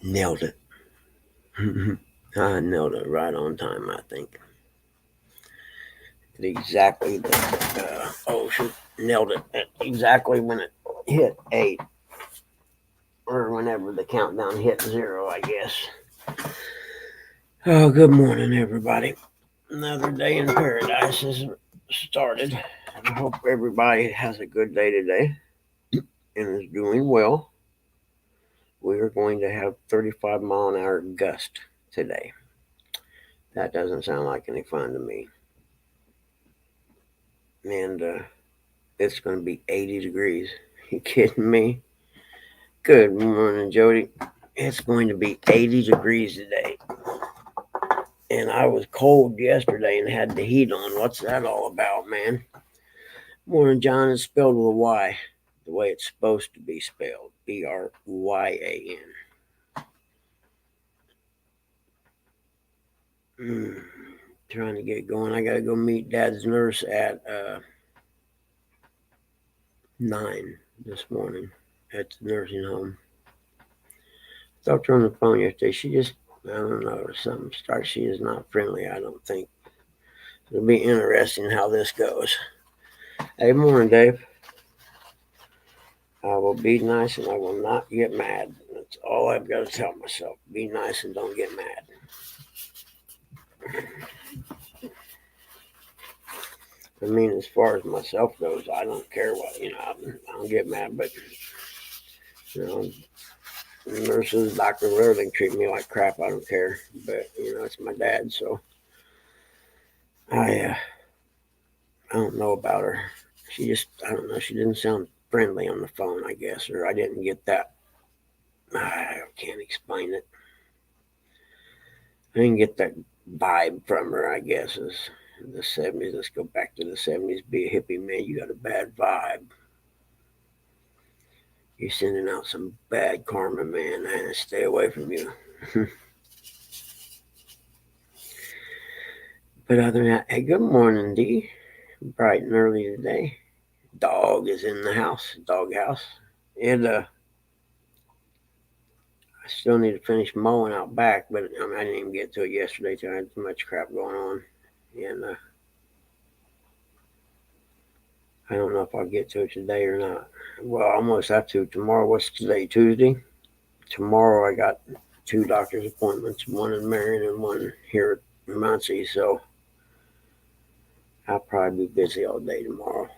Nailed it. I nailed it right on time, I think. Exactly. Shoot. Nailed it exactly when it hit 8. Or whenever the countdown hit 0, I guess. Oh, good morning, everybody. Another day in paradise has started. I hope everybody has a good day today and is doing well. We are going to have 35-mile-an-hour gust today. That doesn't sound like any fun to me. And it's going to be 80 degrees. You kidding me? Good morning, Jody. It's going to be 80 degrees today. And I was cold yesterday and had the heat on. What's that all about, man? Morning, John. It's spelled with a Y, the way it's supposed to be spelled. Bryan. Trying to get going. I got to go meet Dad's nurse at 9 this morning at the nursing home. Talked to her on the phone yesterday. She just, I don't know, something starts. She is not friendly, I don't think. It'll be interesting how this goes. Hey, morning, Dave. I will be nice and I will not get mad. That's all I've got to tell myself. Be nice and don't get mad. I mean, as far as myself goes, I don't care what, I don't get mad, but, nurses, doctors, everything treat me like crap. I don't care, but, it's my dad, so I don't know about her. She just, I don't know, she didn't sound friendly on the phone, I guess, or I didn't get that. I can't explain it. I didn't get that vibe from her, I guess, as the 70s. Let's go back to the 70s. Be a hippie, man. You got a bad vibe. You're sending out some bad karma, man. Stay away from you. But other than that, hey, good morning, D. Bright and early today. Dog is in the house, dog house. And I still need to finish mowing out back, but I didn't even get to it yesterday too. I had too much crap going on. And I don't know if I'll get to it today or not. Well, I almost have to. Tomorrow, what's today? Tuesday? Tomorrow I got 2 doctor's appointments, one in Marion and one here at Muncie, so I'll probably be busy all day tomorrow.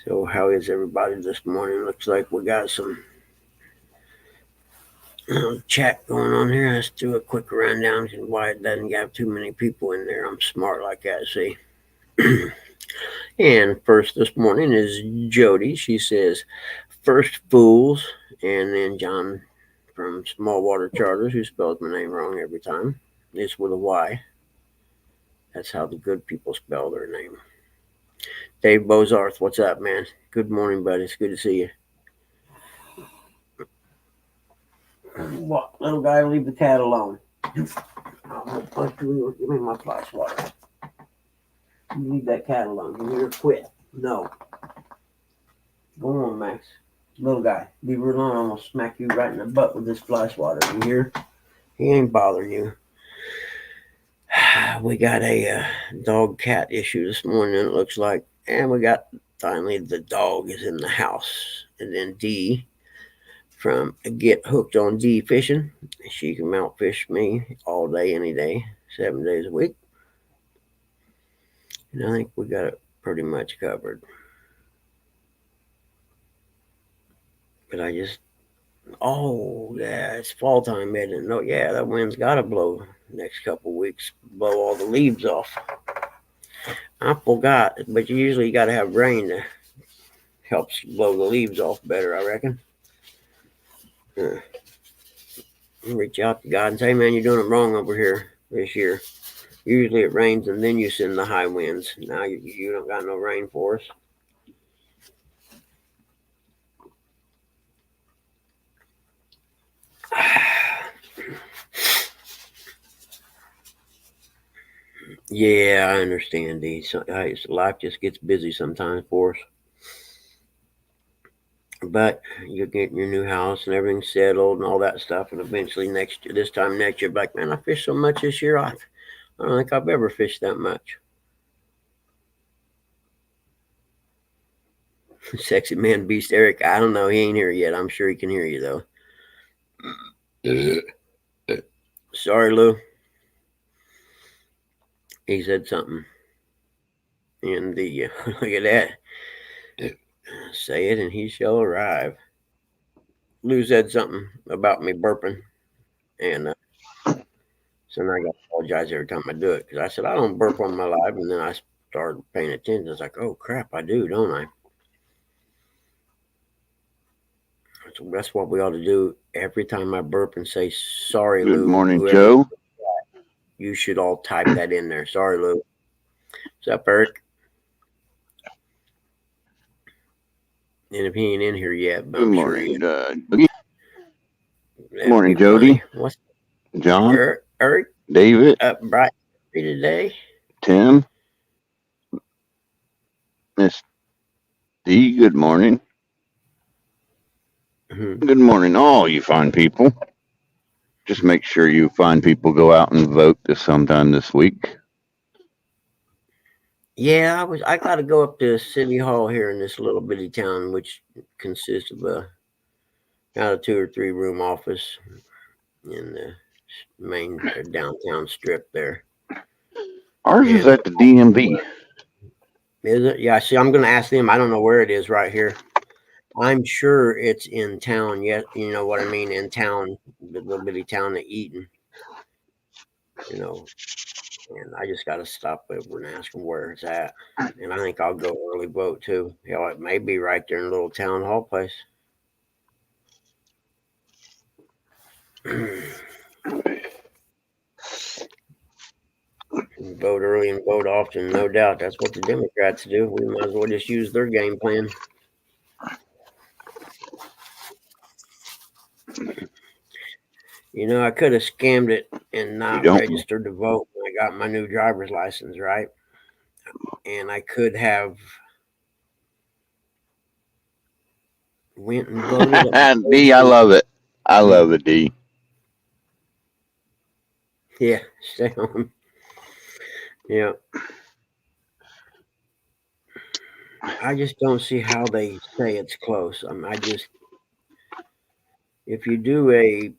So how is everybody this morning? Looks like we got some chat going on here. Let's do a quick rundown and why it doesn't have too many people in there. I'm smart like that, see. And first this morning is Jody. She says, first fools, and then John from Small Water Charters, who spells my name wrong every time. It's with a Y. That's how the good people spell their name. Dave Bozarth, what's up, man? Good morning, buddy. It's good to see you. What, little guy, leave the cat alone. Give me my flash water. You leave that cat alone. You hear? Quit. No. Go on, Max. Little guy, leave her alone. I'm gonna smack you right in the butt with this flash water. You hear? He ain't bothering you. We got a dog-cat issue this morning, it looks like. And we got, finally, the dog is in the house. And then D from Get Hooked on D Fishing. She can mount fish me all day, any day, 7 days a week. And I think we got it pretty much covered. But I just, yeah, it's fall time, isn't it? No, yeah, that wind's got to blow next couple weeks, blow all the leaves off. I forgot, but you usually got to have rain to helps blow the leaves off better, I reckon. Reach out to God and say, man, you're doing it wrong over here this year. Usually it rains and then you send the high winds. Now you don't got no rain for us. Yeah, I understand, D. So, life just gets busy sometimes for us. But you're getting your new house and everything's settled and all that stuff, and eventually this time next year, like, man, I fished so much this year. I don't think I've ever fished that much. Sexy man beast Eric. I don't know. He ain't here yet. I'm sure he can hear you though. Sorry, Lou. He said something. And the look at that. Say it and he shall arrive. Lou said something about me burping, and so now I got to apologize every time I do it because I said I don't burp on my live, and then I started paying attention. It's like, oh crap, I do, don't I? So that's what we ought to do every time I burp and say sorry, Good Lou. morning, Whoever Joe. you should all type that in there. Sorry, Lou. What's up, Eric? And if he ain't in here yet, but Good I'm sure he morning, is. Good That'd morning, be funny. Jody, What's John, Eric David, up bright today? Tim, Miss D. Good morning. Hmm. Good morning, all you fine people. Just make sure you fine people go out and vote this sometime this week. Yeah, I got to go up to City Hall here in this little bitty town, which consists of a kind of 2 or 3 room office in the main downtown strip there. Ours is And at the DMV. is it? Yeah. See, I'm going to ask them. I don't know where it is right here. I'm sure it's in town. Yet, you know what I mean? In town, the little bitty town of Eaton. You know, and I just got to stop over and ask them where it's at. And I think I'll go early vote too. You know, it may be right there in a little town hall place. Vote early and vote often, no doubt. That's what the Democrats do. We might as well just use their game plan. You know, I could have scammed it and You not don't. registered to vote when I got my new driver's license, right? And I could have went and voted at my D, I precinct. love it. I Hmm. love it, D. Yeah, stay home. Yeah, I just don't see how they say it's close. If you do a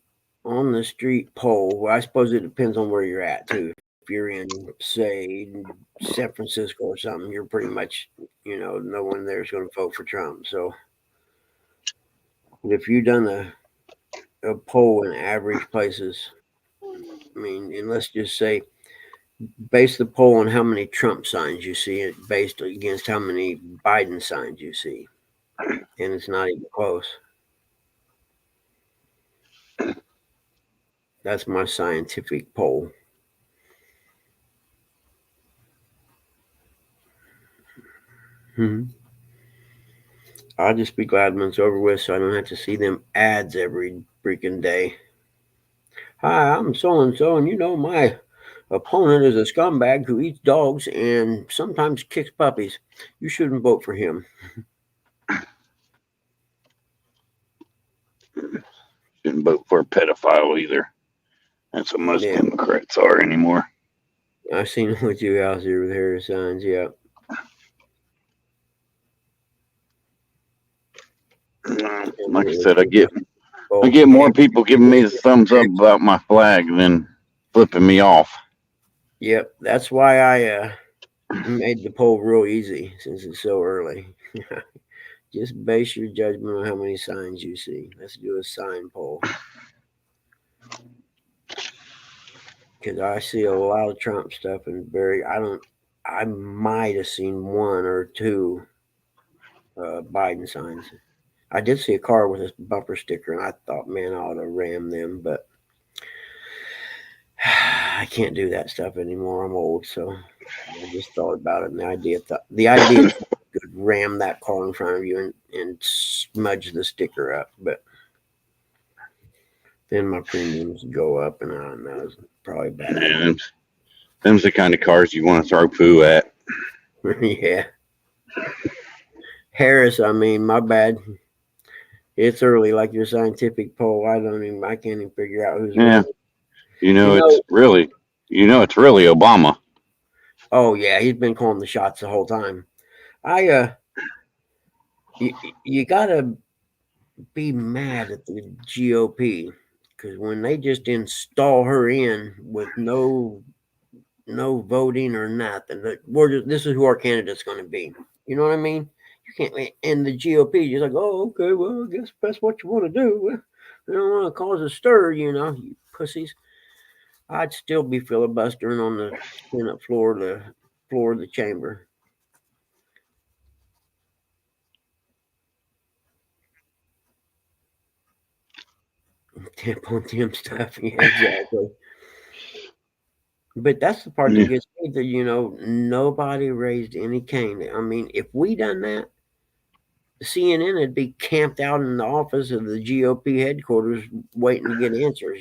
on the street poll, well, I suppose it depends on where you're at too. If you're in, say, San Francisco or something, you're pretty much, no one there is going to vote for Trump. So, if you've done a poll in average places, I mean, and let's just say, base the poll on how many Trump signs you see, it based against how many Biden signs you see, and it's not even close. That's my scientific poll. Hmm. I'll just be glad when it's over with so I don't have to see them ads every freaking day. Hi, I'm so and so, and my opponent is a scumbag who eats dogs and sometimes kicks puppies. You shouldn't vote for him. Shouldn't vote for a pedophile either. That's what most Yeah, Democrats are anymore. I've seen what you out here with Harris signs. Yeah. Like I said, I Oh, get more people giving me the thumbs up about my flag than flipping me off. Yep, that's why I made the poll real easy since it's so early. Just base your judgment on how many signs you see. Let's do a sign poll. Because I see a lot of Trump stuff and I might have seen 1 or 2 Biden signs. I did see a car with a bumper sticker, and I thought, man, I ought to ram them, but I can't do that stuff anymore. I'm old, so I just thought about it, and the idea could ram that car in front of you and smudge the sticker up, but then my premiums go up, and I don't know, it's probably a bad idea. And Them's the kind of cars you want to throw poo at. Yeah. Harris, I mean, my bad. It's early, like your scientific poll. I can't even figure out who's Yeah, winning. you You know know, it's really Obama. oh yeah, he's been calling the shots the whole time. I you, you gotta be mad at the GOP because when they just install her in with no voting or nothing, this is who our candidate's going to be. You know what I mean? You can't, and the GOP just like, oh, okay, well, I guess that's what you want to do. Well, you don't want to cause a stir, you pussies. I'd still be filibustering on the Senate floor of the chamber. Tip on them stuff. Yeah, exactly. But that's the part that Yeah. gets me. That nobody raised any cane. I mean, if we done that, CNN would be camped out in the office of the GOP headquarters waiting to get answers.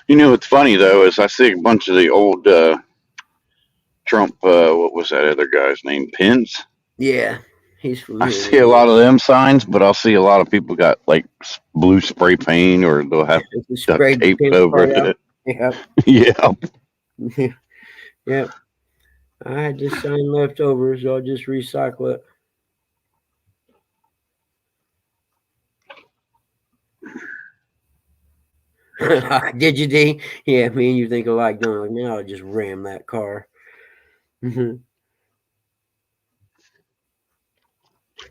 What's funny though is I see a bunch of the old Trump. What was that other guy's name? Pence. Yeah, he's from I here. see a lot of them signs, but I'll see a lot of people got like blue spray paint or they'll have He duct sprayed the taped Pence over part out. it. Yep. Yeah. Yep. I had this sign left over, so I'll just recycle it. Did you, D? Yeah, me and you think alike, don't we? Now I'll just ram that car.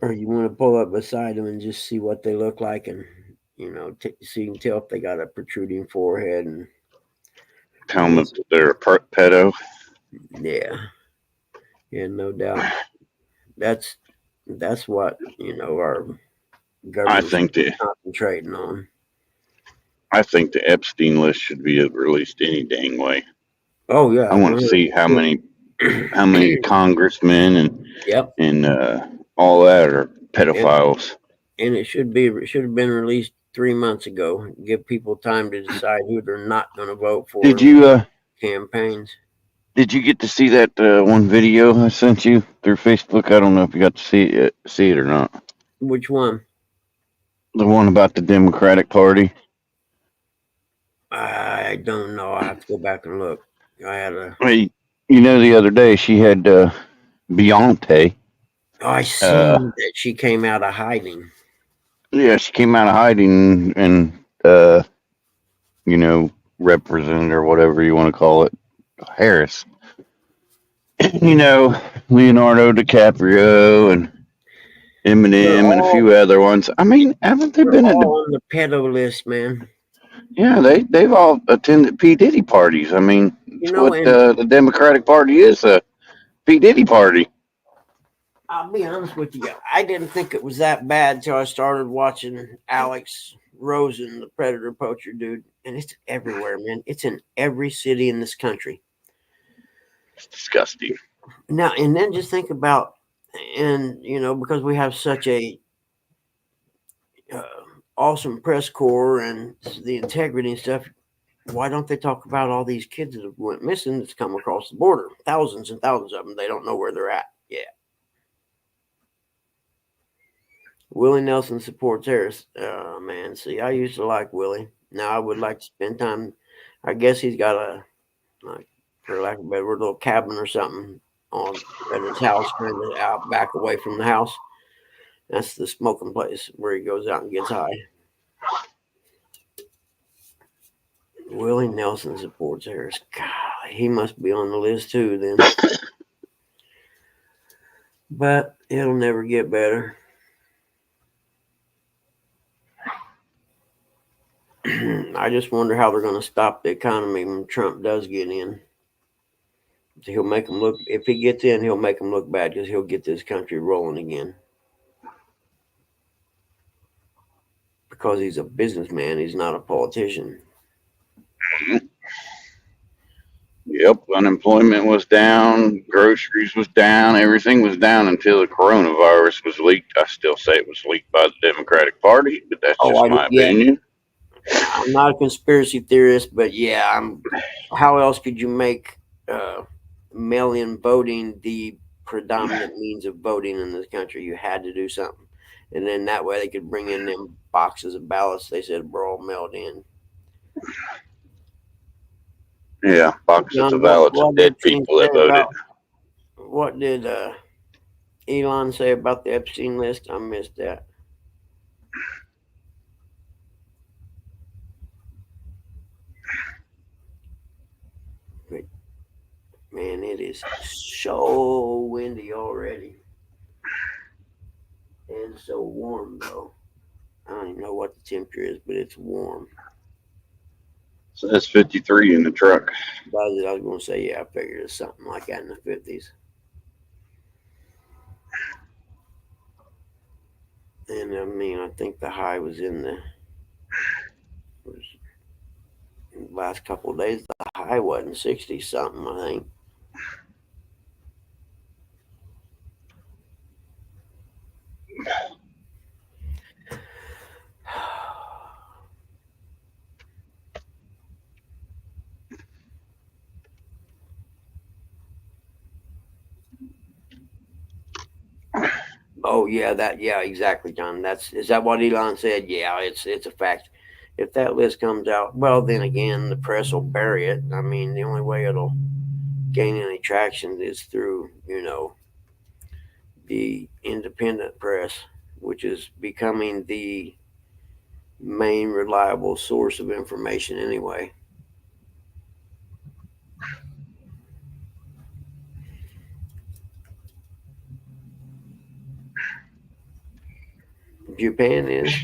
Or you want to pull up beside them and just see what they look like, and so you can tell if they got a protruding forehead, and Tell them this, that they're a pedo. yeah, yeah, no doubt. That's that's what our I government should think be the concentrating on. I think the Epstein list should be released any dang way. Oh I yeah, want to see how many 100%. congressmen Yep, and all that are yep. pedophiles. And it should have been released 3 months ago. Give people time to decide who they're not going to vote for Did and you what uh campaigns. did you get to see that one video I sent you through Facebook? I don't know if you got to see it or not. Which one? The one about the Democratic Party. I don't know. I have to go back and look. I had a. Hey, the other day she had Beyonce. I Uh, seen that she came out of hiding. yeah, she came out of hiding and you know, represented or whatever you want to call it, Harris. Leonardo DiCaprio and They're Eminem and a all few other ones. I mean, haven't they they're been at the? all on the pedo list, man. Yeah, they've all attended P Diddy parties. I mean, You it's know, what and the Democratic Party is, a P Diddy party. I'll be honest with you, I didn't think it was that bad till I started watching Alex Rosen, the predator poacher dude, and it's everywhere, man. It's in every city in this country. It's disgusting. Now and then, just think about, and because we have such a uh, awesome press corps and the integrity and stuff. Why don't they talk about all these kids that went missing that's come across the border? Thousands and thousands of them. They don't know where they're at. Yeah. Willie Nelson supports Harris. Oh, man. See, I used to like Willie. Now I would like to spend time. I guess he's got like, for lack of a better word, little cabin or something at his house, kind of out back away from the house. That's the smoking place where he goes out and gets high. Willie Nelson supports Harris. God, he must be on the list too then. But it'll never get better. I just wonder how they're going to stop the economy when Trump does get in. He'll make them look. If he gets in, he'll make them look bad because he'll get this country rolling again. Because he's a businessman, he's not a politician. Yep, unemployment was down, groceries was down, everything was down until the coronavirus was leaked. I still say it was leaked by the Democratic Party, but that's Oh, just my yeah. opinion. I'm not a conspiracy theorist, but yeah, how else could you make uh, mail-in voting the predominant means of voting in this country? You had to do something, and then that way they could bring in them boxes of ballots. They said were all mailed in. Yeah, boxes John, of what ballots of what did dead Epstein people say that voted. about what did Elon say about the Epstein list? I missed that. But man, it is so windy already and so warm though. I don't even know what the temperature is, but it's warm. So that's 53 in the truck. But I was going to say, yeah, I figured it's something like that in the 50s. And I mean, I think the high was was in the last couple of days, the high wasn't 60 something, I think. Oh yeah, yeah, exactly, John. Is that what Elon said? Yeah, it's a fact. If that list comes out, well, then again, the press will bury it. I mean, the only way it'll gain any traction is through the independent press, which is becoming the main reliable source of information anyway. Japan is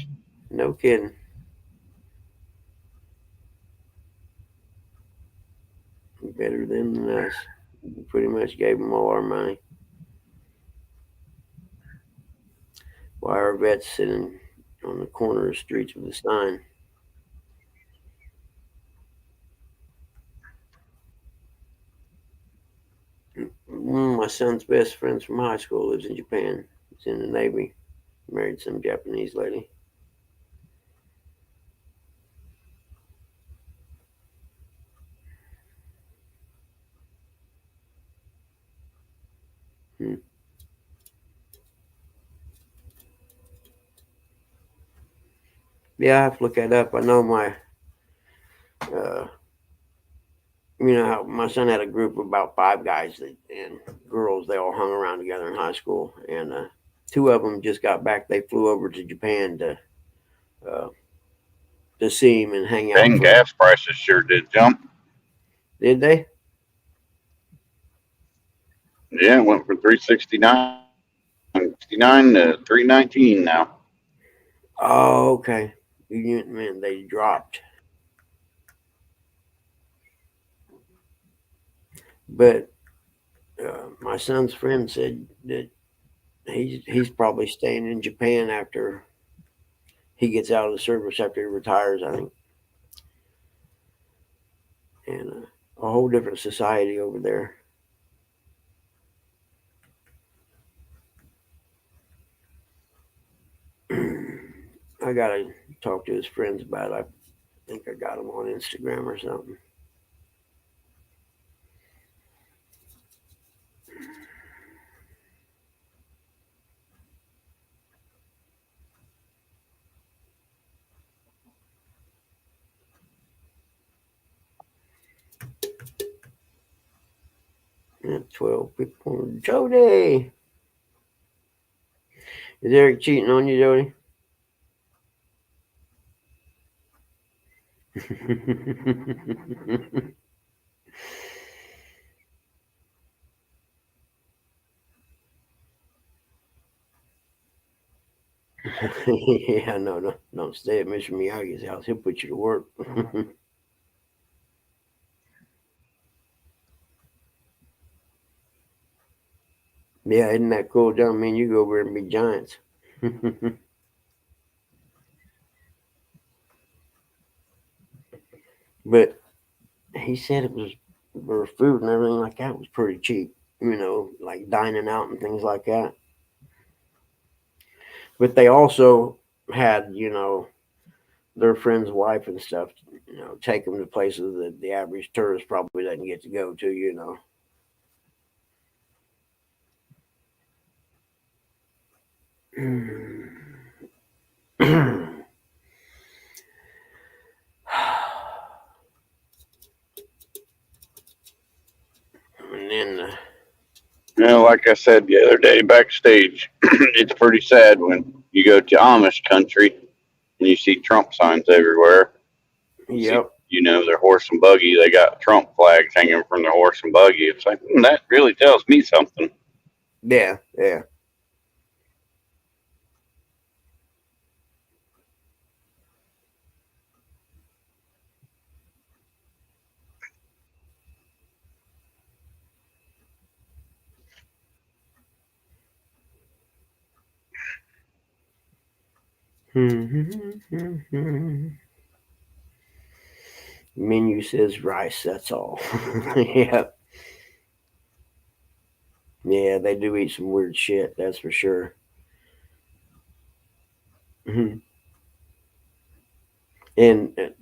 no kidding, better than us. We pretty much gave them all our money. Why our vets sitting on the corner of the streets with a sign. My son's best friends from high school lives in Japan. He's in the Navy. Married some Japanese lady. Hmm. Yeah, I have to look that up. I know uh, how my son had a group of about five guys and girls. They all hung around together in high school, and two of them just got back. They flew over to Japan uh, to see him and hang out Dang, for. gas prices sure did jump. Did they? Yeah, it went from 369 to 319 now. Oh, okay. Man, they dropped. But my son's friend said that he's probably staying in Japan after he gets out of the service after he retires. I think, and a whole different society over there. I gotta talk to his friends about it. I think I got him on Instagram or something. Yeah, 12 people. Jody, is Eric cheating on you, Jody? Yeah, no, no, don't stay at Mr. Miyagi's house. He'll put you to work. Yeah, isn't that cool, John? Man, you go over and be giants. But he said it was for food and everything like that was pretty cheap. Like dining out and things like that. But they also had, their friend's wife and stuff. Take them to places that the average tourist probably doesn't get to go to. And then Like I said the other day backstage, it's pretty sad when you go to Amish country and you see Trump signs everywhere. You see, yep, their horse and buggy, they got Trump flags hanging from their horse and buggy. It's like, that really tells me something. yeah, yeah. Menu says rice. That's all. Yeah, yeah. They do eat some weird shit. That's for sure. Mhm. And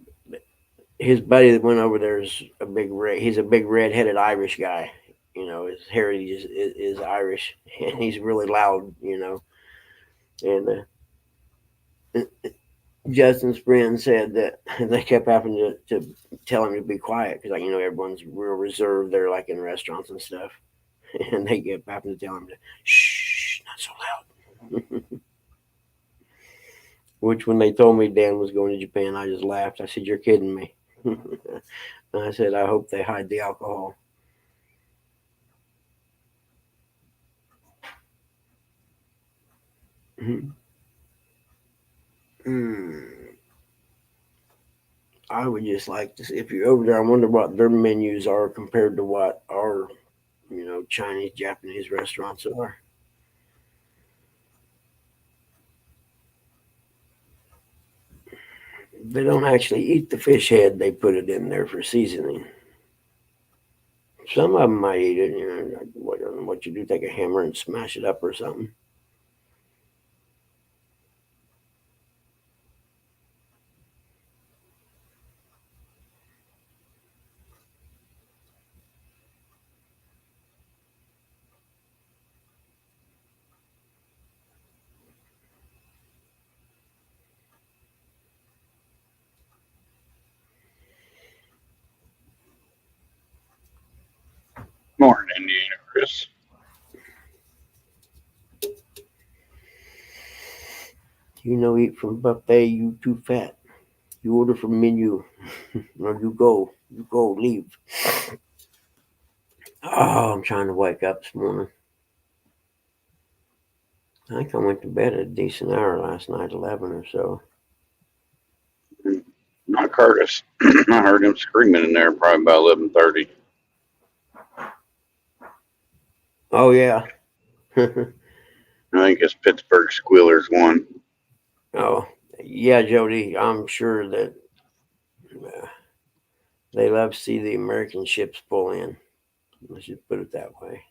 his buddy that went over there is a big red. He's a big red-headed Irish guy. His heritage is Irish, and he's really loud. And Justin's friend said that they kept having to tell him to be quiet because, everyone's real reserved there, like in restaurants and stuff, and they kept having to tell him to shh, not so loud. Which, when they told me Dan was going to Japan, I just laughed. I said, "You're kidding me." I said, "I hope they hide the alcohol." Hmm. I would just like to see if you're over there. I wonder what their menus are compared to what our, Chinese, Japanese restaurants are. They don't actually eat the fish head; they put it in there for seasoning. Some of them might eat it. What you do? Take a hammer and smash it up or something. Morning, Indiana Chris. Eat from buffet. You too fat. You order from menu, or you go, leave. Oh, I'm trying to wake up this morning. I think I went to bed at a decent hour last night, 11 or so. Not Curtis. I heard him screaming in there probably about 11:30. Oh yeah. I think it's Pittsburgh Squealers won. Oh yeah, Jody. I'm sure that they love to see the American ships pull in. Let's just put it that way.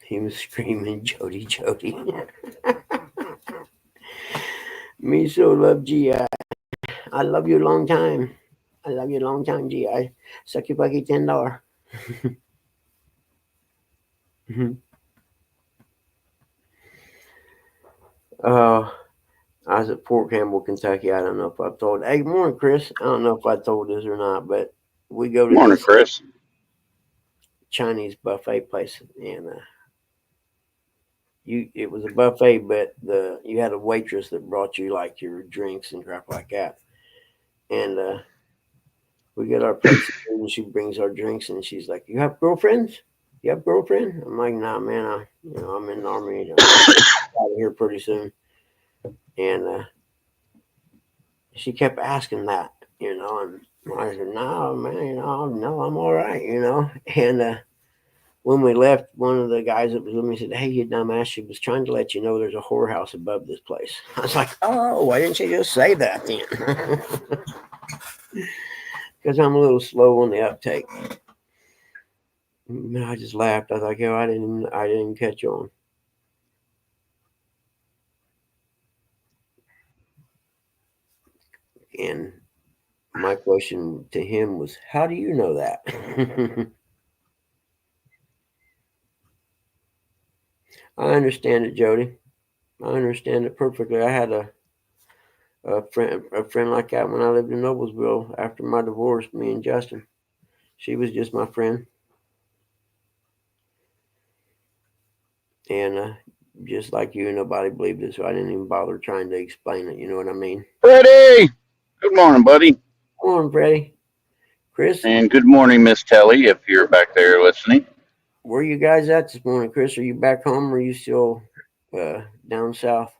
He was screaming, "Jody, Jody." Me so love GI. I love you a long time. I love you a long time, GI. Suck your bucky $10. uh, I was at Fort Campbell, Kentucky. I don't know if I've told. Hey, good morning, Chris. I don't know if I told this or not, but we go to Morning, this Chris. Chinese buffet place, and it was a buffet, but you had a waitress that brought you like your drinks and crap like that, and we get our plates of food, and she brings our drinks, and she's like, "You have girlfriends? You have girlfriend?" I'm like, "Nah, man. I'm in the army. I'm out of here pretty soon." And she kept asking that, and I said, "No, man. No, I'm all right." And when we left, one of the guys that was with me said, "Hey, you dumbass, she was trying to let you know there's a whorehouse above this place." I was like, "Oh, why didn't you just say that then?" Because I'm a little slow on the uptake. And I just laughed. I was like, "Yo, I didn't catch on." And my question to him was, "How do you know that?" I understand it, Jody. I understand it perfectly. I had a friend like that when I lived in Noblesville after my divorce. Me and Justin. She was just my friend, and just like you, nobody believed it, so I didn't even bother trying to explain it. You know what I mean? Freddie! Good morning, buddy. Come on, Freddie. Chris, And good morning, Miss Telly, if you're back there listening. where you guys at this morning? Chris, are you back home or are you still down south?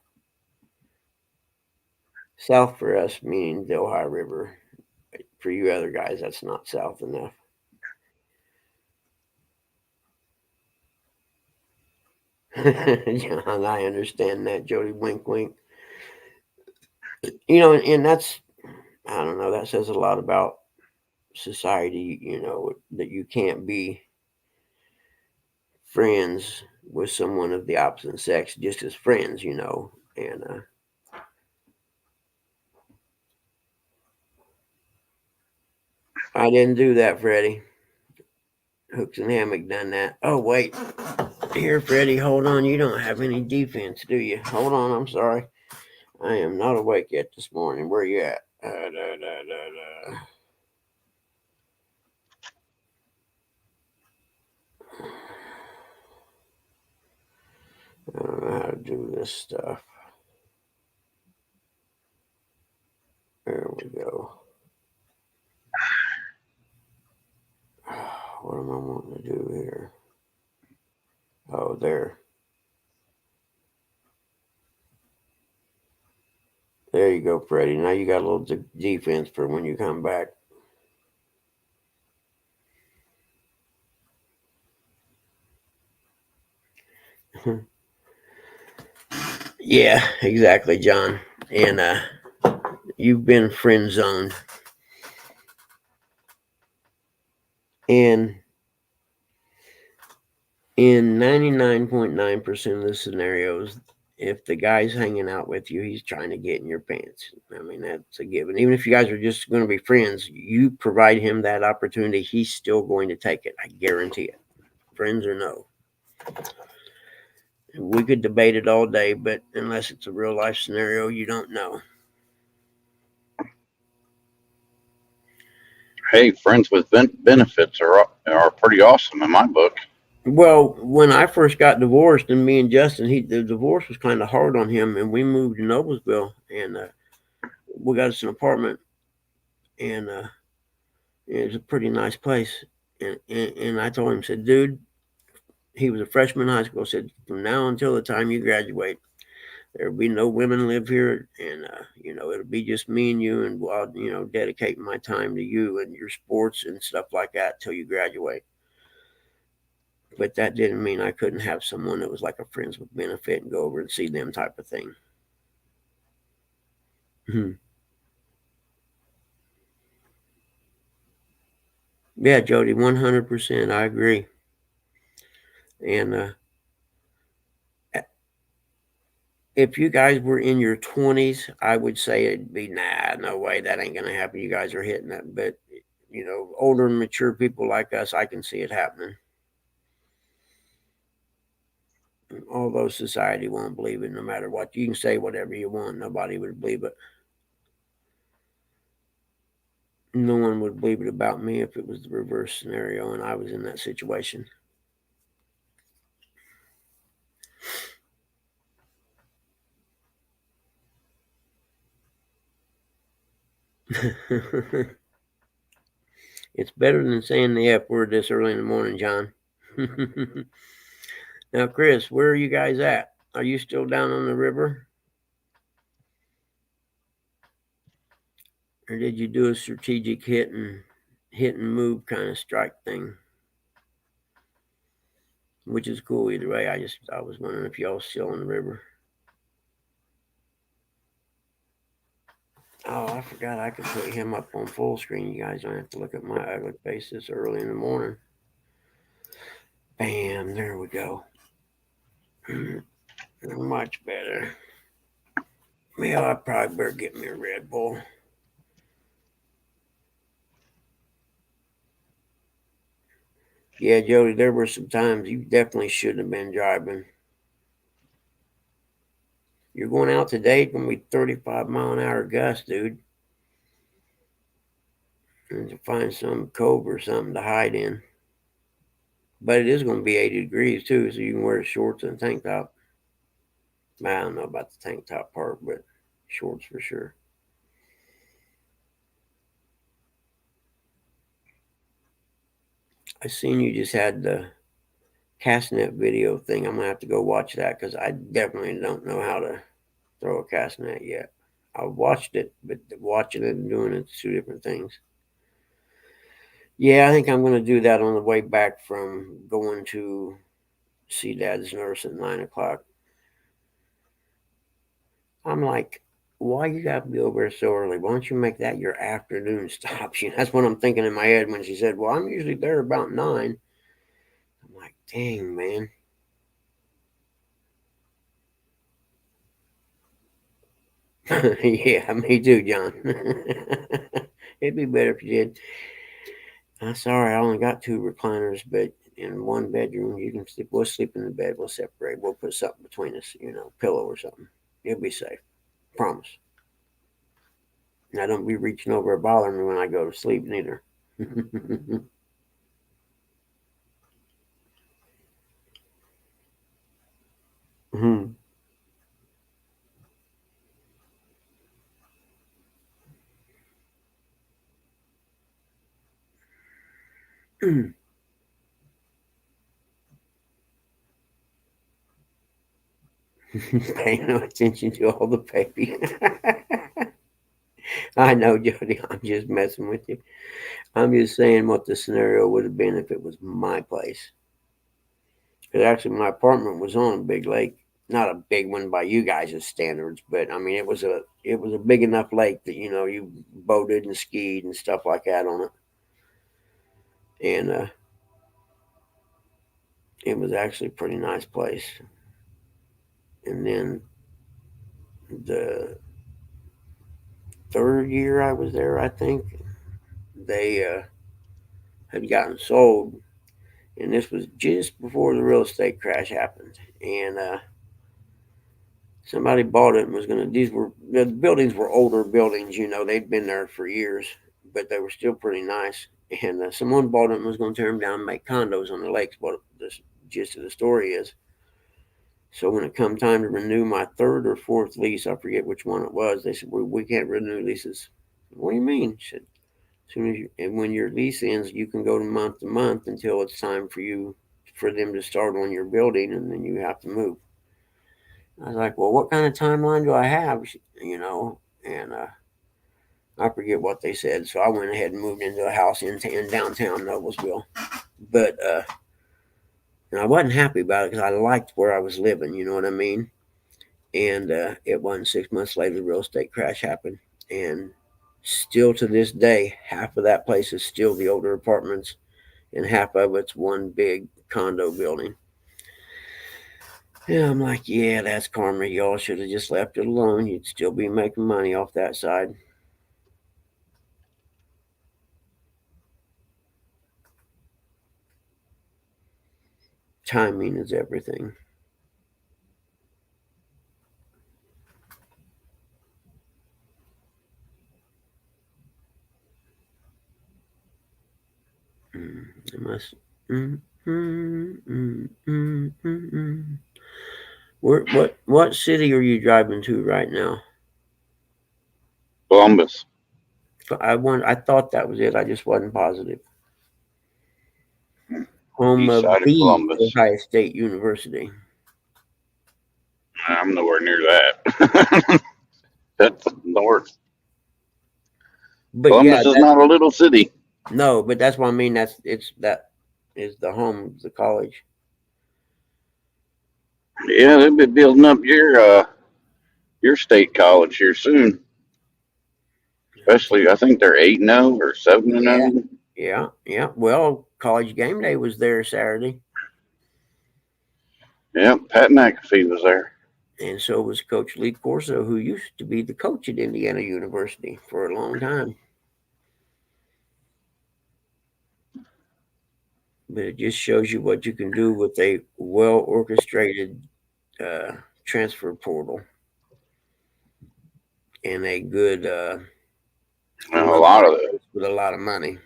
South for us, meaning the Ohio River. For you other guys, that's not south enough. John, I understand that, Jody. Wink, wink. And that's, I don't know, that says a lot about society, that you can't be friends with someone of the opposite sex just as friends. And I didn't do that, Freddie. Hooks and Hammock done that. Oh, wait. Here, Freddie, hold on. You don't have any defense, do you? Hold on. I'm sorry. I am not awake yet this morning. Where you at? I don't know how to do this stuff. There we go. What am I wanting to do here? Oh, there. There you go, Freddie. Now you got a little defense for when you come back. Yeah, exactly, John. And you've been friend zoned. And in 99.9% of the scenarios, if the guy's hanging out with you, he's trying to get in your pants. I mean, that's a given. Even if you guys are just going to be friends, you provide him that opportunity, he's still going to take it. I guarantee it. Friends or no. We could debate it all day, but unless it's a real life scenario, you don't know. Hey, friends with benefits are pretty awesome in my book. Well, when I first got divorced, and me and Justin, the divorce was kind of hard on him, and we moved to Noblesville, and we got us an apartment, and it was a pretty nice place. And I told him, said, dude, he was a freshman in high school. Said, from now until the time you graduate, there'll be no women live here, and it'll be just me and you, and I'll dedicate my time to you and your sports and stuff like that till you graduate. But that didn't mean I couldn't have someone that was like a friends with benefit and go over and see them type of thing. Yeah, Jody, 100%. I agree. And if you guys were in your 20s, I would say it'd be, nah, no way, that ain't going to happen. You guys are hitting it. But, older and mature people like us, I can see it happening. Although society won't believe it no matter what. You can say whatever you want, nobody would believe it. No one would believe it about me if it was the reverse scenario and I was in that situation. It's better than saying the F word this early in the morning, John. Now, Chris, where are you guys at? Are you still down on the river? Or did you do a strategic hit and move kind of strike thing? which is cool either way. I was wondering if y'all still on the river. Oh, I forgot I could put him up on full screen. You guys don't have to look at my ugly face this early in the morning. Bam, there we go. Much better. Well, I probably better get me a Red Bull. Yeah, Jody, there were some times you definitely shouldn't have been driving. You're going out today, it's going to be 35-mile-an-hour gusts, dude. And to find some cove or something to hide in. But it is going to be 80 degrees, too, so you can wear shorts and a tank top. I don't know about the tank top part, but shorts for sure. I seen you just had the Castnet video thing. I'm gonna have to go watch that because I definitely don't know how to throw a Castnet yet. I watched it, but watching it and doing it's two different things. Yeah, I think I'm gonna do that on the way back from going to see Dad's nurse at 9 o'clock. I'm like, why you gotta be over there so early? Why don't you make that your afternoon stop? That's what I'm thinking in my head when she said, "Well, I'm usually there about 9." I'm like, dang, man. Yeah, me too, John. It'd be better if you did. I'm sorry, I only got two recliners, but in one bedroom, you can sleep. We'll sleep in the bed. We'll separate. We'll put something between us, pillow or something. You'll be safe. Promise. Now, don't be reaching over or bothering me when I go to sleep, neither. Pay no attention to all the baby. I know, Jody. I'm just messing with you. I'm just saying what the scenario would have been if it was my place. Because actually, my apartment was on a big lake, not a big one by you guys' standards, but I mean, it was a big enough lake that you boated and skied and stuff like that on it, and it was actually a pretty nice place. And then the third year I was there, I think they had gotten sold, and this was just before the real estate crash happened, and somebody bought it and was gonna. These were the buildings were older buildings, they'd been there for years, but they were still pretty nice. And someone bought it and was gonna tear them down and make condos on the lakes. What the gist of the story is. So when it come time to renew my third or fourth lease, I forget which one it was. They said we can't renew leases. What do you mean? I said, as soon as and when your lease ends, you can go to month until it's time for them to start on your building, and then you have to move. I was like, well, what kind of timeline do I have? And I forget what they said. So I went ahead and moved into a house in downtown Noblesville. But and I wasn't happy about it because I liked where I was living. You know what I mean? And it wasn't 6 months later, the real estate crash happened. And still to this day, half of that place is still the older apartments, and half of it's one big condo building. Yeah, I'm like, yeah, that's karma. Y'all should have just left it alone. You'd still be making money off that side. Timing is everything. I must. Mm, mm, mm, mm, mm, mm. What city are you driving to right now? Columbus, I thought that was it. I just wasn't positive. Home east of side of the Columbus. Ohio State University. I'm nowhere near that. That's north. But yeah, Columbus is not a little city. no, but that's what I mean. That is the home of the college. Yeah, they'll be building up your state college here soon. Especially, I think they're 8-0 or 7-0. Yeah, yeah. Well, college game day was there Saturday, Yeah, Pat McAfee was there. and so was Coach Lee Corso, who used to be the coach at Indiana University for a long time. But it just shows you what you can do with a well orchestrated transfer portal and a good Well, run with a lot of money.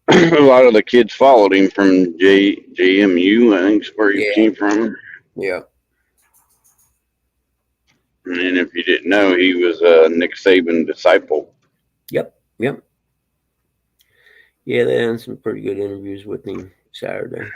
a lot of the kids followed him from JMU. I think's where he Yeah, came from. yeah, And if you didn't know, he was Nick Saban's disciple. yep. Yeah, they done some pretty good interviews with him Saturday.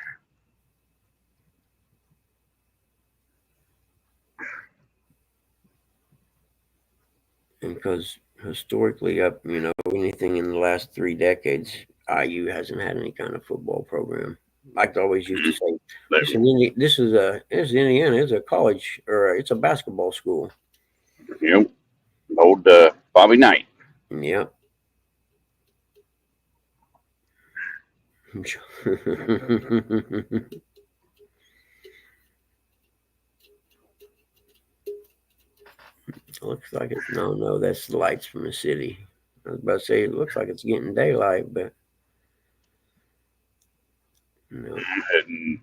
And because historically, up anything in the last 3 decades, IU hasn't had any kind of football program. Like I always used to say, But, this is Indiana. It's a college or it's a basketball school. yep, old Bobby Knight. Yep. Looks like it's no, that's the lights from the city. I was about to say it looks like it's getting daylight, but no, And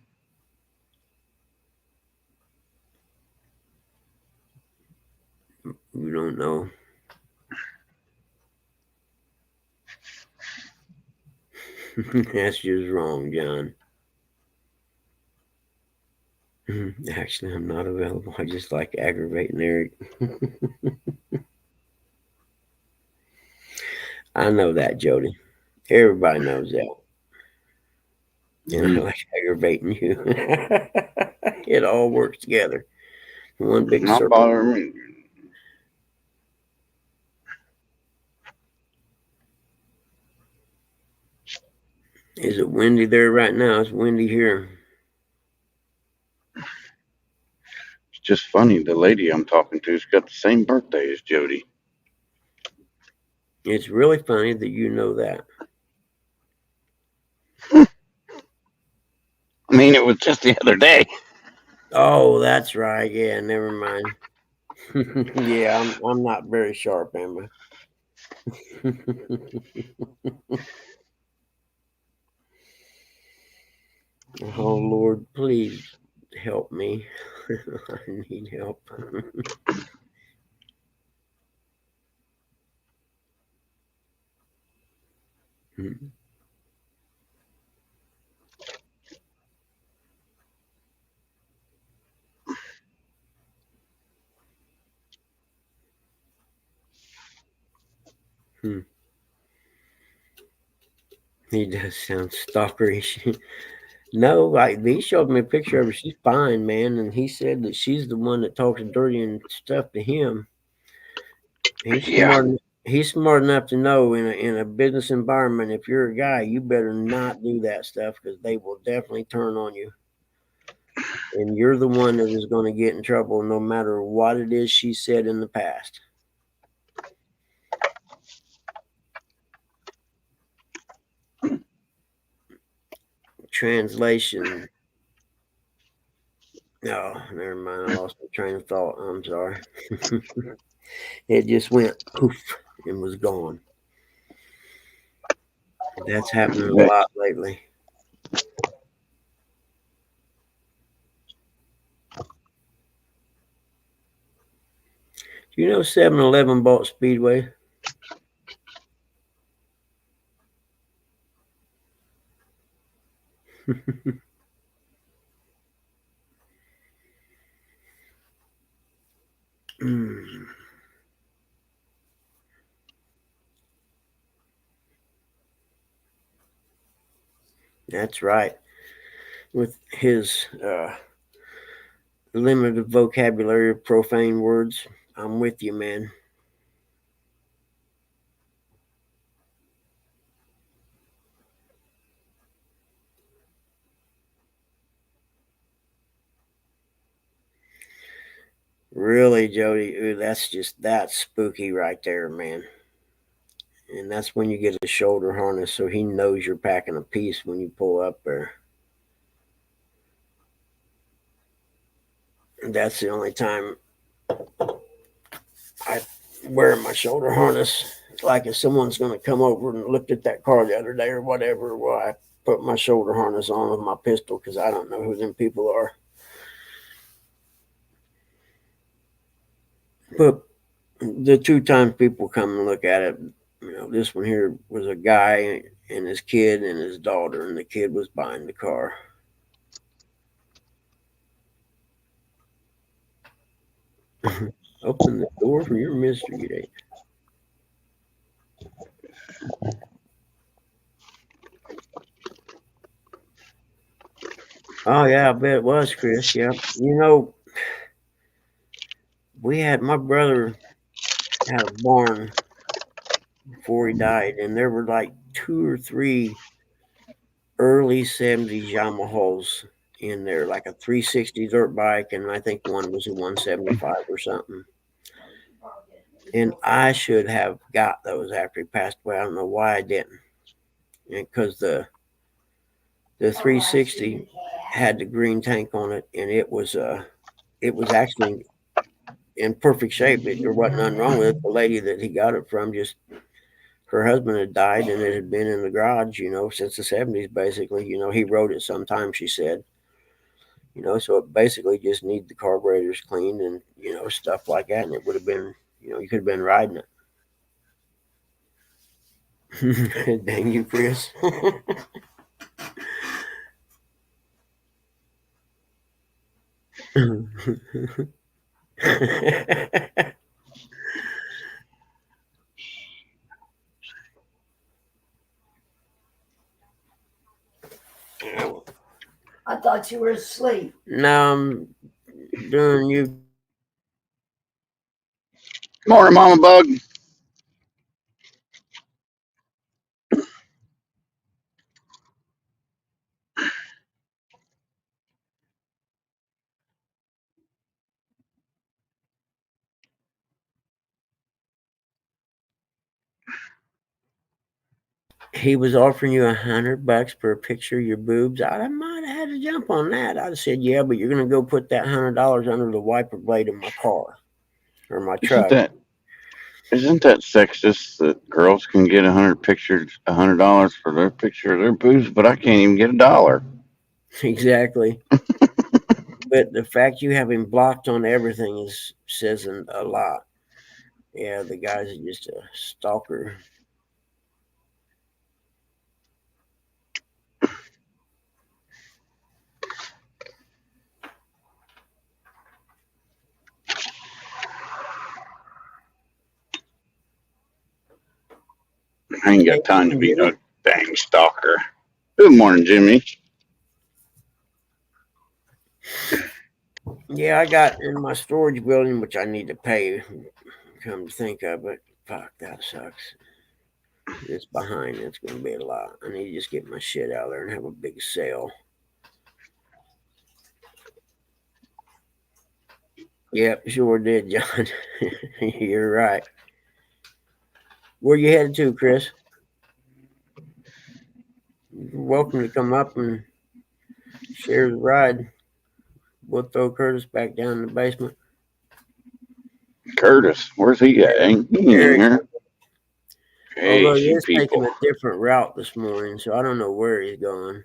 we don't know. That's just wrong, John. Actually, I'm not available. I just like aggravating Eric. I know that, Jody. Everybody knows that. And I like aggravating you. It all works together. One big not circle. bother me. Is it windy there right now? It's windy here. It's just funny. The lady I'm talking to's got the same birthday as Jody. It's really funny that you know that. I mean, it was just the other day. Oh, that's right. Yeah, never mind. Yeah, I'm not very sharp, am I? Oh Lord, please help me. I need help. He does sound stalkerish. No, like he showed me a picture of her. She's fine, man, and he said that she's the one that talks dirty and stuff to him. He's Yeah, smart. He's smart enough to know in a business environment, if you're a guy, you better not do that stuff because they will definitely turn on you, and you're the one that is going to get in trouble, no matter what it is she said in the past. Translation. Oh, never mind. I lost my train of thought. I'm sorry. It just went poof and was gone. That's happening a lot lately. Do you know 7-Eleven bought Speedway? Mm, that's right. With his limited vocabulary of profane words, I'm with you, man. Really, Jody, ooh, that's spooky right there, man. And that's when you get a shoulder harness so he knows you're packing a piece when you pull up there. That's the only time I wear my shoulder harness. Like if someone's going to come over and looked at that car the other day or whatever, well, I put my shoulder harness on with my pistol because I don't know who them people are. But the two times people come and look at it, this one here was a guy and his kid and his daughter, and the kid was buying the car. Open the door for your mystery date. Oh yeah, I bet it was, Chris. Yeah, we had my brother had a barn before he died, and there were like two or three early '70s Yamahas in there, like a 360 dirt bike, and I think one was a 175 or something. And I should have got those after he passed away. I don't know why I didn't, because the 360 had the green tank on it, and it was actually in perfect shape. There wasn't nothing wrong with it. The lady that he got it from, just her husband had died, and it had been in the garage, since the '70s. Basically, he rode it sometime. She said, so it basically just needed the carburetors cleaned and stuff like that, and it would have been, you could have been riding it. Dang you, Chris. I thought you were asleep. No, I'm doing you. Morning, Mama Bug. He was offering you $100 for a picture of your boobs. I might have had to jump on that. I'd have said, yeah, but you're gonna go put that $100 under the wiper blade of my car or my Isn't truck. that isn't that sexist that girls can get $100 for their picture of their boobs, but I can't even get $1? Exactly. But the fact you have him blocked on everything says a lot. Yeah, the guy's just a stalker. I ain't Hey, got time to morning, be no Jimmy. dang stalker. Good morning, Jimmy. Yeah, I got in my storage building, which I need to pay. Come to think of it, fuck, that sucks. It's behind. It's going to be a lot. I need to just get my shit out there and have a big sale. Yep, sure did, John. You're right. Where you headed to, Chris? You're welcome to come up and share the ride. We'll throw Curtis back down in the basement. Curtis, where's he at? He ain't in Eric, here. although he Hey, you is taking people. a different route this morning, so I don't know where he's going.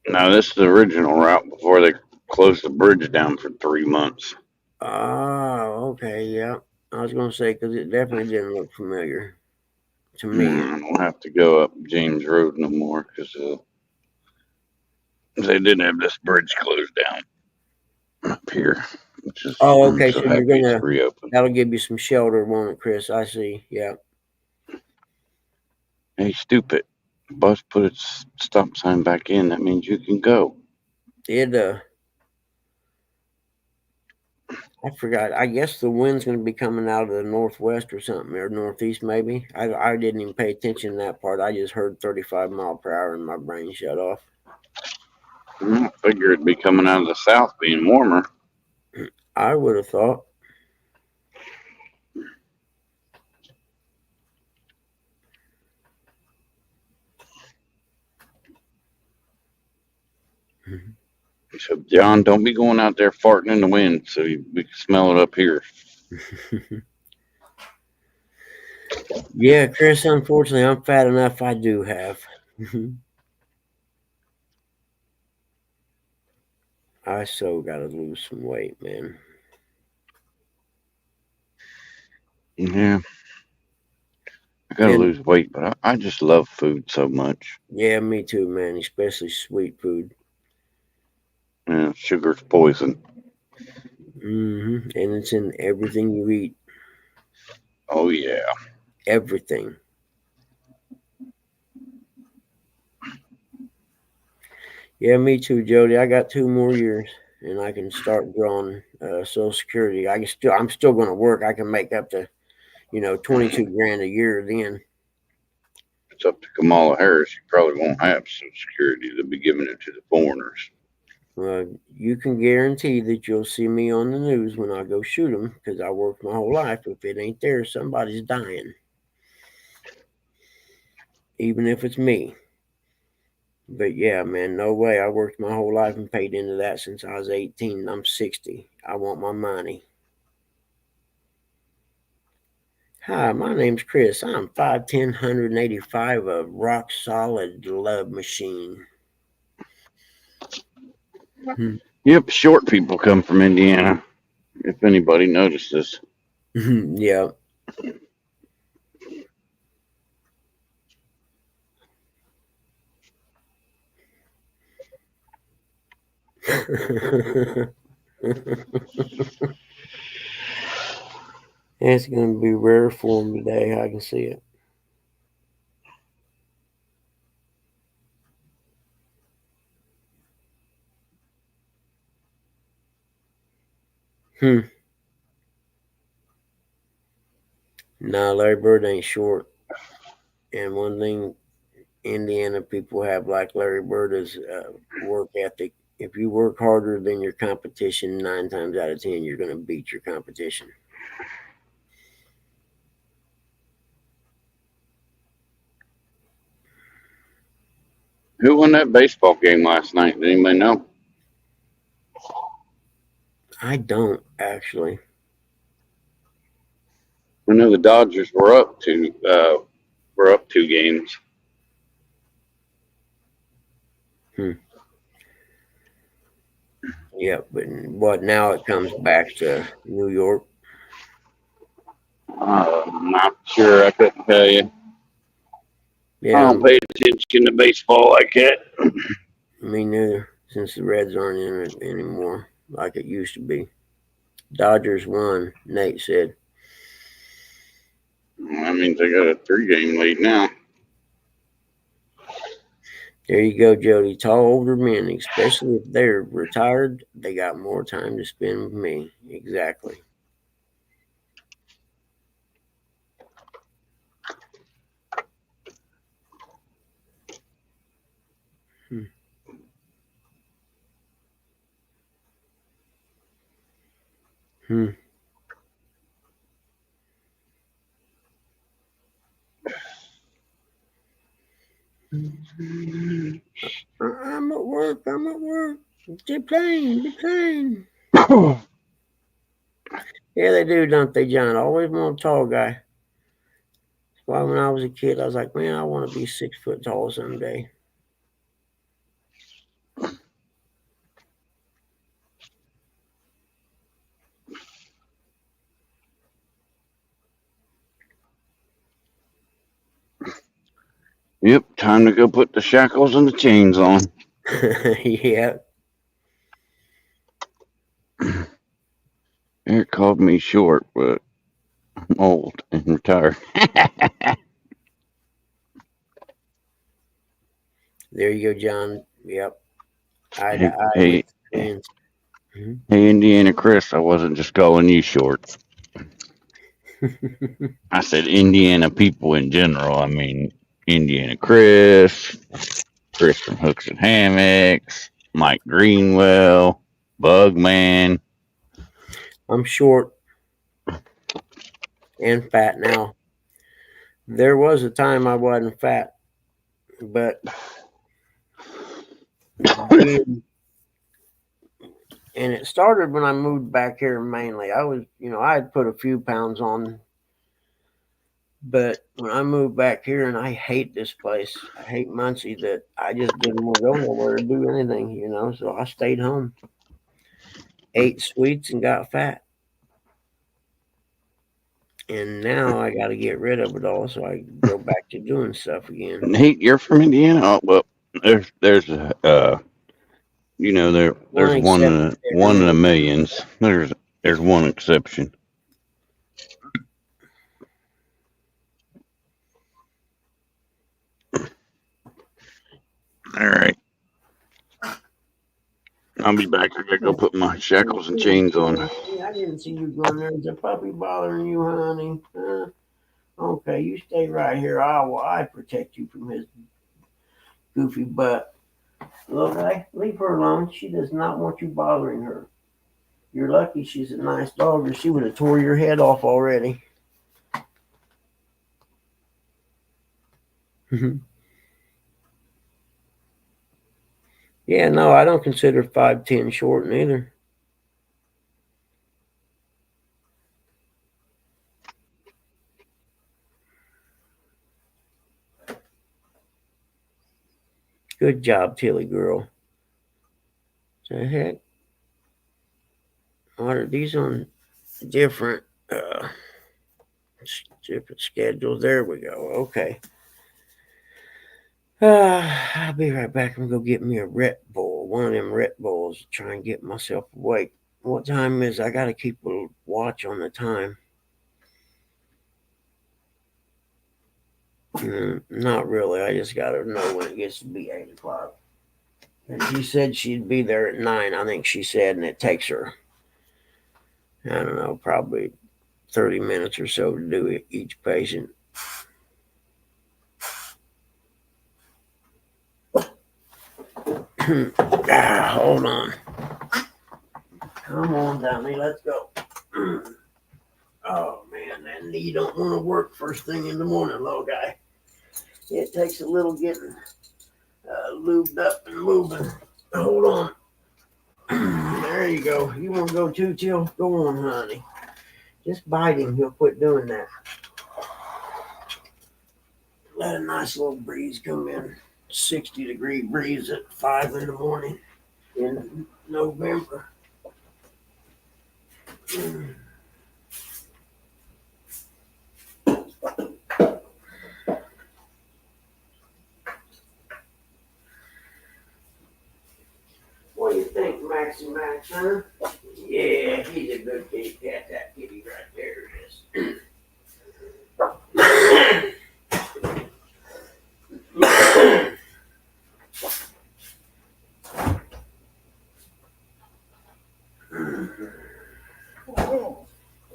Now, this is the original route before they closed the bridge down for 3 months. Oh, okay, yeah. I was going to say, because it definitely didn't look familiar to me. I don't have to go up James Road no more because they didn't have this bridge closed down up here, which is Oh, I'm okay, so so you're happy going it's to, reopened. that'll give you some shelter, won't it, Chris? I see, yeah. Hey, stupid. Bus put its stop sign back in. That means you can go. It, I forgot. I guess the wind's going to be coming out of the northwest or something, or northeast maybe. I didn't even pay attention to that part. I just heard 35 mile per hour and my brain shut off. I figured it'd be coming out of the south being warmer. I would have thought. So, John, don't be going out there farting in the wind so we can smell it up here. Yeah, Chris, unfortunately, I'm fat enough I do have. I so gotta lose some weight, man. Yeah, I gotta And lose weight, but I just love food so much. yeah, me too, man, especially sweet food. Yeah, sugar's poison. And it's in everything you eat. Oh, yeah. Everything. Yeah, me too, Jody. I got 2 more years, and I can start drawing Social Security. I'm still going to work. I can make up to 22 grand a year then. It's up to Kamala Harris. You probably won't have Social Security. They'll be giving it to the foreigners. You can guarantee that you'll see me on the news when I go shoot them because I worked my whole life. If it ain't there, somebody's dying, even if it's me. But yeah, man, no way. I worked my whole life and paid into that since I was 18. I'm 60. I want my money. Hi, my name's Chris. I'm 5'10", 185, a rock solid love machine. Yep, short people come from Indiana, if anybody notices. Yeah. It's going to be rare form today. I can see it. Nah, Larry Bird ain't short. And one thing Indiana people have like Larry Bird is work ethic. If you work harder than your competition, 9 times out of 10, you're going to beat your competition. Who won that baseball game last night? Does anybody know? I don't actually. I know the Dodgers were up 2 games. Yeah, but what now it comes back to New York. I'm not sure. I couldn't tell you. I Yeah, don't pay attention to baseball like that. me neither. Since the Reds aren't in it anymore like it used to be. Dodgers won. Nate said. That means they got a 3-game lead now. There you go, Jody. Tall older men, especially if they're retired, they got more time to spend with me. Exactly. Hmm. Hmm. I'm at work. I'm at work. They're playing. They're playing. Yeah, they do, don't they, John? Always want a tall guy. That's why when I was a kid, I was like, man, I want to be 6 foot tall someday. Yep, time to go put the shackles and the chains on. Yeah. Eric called me short, but I'm old and retired. There you go, John. Yep. Eye to hey, eye with hey, twins. Hmm. hey, Indiana Chris, I wasn't just calling you short. I said Indiana people in general. I mean, Indiana Chris, Chris from Hooks and Hammocks, Mike Greenwell, Bugman. I'm short and fat now. There was a time I wasn't fat, but then And it started when I moved back here mainly. I had put a few pounds on, but when I moved back here, and I hate this place, I hate Muncie, that I just didn't want to go nowhere to do anything. So I stayed home, ate sweets, and got fat. And now I got to get rid of it all so I can go back to doing stuff again. Nate, you're from Indiana. Oh, well, there's One there's exception to every one in a rule. millions. There's one exception. All right, I'll be back. I gotta go put my shackles and chains on. I didn't see you going there. Is a puppy bothering you, honey? Okay, you stay right here. I protect you from his goofy butt. Little guy, leave her alone. She does not want you bothering her. You're lucky she's a nice dog, or she would have tore your head off already. Yeah, no, I don't consider 5'10" short neither. Good job, Tilly girl. The heck? What are these on different different schedules? There we go. Okay. I'll be right back. I'm gonna go get me a Red Bull, one of them Red Bulls, to try and get myself awake. What time is? I gotta keep a watch on the time. Not really. I just gotta know when it gets to be 8 o'clock. And she said she'd be there at 9. I think she said, and it takes her, I don't know, probably 30 minutes or so to do it, each patient. Hold on. Come on, Tommy, let's go. Oh man, and you don't want to work first thing in the morning, little guy. It takes a little getting lubed up and moving. Hold on. There you go. You want to go too, Jill? Go on, honey. Just bite him. He'll quit doing that. Let a nice little breeze come in. 60-degree breeze at 5 in the morning in November. What do you think, Maxie Max, huh? Yeah, he's a good kitty cat. That kitty right there is.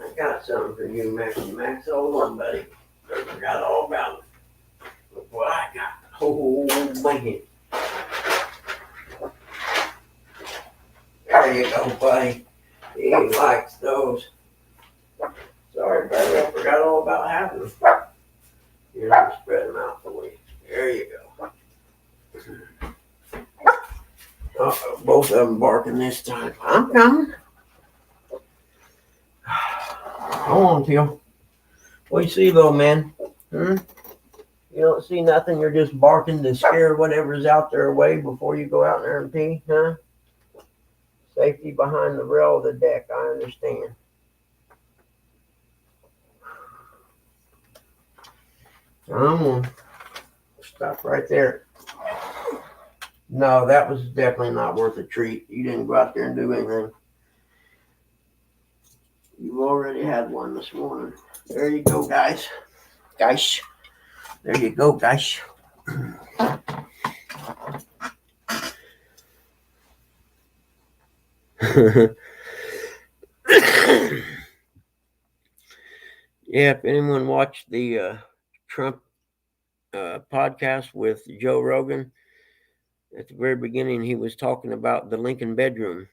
I got something for you, Maxie Max. Hold on, buddy. I forgot all about it. Look what I got. Oh, man. There you go, buddy. He likes those. Sorry, buddy. I forgot all about having them. Here, let me spread them out for you. There you go. Both of them barking this time. I'm coming. Hold on, Teal. What do you see, little man? You don't see nothing. You're just barking to scare whatever's out there away before you go out there and pee, huh? Safety behind the rail of the deck. I understand. I'm gonna stop right there. No, that was definitely not worth a treat. You didn't go out there and do anything. You already had one this morning. There you go, guys. Guys. There you go, guys. Yeah, if anyone watched the Trump podcast with Joe Rogan, at the very beginning, he was talking about the Lincoln bedroom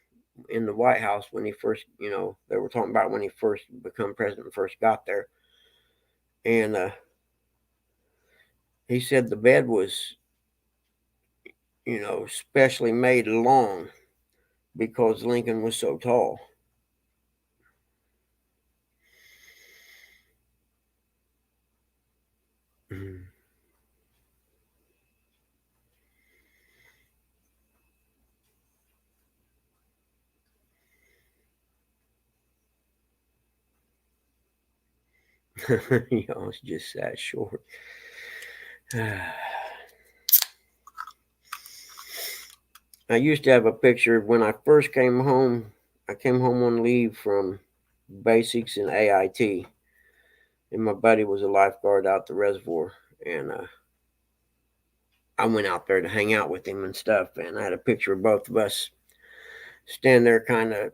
in the White House when he first, they were talking about when he first become president, first got there. And he said the bed was, specially made long because Lincoln was so tall. It's just that short. I used to have a picture when I first came home. I came home on leave from basics in AIT, and my buddy was a lifeguard out the reservoir, and I went out there to hang out with him and stuff. And I had a picture of both of us stand there, kind of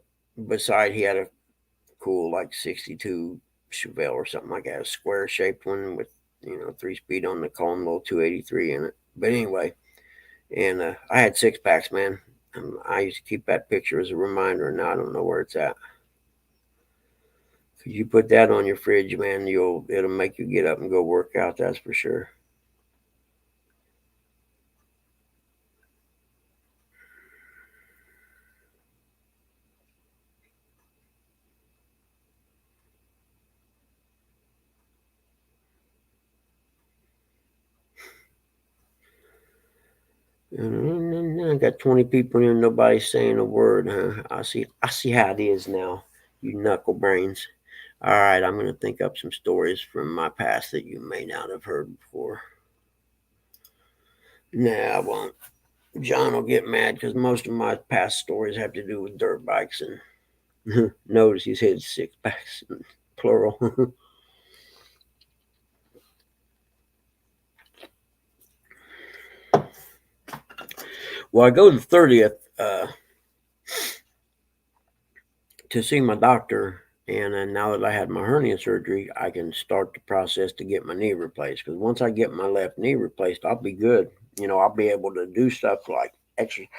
beside. He had a cool like '62 Chevelle or something like that, a square shaped one with 3 speed on the column, little 283 in it. But anyway, and I had 6 packs, man. I used to keep that picture as a reminder, and now I don't know where it's at. Cause you put that on your fridge, man, it'll make you get up and go work out. That's for sure. I got 20 people in, nobody's saying a word, huh? I see how it is now, you knuckle brains. All right, I'm going to think up some stories from my past that you may not have heard before. Nah, I won't. John will get mad because most of my past stories have to do with dirt bikes, and notice he said 6 packs, plural. Well, I go to the 30th to see my doctor, and then now that I had my hernia surgery, I can start the process to get my knee replaced. Because once I get my left knee replaced, I'll be good. I'll be able to do stuff like exercise.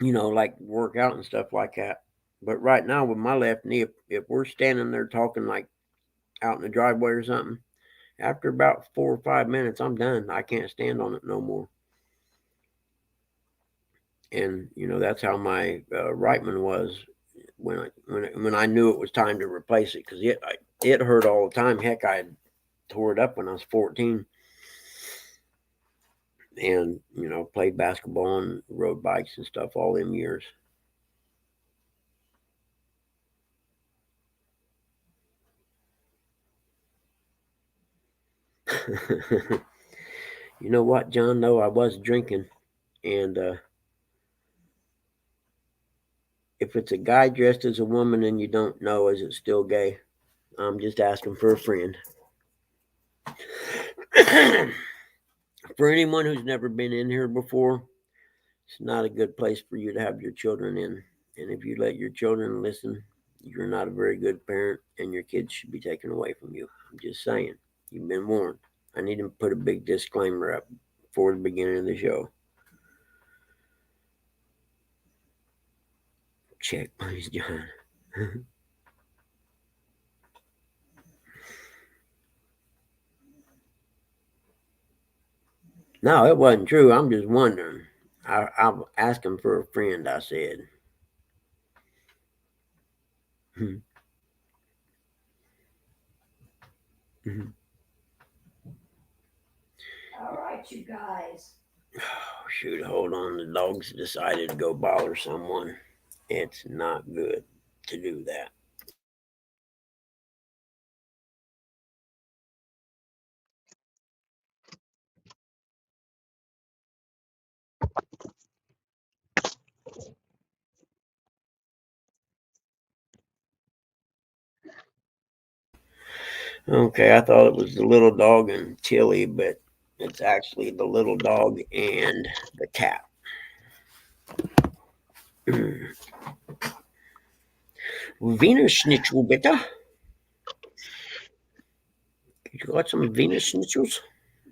Like work out and stuff like that. But right now, with my left knee, if we're standing there talking like out in the driveway or something, after about 4 or 5 minutes, I'm done. I can't stand on it no more. And that's how my Reitman was when I knew it was time to replace it, because it hurt all the time. Heck, I tore it up when I was 14, and played basketball and rode bikes and stuff all them years. You know what, John? No, I was drinking, and if it's a guy dressed as a woman and you don't know, is it still gay? I'm just asking for a friend. For anyone who's never been in here before, it's not a good place for you to have your children in. And if you let your children listen, you're not a very good parent, and your kids should be taken away from you. I'm just saying. You've been warned. I need to put a big disclaimer up before the beginning of the show. Check, please, John. No, it wasn't true. I'm just wondering. I'm asking for a friend, I said. All right, you guys. Oh, shoot, hold on. The dog's decided to go bother someone. It's not good to do that. Okay, I thought it was the little dog and Tilly, but it's actually the little dog and the cat. Wiener Schnitzel, bitte. You got some Wiener Schnitzels?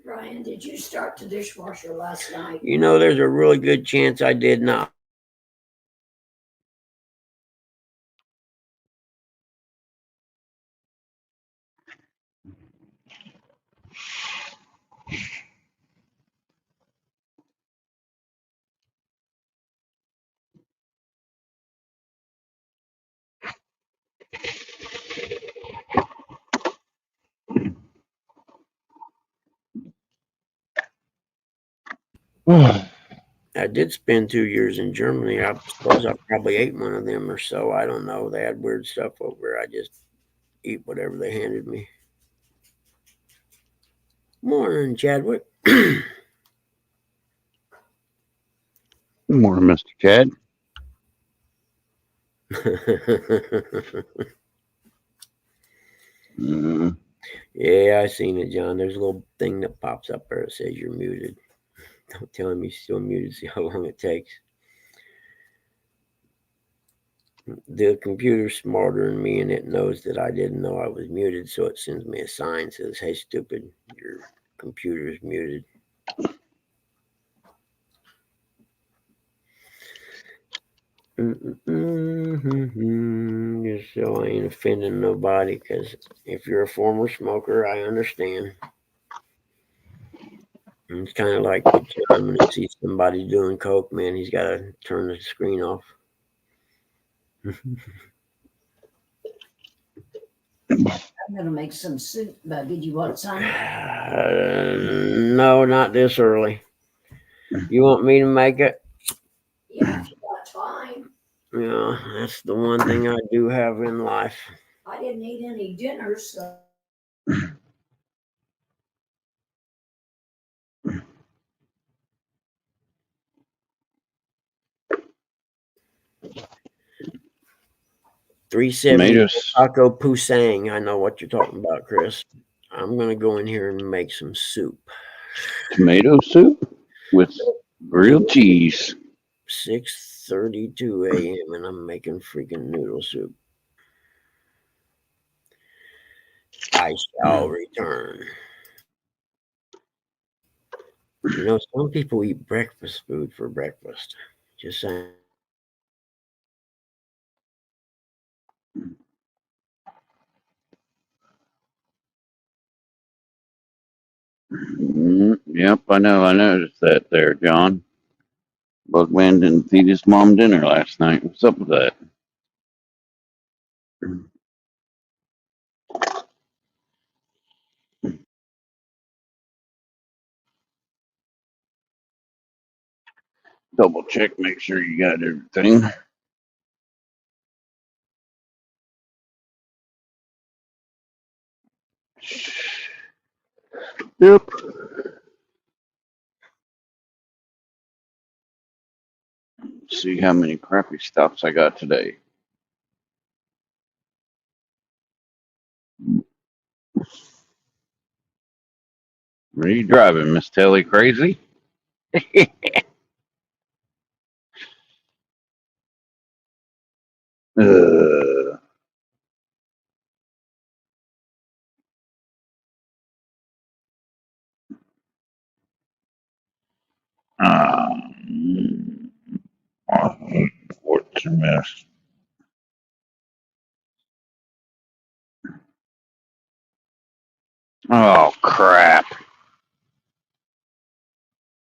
Brian, did you start the dishwasher last night? There's a really good chance I did not. I did spend 2 years in Germany. I suppose I probably ate one of them or so. I don't know. They had weird stuff over. I just eat whatever they handed me. Morning, Chadwick. More, Mr. Chad. Mm. Yeah, I seen it, John. There's a little thing that pops up there that says you're muted. Don't tell him he's still muted. See how long it takes. The computer's smarter than me, and it knows that I didn't know I was muted, so it sends me a sign that says, "Hey, stupid, your computer's muted." Just so I ain't offending nobody, because if you're a former smoker, I understand. And it's kind of like John when he sees somebody doing coke, man, he's got to turn the screen off. I'm gonna make some soup, Buggy. Do you want some? No, not this early. You want me to make it? Yeah, if you got time. Yeah, that's the one thing I do have in life. I didn't eat any dinner, so. $3.70 Tomatoes. taco pusang. I know what you're talking about, Chris. I'm gonna go in here and make some soup. Tomato soup with grilled cheese. 6:32 a.m. and I'm making freaking noodle soup. I shall return. You know, some people eat breakfast food for breakfast. Just saying. Yep, I know. I noticed that there, John. Bugman didn't feed his mom dinner last night. What's up with that? Double check, make sure you got everything. Yep. See how many crappy stops I got today. Where are you driving, Miss Telly? Crazy? uh, um, I hate what's a mess. Oh crap!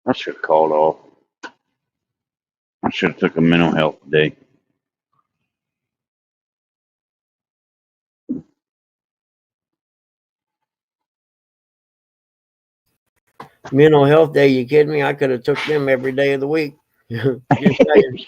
I should have called off. I should have took a mental health day. Mental health day, you kidding me? I could have took them every day of the week. Just saying.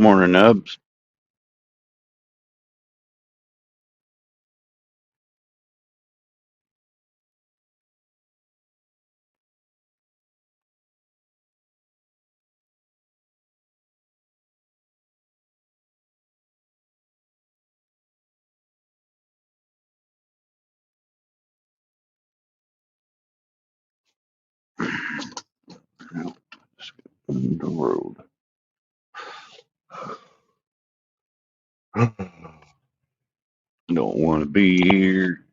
Morning, Nubs. Out on the road. Don't want to be here.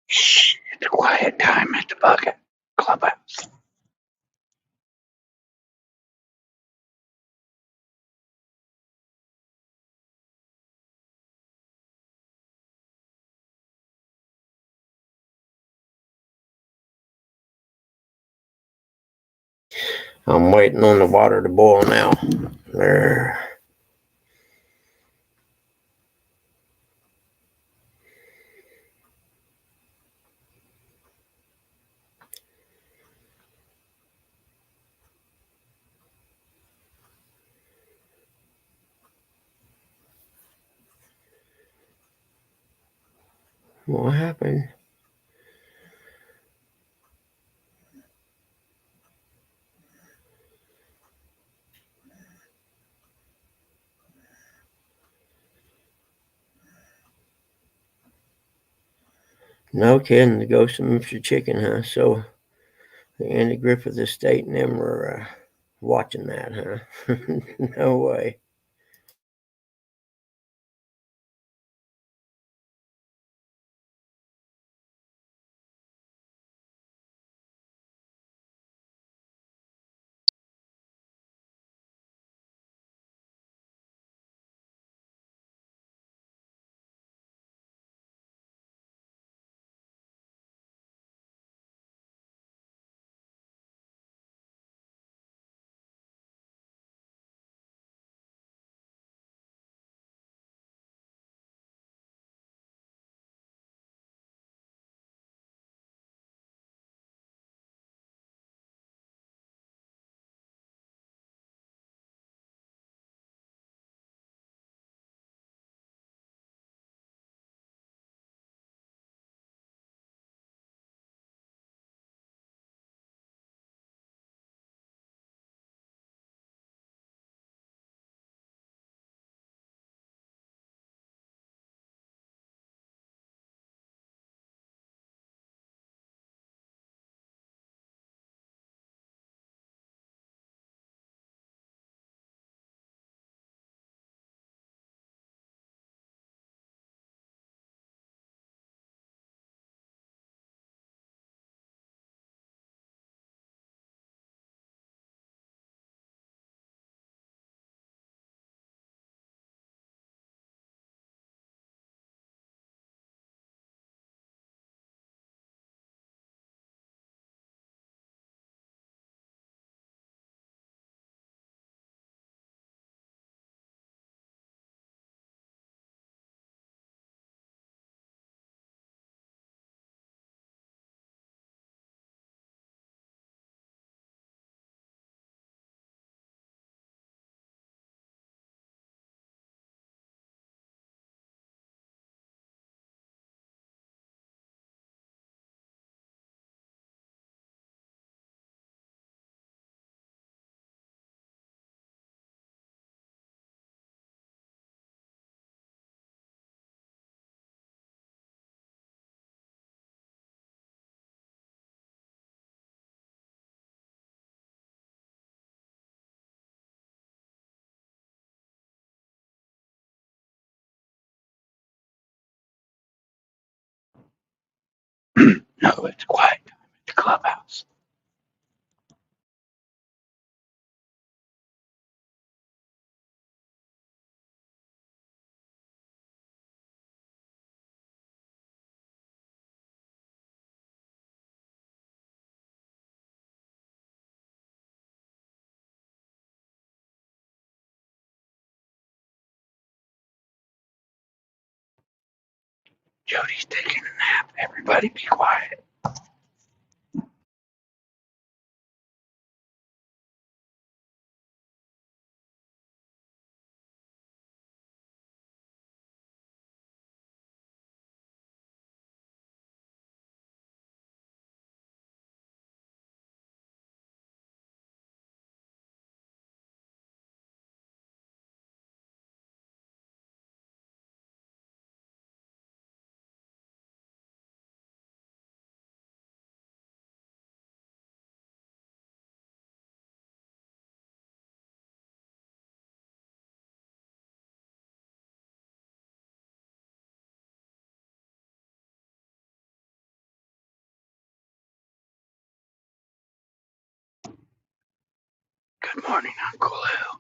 Shh, it's quiet time at the bucket. Clubhouse. I'm waiting on the water to boil now. There. What happened? No kidding, the ghost of Mr. Chicken, huh? So the Andy Griffith Estate and them were watching that, huh? No way. No, it's quiet time at the clubhouse. Jody's taking a nap. Everybody be quiet. Good morning, Uncle Lou.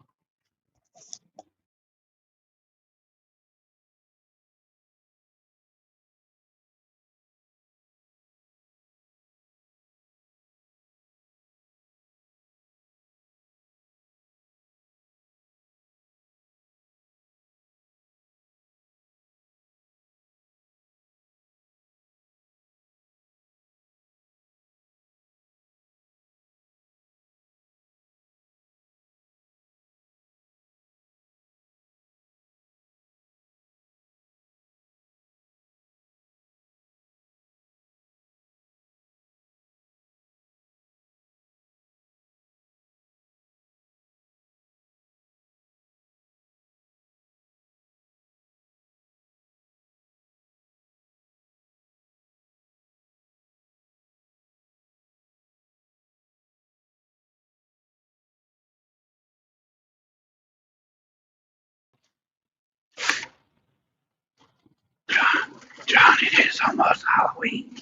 John, it is almost Halloween.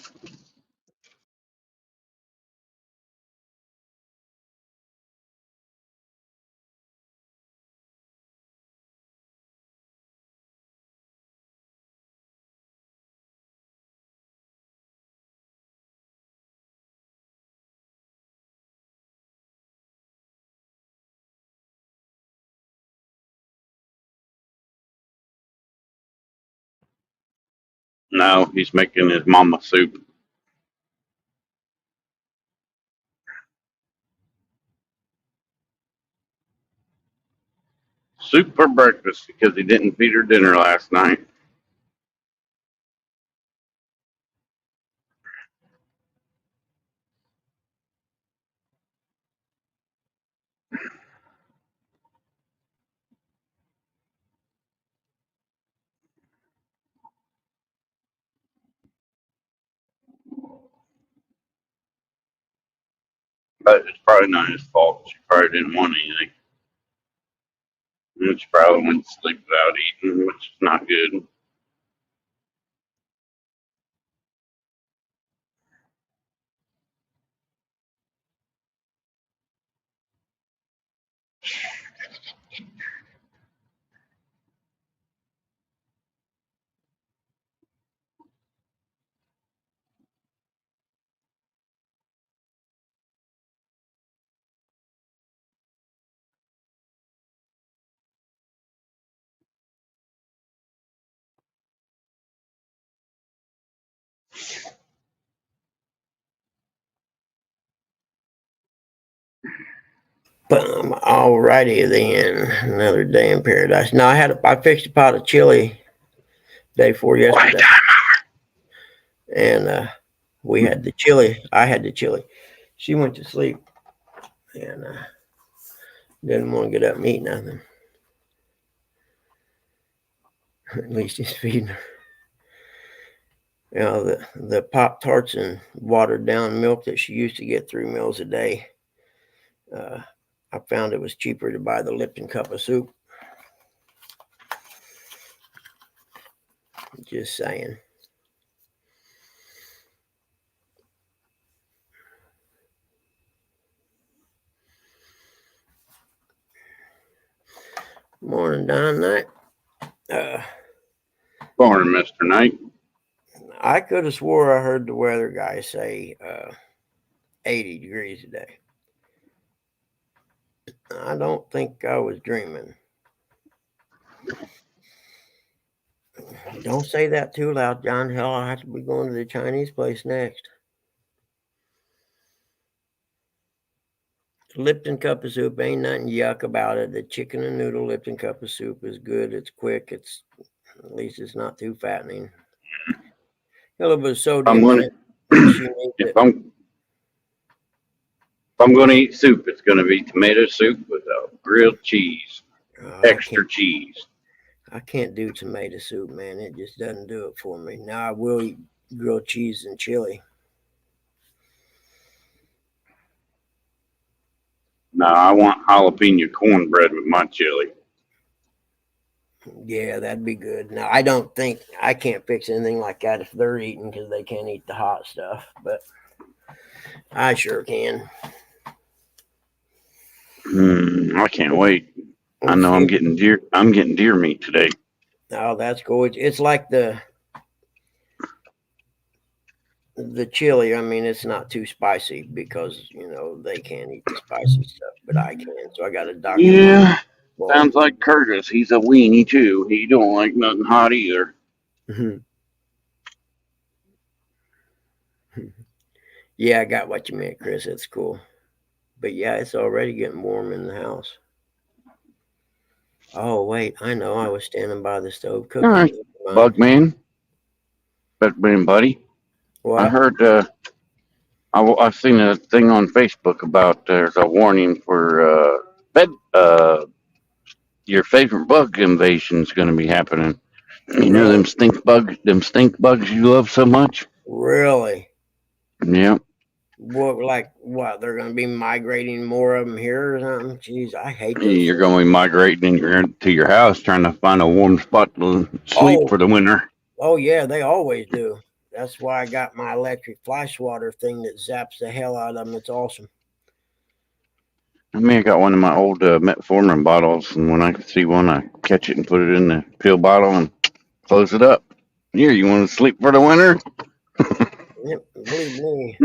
No, he's making his mama soup. Soup for breakfast because he didn't feed her dinner last night. But it's probably not his fault. She probably didn't want anything. And she probably went to sleep without eating, which is not good. Alrighty then, another day in paradise. Now I fixed a pot of chili day before yesterday, and we had the chili. I had the chili. She went to sleep and didn't want to get up and eat nothing. At least he's feeding her. You know, the Pop-Tarts and watered down milk that she used to get 3 meals a day. I found it was cheaper to buy the Lipton cup of soup. Just saying. Morning, Don Knight. Morning, Mr. Knight. I could have swore I heard the weather guy say 80 degrees today. I don't think I was dreaming. Don't say that too loud, John. Hell, I'll have to be going to the Chinese place next. Lipton cup of soup, ain't nothing yuck about it. The chicken and noodle Lipton cup of soup is good. It's quick. It's at least it's not too fattening. A little bit of sodium in it. If I'm going to eat soup, it's going to be tomato soup with grilled cheese, extra cheese. I can't do tomato soup, man. It just doesn't do it for me. Now I will eat grilled cheese and chili. No, I want jalapeno cornbread with my chili. Yeah, that'd be good. Now, I can't fix anything like that if they're eating because they can't eat the hot stuff, but I sure can. I can't wait. I know I'm getting deer meat today. Oh, that's cool. It's like the chili. I mean, it's not too spicy because they can't eat the spicy stuff, but I can. So I got a doctor. Yeah, sounds like Curtis. He's a weenie too. He don't like nothing hot either. Yeah, I got what you meant, Chris. It's cool. But yeah, it's already getting warm in the house. Oh, wait. I know. I was standing by the stove cooking. All right, Bugman, buddy. What? I heard, I've seen a thing on Facebook about there's a warning for your favorite bug invasion is going to be happening. You know them stink bugs you love so much? Really? Yeah. What? They're going to be migrating more of them here or something? Jeez, I hate those. You're going to be migrating to your house trying to find a warm spot to sleep for the winter. Oh, yeah, they always do. That's why I got my electric fly swatter thing that zaps the hell out of them. It's awesome. I mean, I got one of my old metformin bottles, and when I see one, I catch it and put it in the pill bottle and close it up. Here, you want to sleep for the winter? Yep, believe me.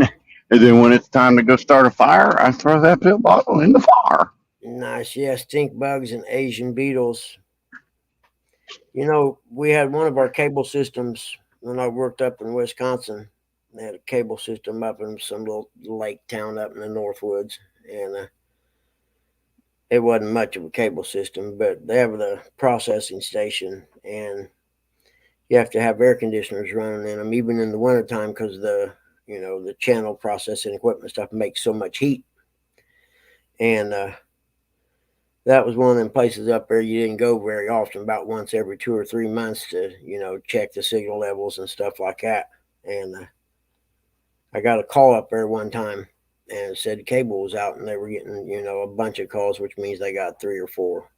And then when it's time to go start a fire, I throw that pill bottle in the fire. Nice, yeah, stink bugs and Asian beetles. We had one of our cable systems when I worked up in Wisconsin. They had a cable system up in some little lake town up in the Northwoods, and it wasn't much of a cable system, but they have the processing station, and you have to have air conditioners running in them, even in the wintertime, because the channel processing equipment stuff makes so much heat. And that was one of them places up there you didn't go very often, about once every 2 or 3 months to, check the signal levels and stuff like that. And I got a call up there one time and it said the cable was out, and they were getting, a bunch of calls, which means they got 3 or 4.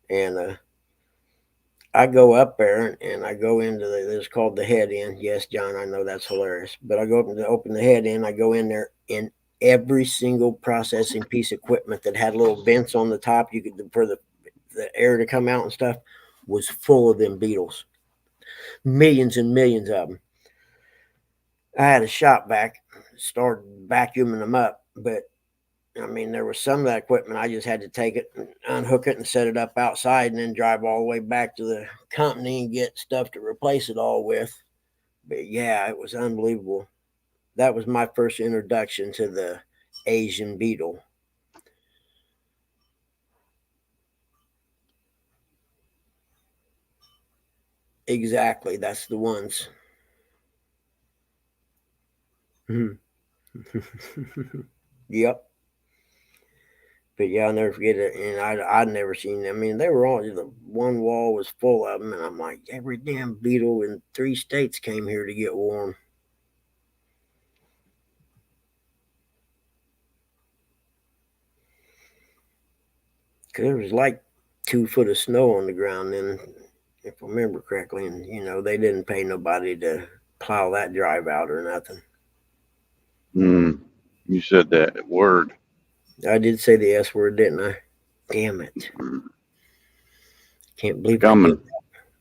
And I go up there and I go into it's called the head end. Yes, John, I know that's hilarious. But I go up to open the head end. I go in there, and every single processing piece of equipment that had little vents on the top for the air to come out and stuff was full of them beetles. Millions and millions of them. I had a shop vac, started vacuuming them up, but I mean, there was some of that equipment I just had to take it and unhook it and set it up outside and then drive all the way back to the company and get stuff to replace it all with. But yeah, it was unbelievable. That was my first introduction to the Asian beetle. Exactly. That's the ones. Yep. But yeah, I'll never forget it. And I'd never seen them. I mean, they were all, the one wall was full of them. And I'm like, every damn beetle in 3 states came here to get warm. Because there was like 2 foot of snow on the ground then, if I remember correctly. And, they didn't pay nobody to plow that drive out or nothing. You said that word. I did say the S word, didn't I? Damn it. Can't believe Coming.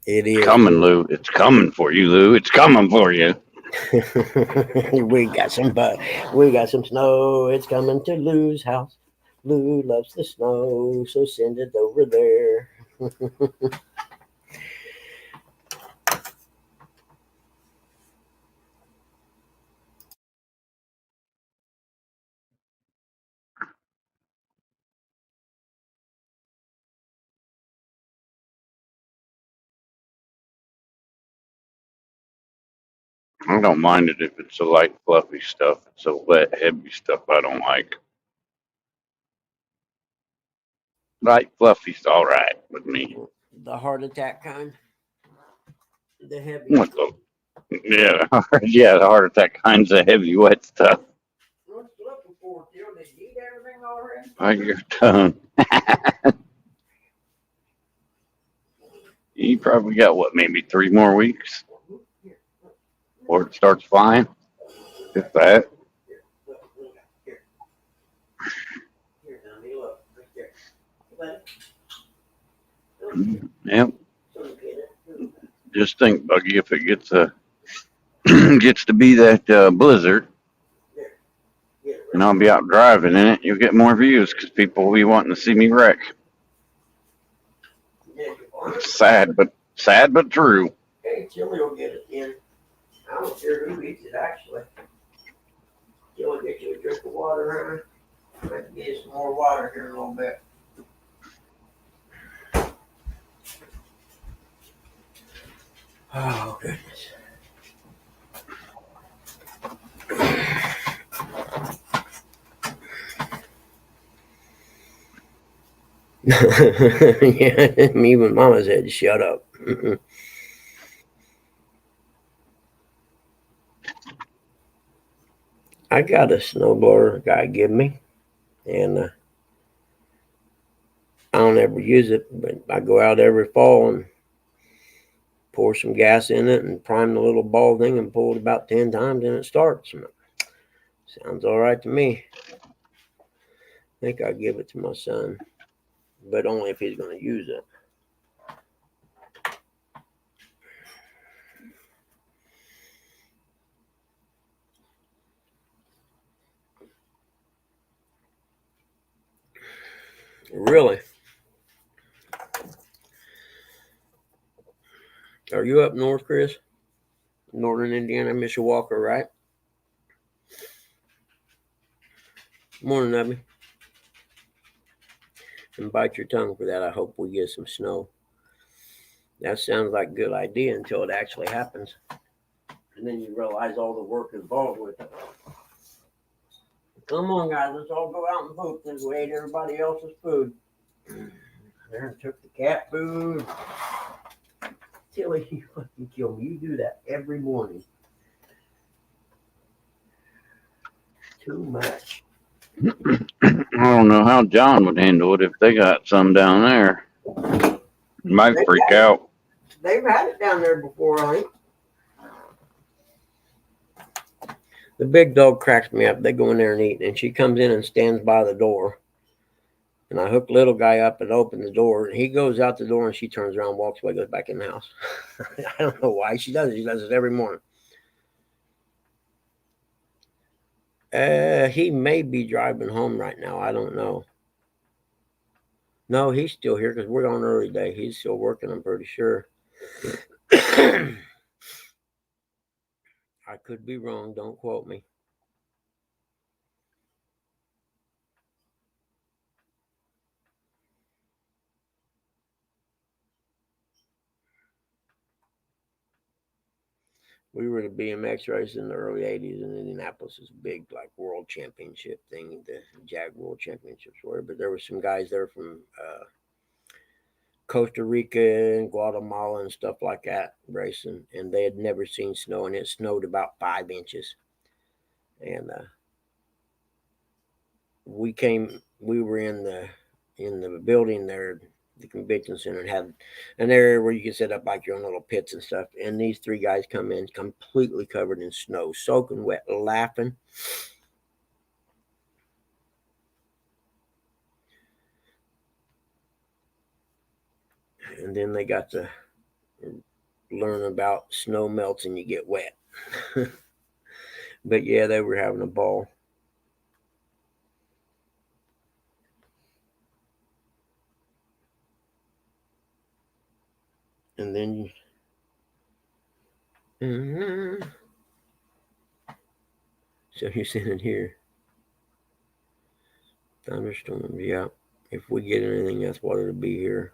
it is. It's coming, Lou. It's coming for you, Lou. It's coming for you. we got some snow. It's coming to Lou's house. Lou loves the snow, so send it over there. I don't mind it if it's a light, fluffy stuff. It's a wet, heavy stuff I don't like. Light, fluffy's all right with me. The heart attack kind. The heavy. What the? Yeah, yeah, the heart attack kind's of heavy, wet stuff. What's looking for, Phil? Did you eat everything already? Like your tongue. You probably got what, maybe 3 more weeks before it starts flying. If that. Here, Tommy, look, right there. Yep. Just think, Buggy, if it gets gets to be that blizzard, and I'll be out driving in it, you'll get more views because people will be wanting to see me wreck. Sad, but true. Hey, Chili will get it in. I don't care who eats it, actually. Chili, get you a drink of water, huh? I have to get you some more water here in a little bit. Oh, goodness. Yeah, me when Mama said, shut up. I got a snowblower guy give me, and I don't ever use it, but I go out every fall and pour some gas in it and prime the little ball thing and pull it about 10 times and it starts. Sounds all right to me. I think I'll give it to my son, but only if he's going to use it. Really? Are you up north, Chris? Northern Indiana, Mishawaka, right? Morning, Abby. And bite your tongue for that. I hope we get some snow. That sounds like a good idea until it actually happens. And then you realize all the work involved with it. Come on, guys. Let's all go out and vote since we ate everybody else's food. Aaron took the cat food. Tilly, you fucking kill me. You do that every morning. Too much. I don't know how John would handle it if they got some down there. He might freak out. They've had it down there before, I think. The big dog cracks me up. They go in there and eat, and she comes in and stands by the door. And I hook little guy up and open the door, and he goes out the door, and she turns around, walks away, goes back in the house. I don't know why she does it. She does it every morning. He may be driving home right now. I don't know. No, he's still here because we're on early day. He's still working, I'm pretty sure. I could be wrong. Don't quote me. We were the BMX race in the early 80s in Indianapolis. This big, like, world championship thing. The Jag World Championships were. But there were some guys there from Costa Rica and Guatemala and stuff like that racing. And they had never seen snow. And it snowed about 5 inches. And we were in the building there, the convention center, and had an area where you could set up like your own little pits and stuff. And these 3 guys come in completely covered in snow, soaking wet, laughing. And then they got to learn about snow melts and you get wet. But yeah, they were having a ball. And then so you're sitting here. Thunderstorms, yeah. If we get anything, that's what it'll be here.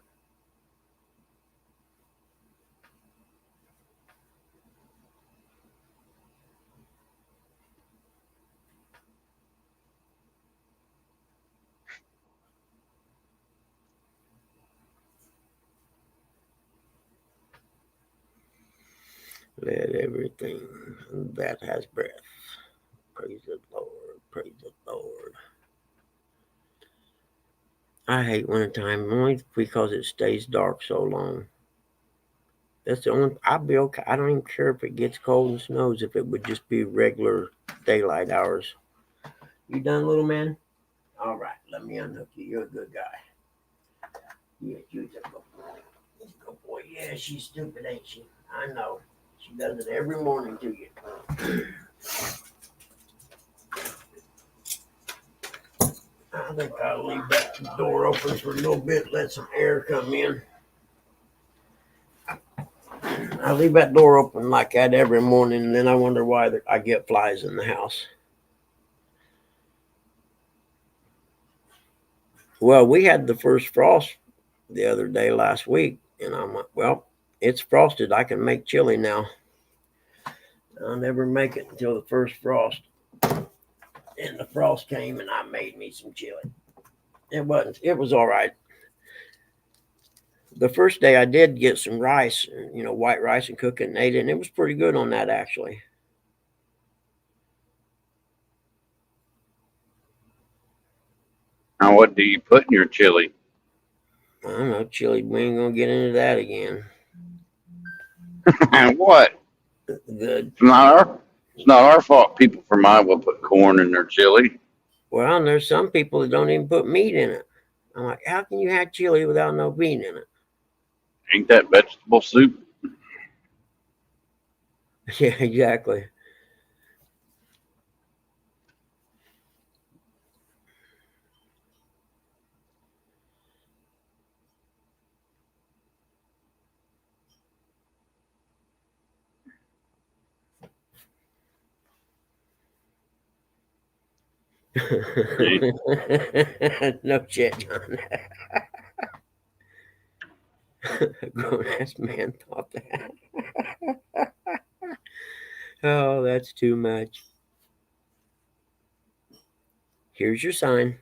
Let everything that has breath praise the Lord. Praise the Lord. I hate wintertime only because it stays dark so long. That's the only. I'd be okay. I don't even care if it gets cold and snows. If it would just be regular daylight hours. You done, little man? All right. Let me unhook you. You're a good guy. Yeah, you're a good boy. He's a good boy. Yeah, she's stupid, ain't she? I know. She does it every morning to you. I think I'll leave that door open for a little bit, let some air come in. I leave that door open like that every morning, and then I wonder why I get flies in the house. Well, we had the first frost the other day last week, and I'm like, well, it's frosted. I can make chili now. I'll never make it until the first frost. And the frost came, and I made me some chili. It was all right. The first day I did get some rice, white rice, and cook it and ate it, and it was pretty good on that, actually. Now, what do you put in your chili? I don't know, chili. We ain't gonna get into that again. And what? Good. It's not our fault. People from Iowa put corn in their chili. Well, and there's some people that don't even put meat in it. I'm like, how can you have chili without no meat in it? Ain't that vegetable soup? Yeah, exactly. No shit, John. Grown ass man thought that. Oh, that's too much. Here's your sign.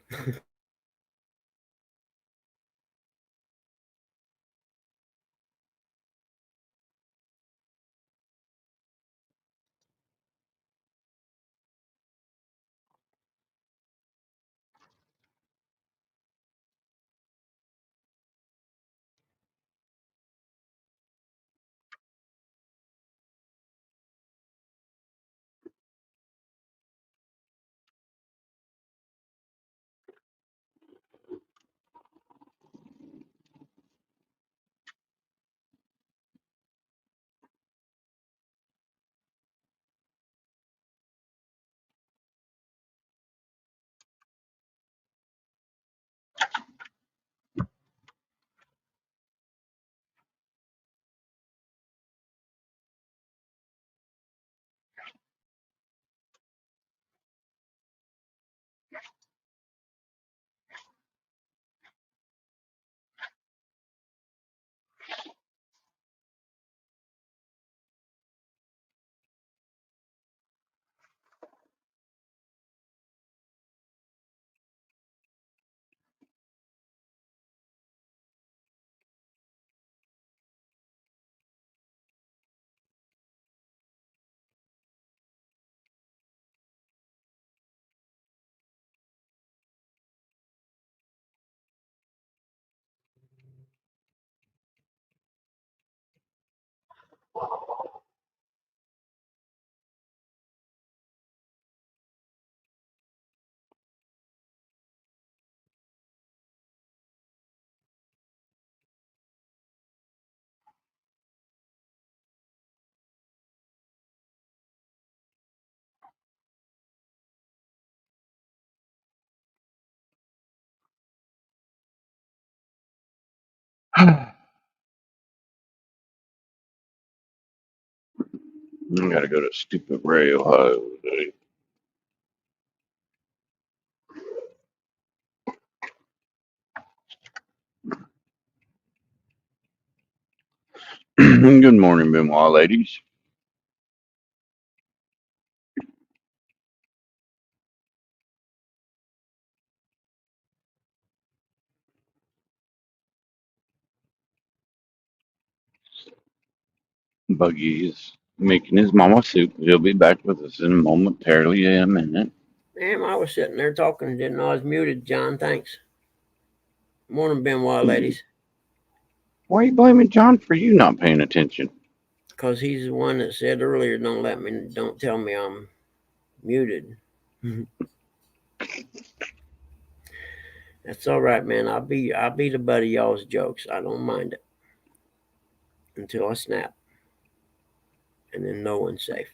I gotta go to stupid Ray, Ohio today. Good morning, Benoit ladies. Buggy is making his mama soup. He'll be back with us in momentarily in a minute. Damn, I was sitting there talking and didn't know I was muted, John. Thanks. Morning, Benoit ladies. Why are you blaming John for you not paying attention? Because he's the one that said earlier, don't tell me I'm muted. That's all right, man. I'll be the butt of y'all's jokes. I don't mind it until I snap, and then no one's safe.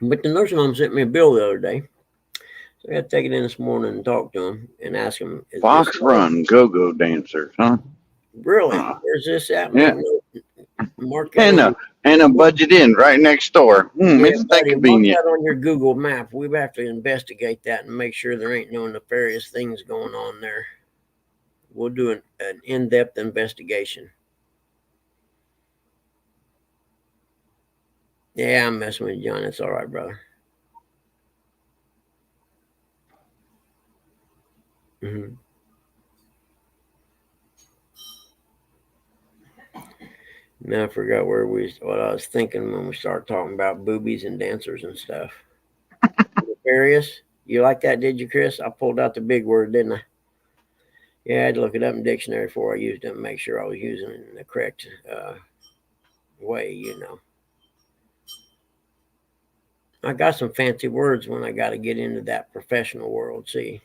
But the nursing home sent me a bill the other day, so I had to take it in this morning and talk to him and ask him. Fox Run Go-Go Dancers, huh? Really? Where's this at? Yeah. Mark that and a budget in right next door. Isn't that convenient? Mark that on your Google map. We have to investigate that and make sure there ain't no nefarious things going on there. We'll do an in-depth investigation. Yeah, I'm messing with you, John. It's all right, brother. Mm-hmm. Now I forgot what I was thinking when we started talking about boobies and dancers and stuff. Nefarious? You like that, did you, Chris? I pulled out the big word, didn't I? Yeah, I had to look it up in the dictionary before I used it and make sure I was using it in the correct way, I got some fancy words when I got to get into that professional world. See,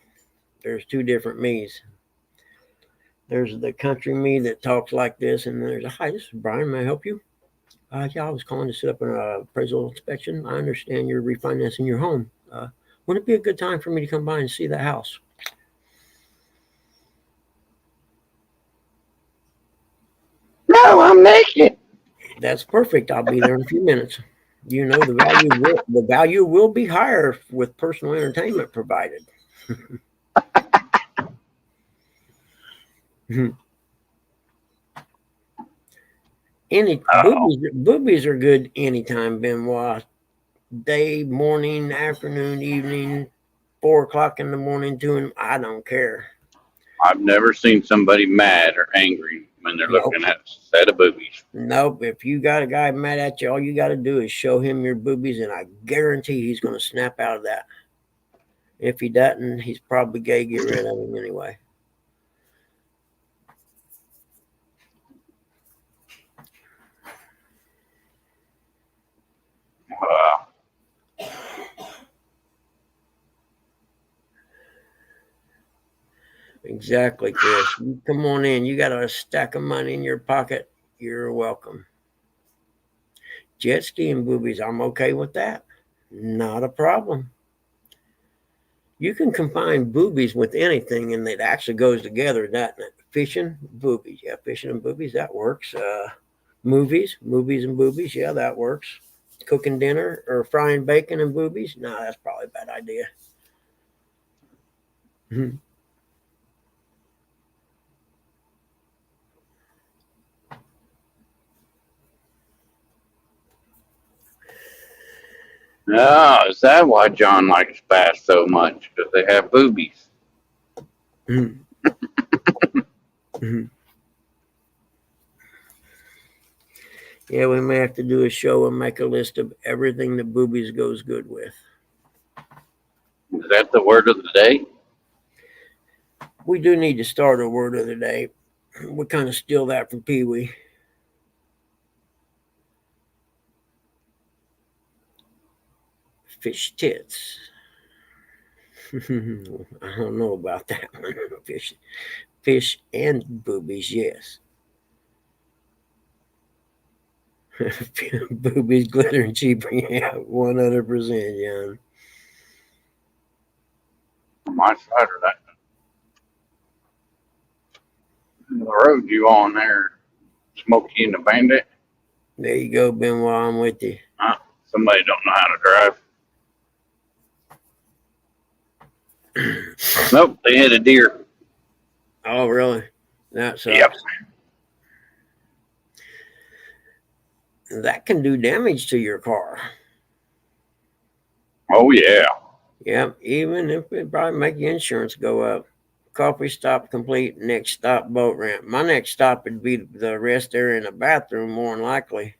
there's two different me's. There's the country me that talks like this, and there's hi, this is Brian. May I help you? Yeah, I was calling to set up an appraisal inspection. I understand you're refinancing your home. Wouldn't it be a good time for me to come by and see the house? No, I'm naked. That's perfect. I'll be there in a few minutes. The value will be higher with personal entertainment provided. Boobies are good anytime, Benoit. Day, morning, afternoon, evening, 4 o'clock in the morning, 2 I don't care. I've never seen somebody mad or angry when they're looking at a set of boobies. Nope. If you got a guy mad at you, all you got to do is show him your boobies, and I guarantee he's going to snap out of that. If he doesn't, he's probably gay. Get rid of him anyway. Exactly, Chris. You come on in. You got a stack of money in your pocket. You're welcome. Jet skiing boobies, I'm okay with that. Not a problem. You can combine boobies with anything, and it actually goes together, doesn't it? Fishing, boobies. Yeah, fishing and boobies, that works. Movies and boobies. Yeah, that works. Cooking dinner or frying bacon and boobies. No, that's probably a bad idea. Mm-hmm. Oh, is that why John likes bass so much? Because they have boobies. Mm-hmm. Mm-hmm. Yeah, we may have to do a show and make a list of everything that boobies goes good with. Is that the word of the day? We do need to start a word of the day. We kind of steal that from Pee Wee. Fish tits. I don't know about that one. Fish and boobies, yes. Boobies glittering cheaper, yeah, 100%, John. On my side or that? the road you on there, Smokey and the Bandit? There you go, Benoit. I'm with you. Somebody don't know how to drive. Nope, they hit a deer. Oh, really? That sucks. Yep. That can do damage to your car. Oh, yeah. Yep, even if it probably make your insurance go up. Coffee stop complete, next stop boat ramp. My next stop would be the rest area in the bathroom, more than likely.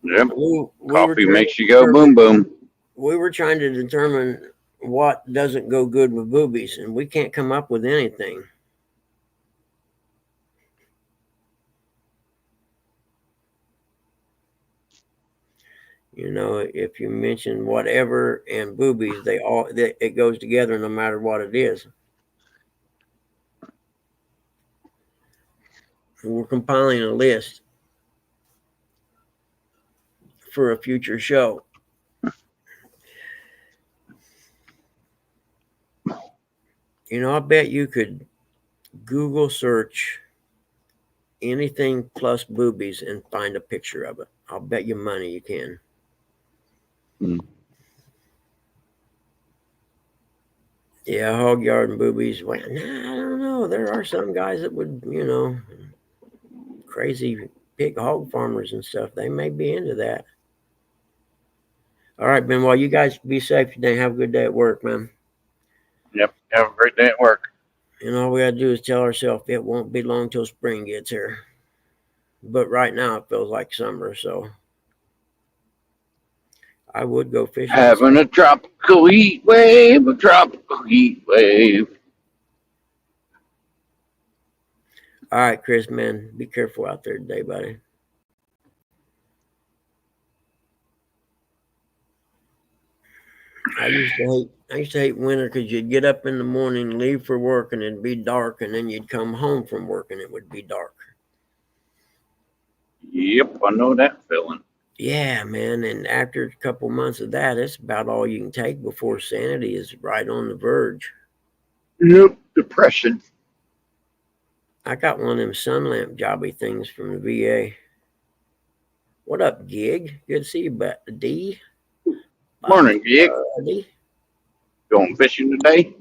Yep. We Coffee makes you go boom boom. We were trying to determine what doesn't go good with boobies, and we can't come up with anything. You know, if you mention whatever and boobies, it goes together no matter what it is. We're compiling a list for a future show. You know, I bet you could Google search anything plus boobies and find a picture of it. I'll bet you money you can. Yeah, hog yard and boobies. Well, nah, I don't know. There are some guys that would, crazy pig hog farmers and stuff. They may be into that. All right, Ben. Well, you guys be safe today. Have a good day at work, man. Yep. Have a great day at work. And all we got to do is tell ourselves it won't be long till spring gets here. But right now it feels like summer, so I would go fishing. Having a tropical heat wave, a tropical heat wave. All right, Chris, man, be careful out there today, buddy. I used to hate winter because you'd get up in the morning, leave for work, and it'd be dark, and then you'd come home from work and it would be dark. Yep, I know that feeling. Yeah, man. And after a couple months of that, it's about all you can take before sanity is right on the verge. Yep, depression. I got one of them sun lamp jobby things from the VA. What up, Gig? Good to see you, D. Morning, Gig. Going fishing today?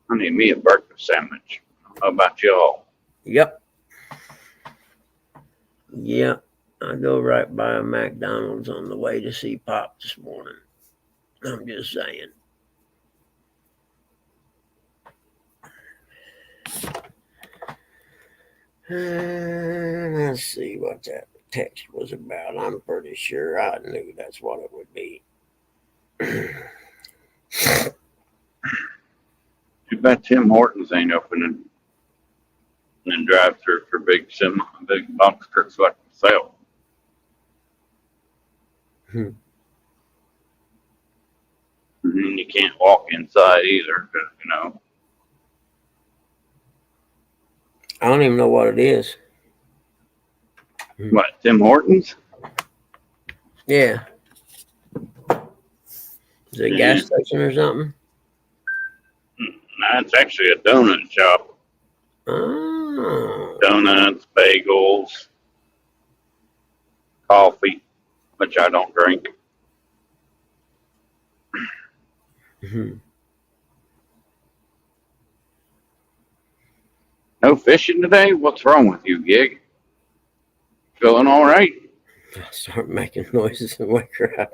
I need me a breakfast sandwich. How about y'all? Yep. Yep. I go right by a McDonald's on the way to see Pop this morning. I'm just saying. Let's see what that text was about. I'm pretty sure I knew that's what it would be. Too bad Tim Hortons ain't opening and drive through for big box trucks like myself. And you can't walk inside either, because, I don't even know what it is. What, Tim Hortons? Yeah. Is it a gas station or something? Nah, it's actually a donut shop. Oh. Donuts, bagels, coffee, which I don't drink. No fishing today? What's wrong with you, Gig? Feeling all right? I'll start making noises and wake her up.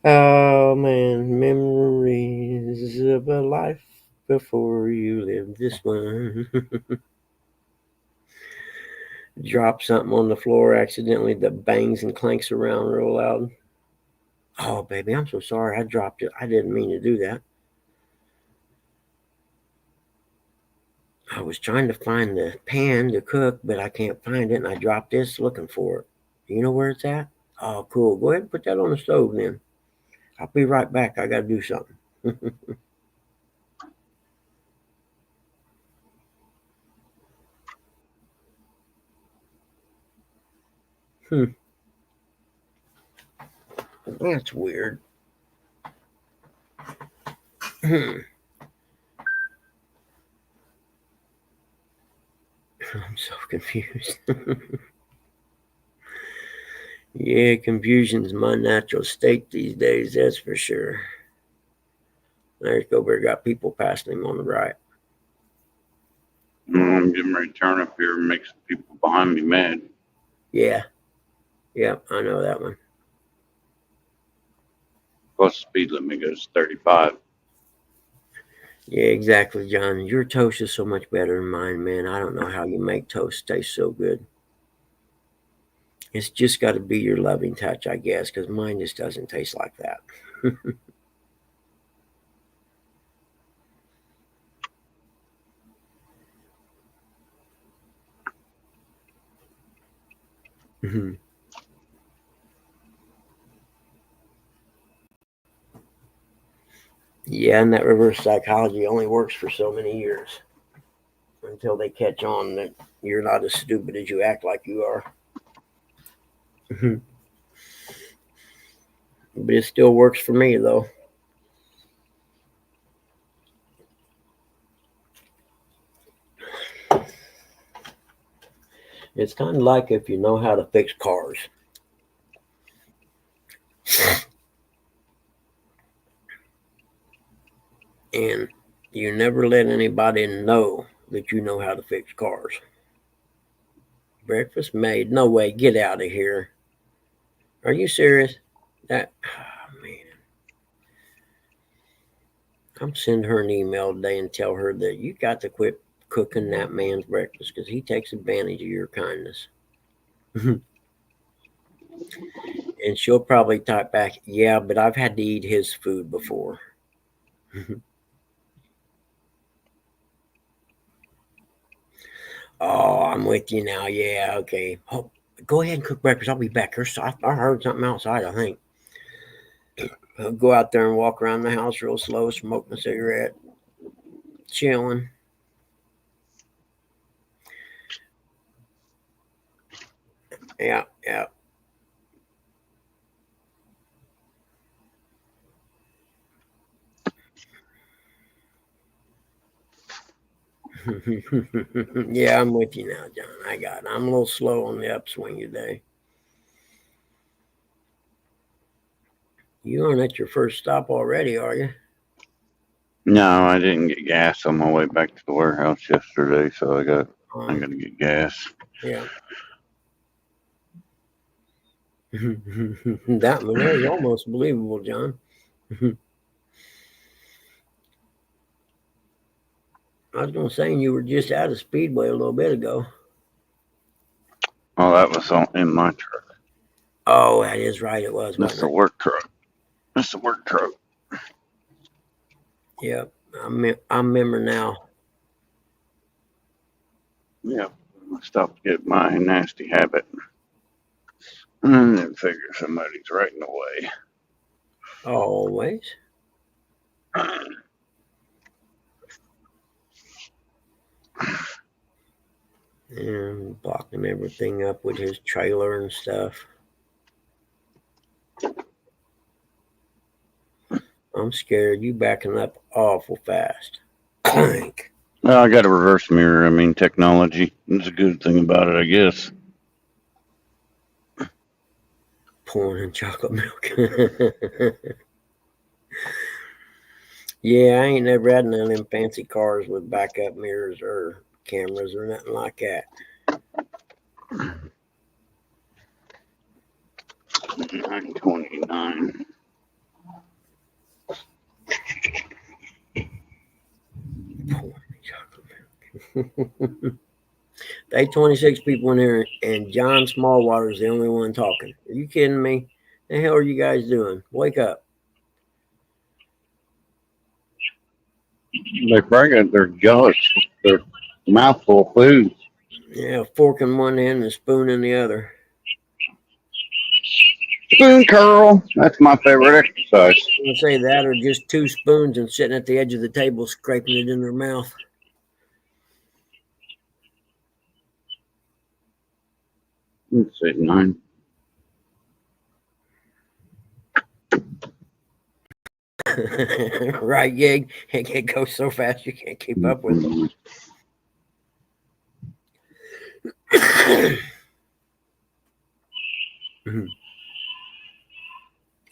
Oh, man. Memories of a life before you lived this one. Drop something on the floor accidentally that bangs and clanks around real loud. Oh, baby, I'm so sorry. I dropped it. I didn't mean to do that. I was trying to find the pan to cook, but I can't find it, and I dropped this looking for it. You know where it's at? Oh, cool. Go ahead and put that on the stove then. I'll be right back. I got to do something. That's weird. I'm so confused. Yeah, confusion's my natural state these days, that's for sure. There's Gobert got people passing him on the right. I'm getting ready to turn up here and make some people behind me mad. Yeah. Yep, I know that one. Plus, speed limit goes 35. Yeah, exactly, John. Your toast is so much better than mine, man. I don't know how you make toast taste so good. It's just got to be your loving touch, I guess, because mine just doesn't taste like that. Yeah, and that reverse psychology only works for so many years until they catch on that you're not as stupid as you act like you are. But it still works for me, though. It's kind of like if you know how to fix cars. And you never let anybody know that you know how to fix cars. Breakfast made. No way. Get out of here. Are you serious? That, oh, man. I'm sending her an email today and tell her that you got to quit cooking that man's breakfast because he takes advantage of your kindness. And she'll probably type back, yeah, but I've had to eat his food before. Oh, I'm with you now. Yeah, okay. Oh, go ahead and cook breakfast. I'll be back. I heard something outside, I think. I'll go out there and walk around the house real slow, smoking a cigarette, chilling. Yeah, yeah. Yeah, I'm with you now, John. I'm a little slow on the upswing today. You aren't at your first stop already, are you? No, I didn't get gas on my way back to the warehouse yesterday, so I'm gonna get gas. Yeah. That one there is almost believable, John. I was going to say you were just out of Speedway a little bit ago. Oh, that was in my truck. Oh, that is right. It was, That's the wasn't work truck. That's the work truck. it? Yep. I remember now. Yeah, I stopped to get my nasty habit. And then figure somebody's right in the way. Always. And blocking everything up with his trailer and stuff. I'm scared you backing up awful fast. Clank. Well, I got a reverse mirror. I mean, technology is a good thing about it, I guess. Pouring in chocolate milk. Yeah, I ain't never had none of them fancy cars with backup mirrors or cameras or nothing like that. 929. They 26 people in here, and John Smallwater is the only one talking. Are you kidding me? The hell are you guys doing? Wake up. They probably got their jaws, their mouthful of food. Yeah, a fork in one hand and a spoon in the other. Spoon curl. That's my favorite exercise. I'm gonna say that, or just two spoons and sitting at the edge of the table scraping it in their mouth. Let's see, 9. Right, Gig? It goes so fast you can't keep up with them.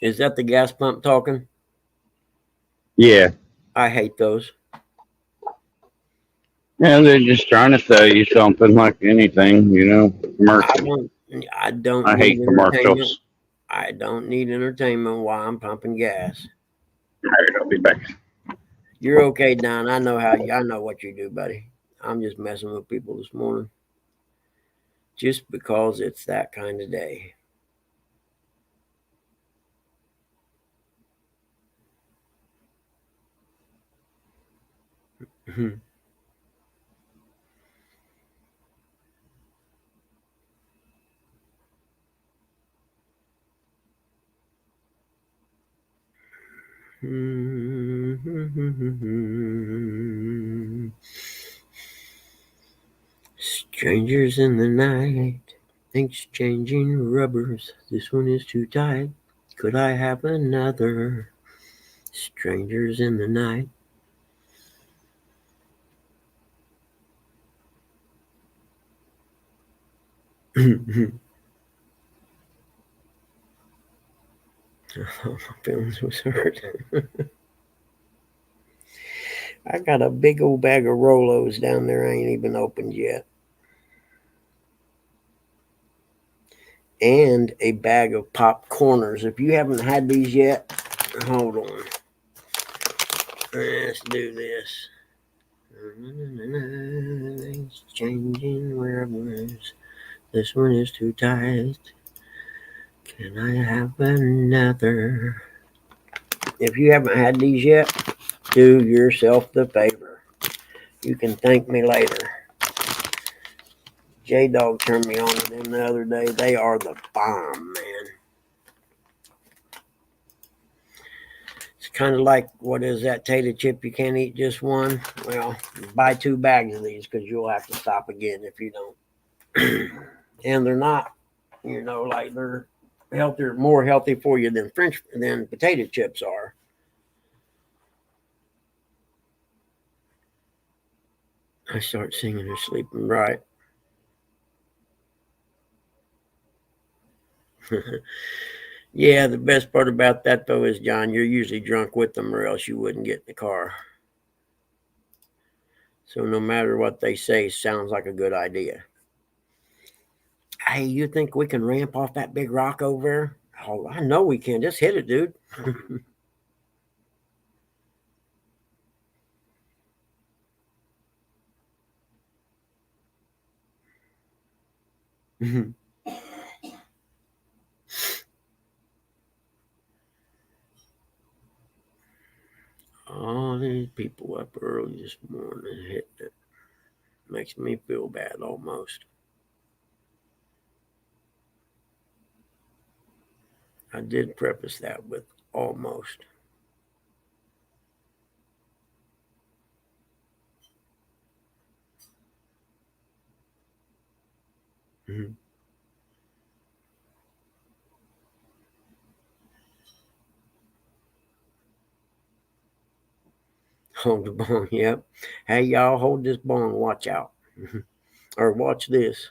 Is that the gas pump talking? Yeah. I hate those. Yeah, they're just trying to sell you something like anything, commercial. I don't I need hate entertainment. commercials. I don't need entertainment while I'm pumping gas. All right, I'll be back. You're okay, Don. I know what you do, buddy. I'm just messing with people this morning. Just because it's that kind of day. Strangers in the night, exchanging rubbers. This one is too tight. Could I have another? Strangers in the night. My feelings was hurt. I got a big old bag of Rolos down there. I ain't even opened yet. And a bag of popcorners. If you haven't had these yet, hold on. Let's do this. It's changing wearables. This one is too tight. Can I have another? If you haven't had these yet, do yourself the favor. You can thank me later. J Dog turned me on to them the other day. They are the bomb, man. It's kind of like, what is that tater chip? You can't eat just one. Well, buy 2 bags of these because you'll have to stop again if you don't. And they're not, like they're healthier, more healthy for you than potato chips are. I start singing or sleeping right. Yeah, the best part about that though is, John, you're usually drunk with them or else you wouldn't get in the car. So no matter what they say, sounds like a good idea. Hey, you think we can ramp off that big rock over there? Oh, I know we can. Just hit it, dude. All these people up early this morning hitting it. Makes me feel bad almost. I did preface that with almost. Mm-hmm. Hold the bong, yep. Hey, y'all, hold this bong. Watch out. Or watch this.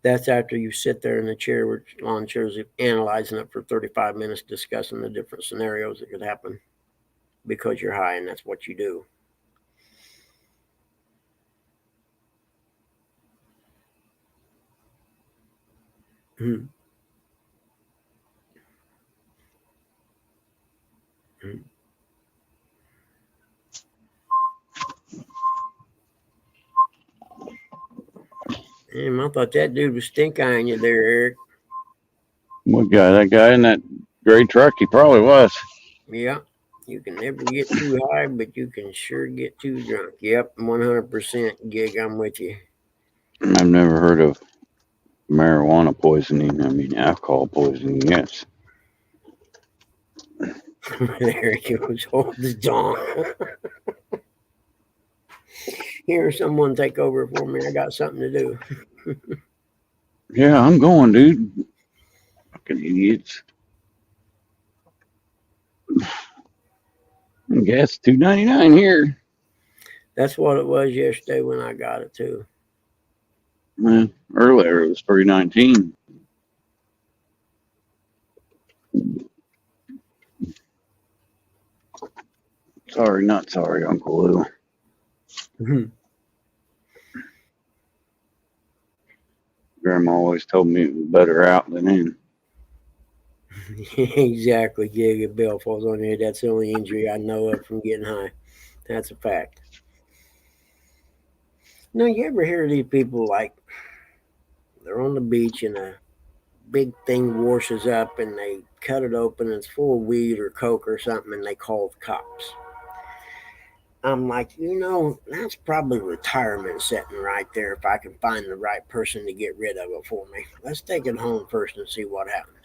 That's after you sit there in the chair with lawn chairs, analyzing it for 35 minutes, discussing the different scenarios that could happen because you're high and that's what you do. Mm-hmm. Damn, I thought that dude was stink eyeing you there, Eric. What guy? That guy in that gray truck? He probably was. Yeah. You can never get too high, but you can sure get too drunk. Yep, 100% Gig. I'm with you. I've never heard of marijuana poisoning. I mean, alcohol poisoning, yes. There he goes. Hold the dong. Here, someone take over for me. I got something to do. Yeah, I'm going, dude. Fucking idiots. Gas $2.99 here. That's what it was yesterday when I got it too. Earlier it was $3.19. Sorry, not sorry, Uncle Lou. Grandma always told me it was better out than in. Exactly. Gig, a bell falls on your head. That's the only injury I know of from getting high. That's a fact. Now, you ever hear these people like they're on the beach and a big thing washes up and they cut it open and it's full of weed or coke or something and they call the cops? I'm like, that's probably retirement setting right there if I can find the right person to get rid of it for me. Let's take it home first and see what happens.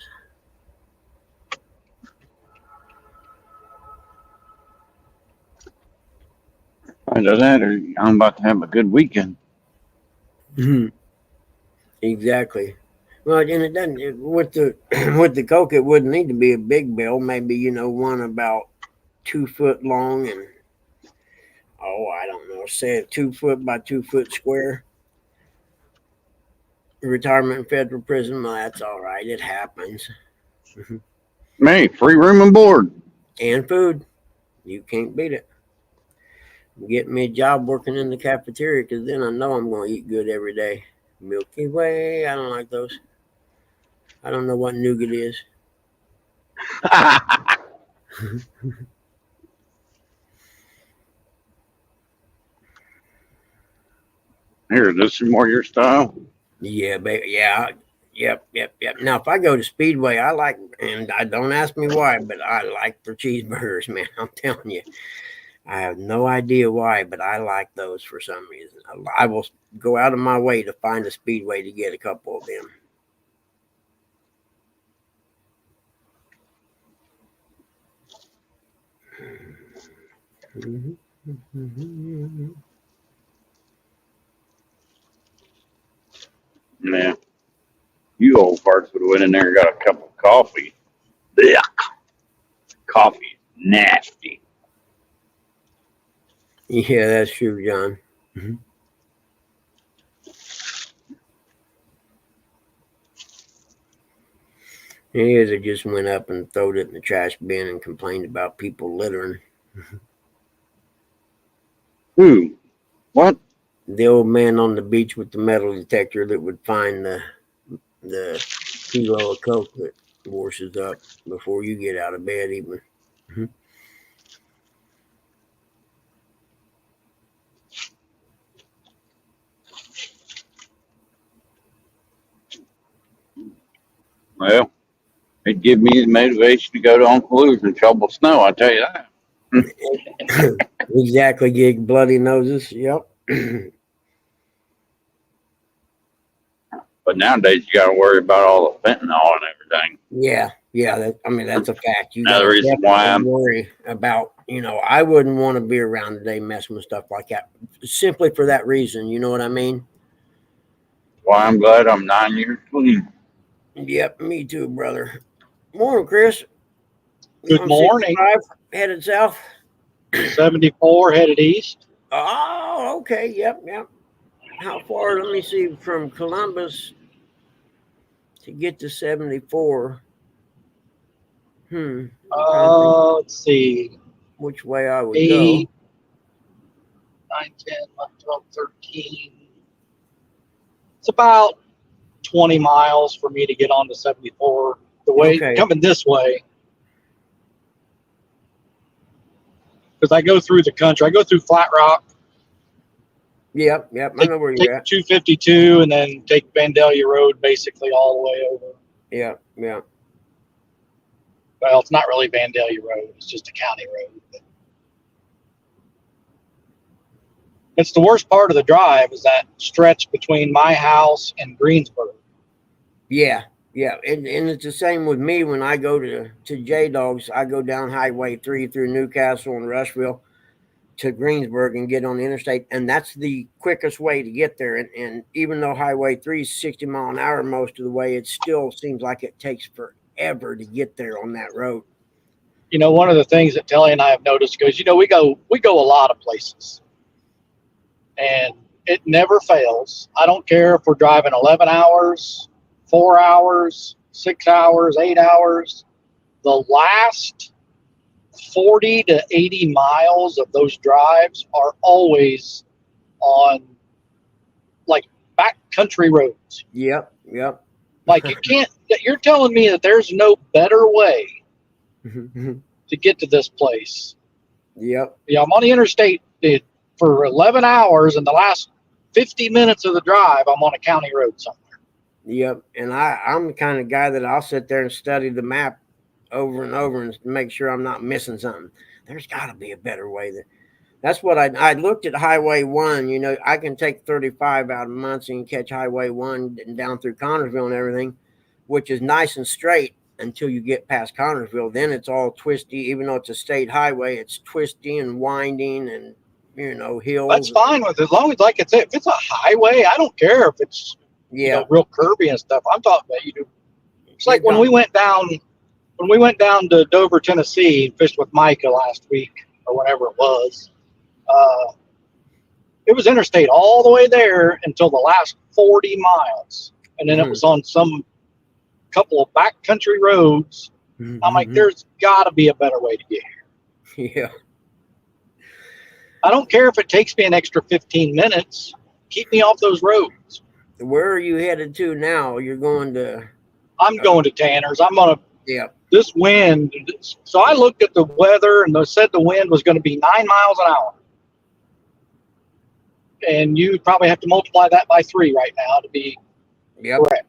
Either that or I'm about to have a good weekend. Exactly. Well, and it doesn't with the with the coke. It wouldn't need to be a big bill. Maybe one about 2 foot long and I don't know, say a 2 foot by 2 foot square. Retirement in federal prison. Well, that's all right. It happens. Hey, free room and board. And food. You can't beat it. Get me a job working in the cafeteria because then I know I'm going to eat good every day. Milky Way. I don't like those. I don't know what nougat is. Here, this is more your style. Yeah, baby. Yeah. Yep. Now, if I go to Speedway, I like, and I don't ask me why, but I like their cheeseburgers, man. I'm telling you. I have no idea why, but I like those for some reason. I will go out of my way to find a Speedway to get a couple of them. Yeah. You old farts would have went in there and got a cup of coffee. Blech. Coffee. Nasty. Yeah, that's true, John. Here's it just went up and throwed it in the trash bin and complained about people littering. Who? What? The old man on the beach with the metal detector that would find the kilo of coke that washes up before you get out of bed even. Well, it'd give me the motivation to go to Uncle Lou's and shovel snow, I tell you that. Exactly, Gig. Bloody noses. Yep. But nowadays you gotta worry about all the fentanyl and everything. Yeah. That's a fact. You got Another to reason why definitely I'm worry about, I wouldn't want to be around today messing with stuff like that simply for that reason. You know what I mean? glad I'm 9 years clean. Yep, me too, brother. Morning, Chris. Good morning. 65, headed south. 74 headed east. Oh, okay. Yep. How far? Let me see. From Columbus to get to 74. Let's see. Which way I would 8, go. 9, 10, 11, 12, 13. It's about 20 miles for me to get on to 74. The way coming this way, because I go through the country. I go through Flat Rock. Yep. I know where you're at. 252 and then take Vandalia Road basically all the way over. Yeah. Well, it's not really Vandalia Road. It's just a county road. But it's the worst part of the drive is that stretch between my house and Greensburg. Yeah. And it's the same with me when I go to J Dogs. I go down Highway 3 through Newcastle and Rushville to Greensburg and get on the interstate, and that's the quickest way to get there. And even though Highway 3 is 60 mile an hour most of the way, it still seems like it takes forever to get there on that road. You know, one of the things that Telly and I have noticed, because, you know, we go a lot of places, and it never fails. I don't care if we're driving 11 hours, 4 hours, 6 hours, 8 hours. The last 40 to 80 miles of those drives are always on like backcountry roads. Yep. Like you're telling me that there's no better way to get to this place. Yep. Yeah, I'm on the interstate for 11 hours, and the last 50 minutes of the drive, I'm on a county road somewhere. Yep. And I'm the kind of guy that I'll sit there and study the map over and over and make sure I'm not missing something. There's got to be a better way. That's what I looked at Highway 1. You know, I can take 35 out of Muncie and catch Highway 1 and down through Connersville and everything, which is nice and straight until you get past Connersville. Then it's all twisty. Even though it's a state highway, it's twisty and winding and, you know, hills. That's fine with it, as long as, like if it's a highway, I don't care if it's you know, real curvy and stuff. I'm talking about, you know, it's like when we went down to Dover, Tennessee, and fished with Micah last week or whenever it was. It was interstate all the way there until the last 40 miles, and then it was on some couple of backcountry roads. I'm like, there's got to be a better way to get here. Yeah. I don't care if it takes me an extra 15 minutes. Keep me off those roads. Where are you headed to now? You're going to... I'm going to Tanner's. I'm going to... Yeah. This wind... So I looked at the weather, and they said the wind was going to be 9 miles an hour. And you probably have to multiply that by 3 right now to be correct.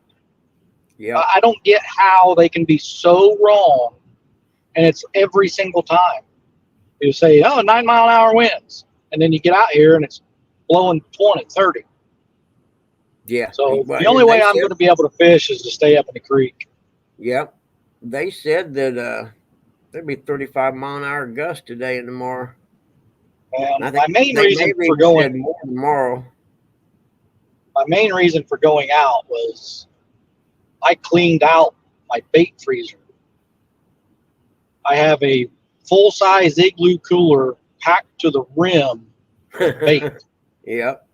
Yeah. I don't get how they can be so wrong, and it's every single time. You say, 9 mile an hour winds, and then you get out here and it's blowing 20, 30. Yeah. So the only way I'm going to be able to fish is to stay up in the creek. Yep. They said that there'd be 35 mile an hour gust today and tomorrow. My main reason for going tomorrow. My main reason for going out was I cleaned out my bait freezer. I have a full-size igloo cooler packed to the rim with bait. Yep.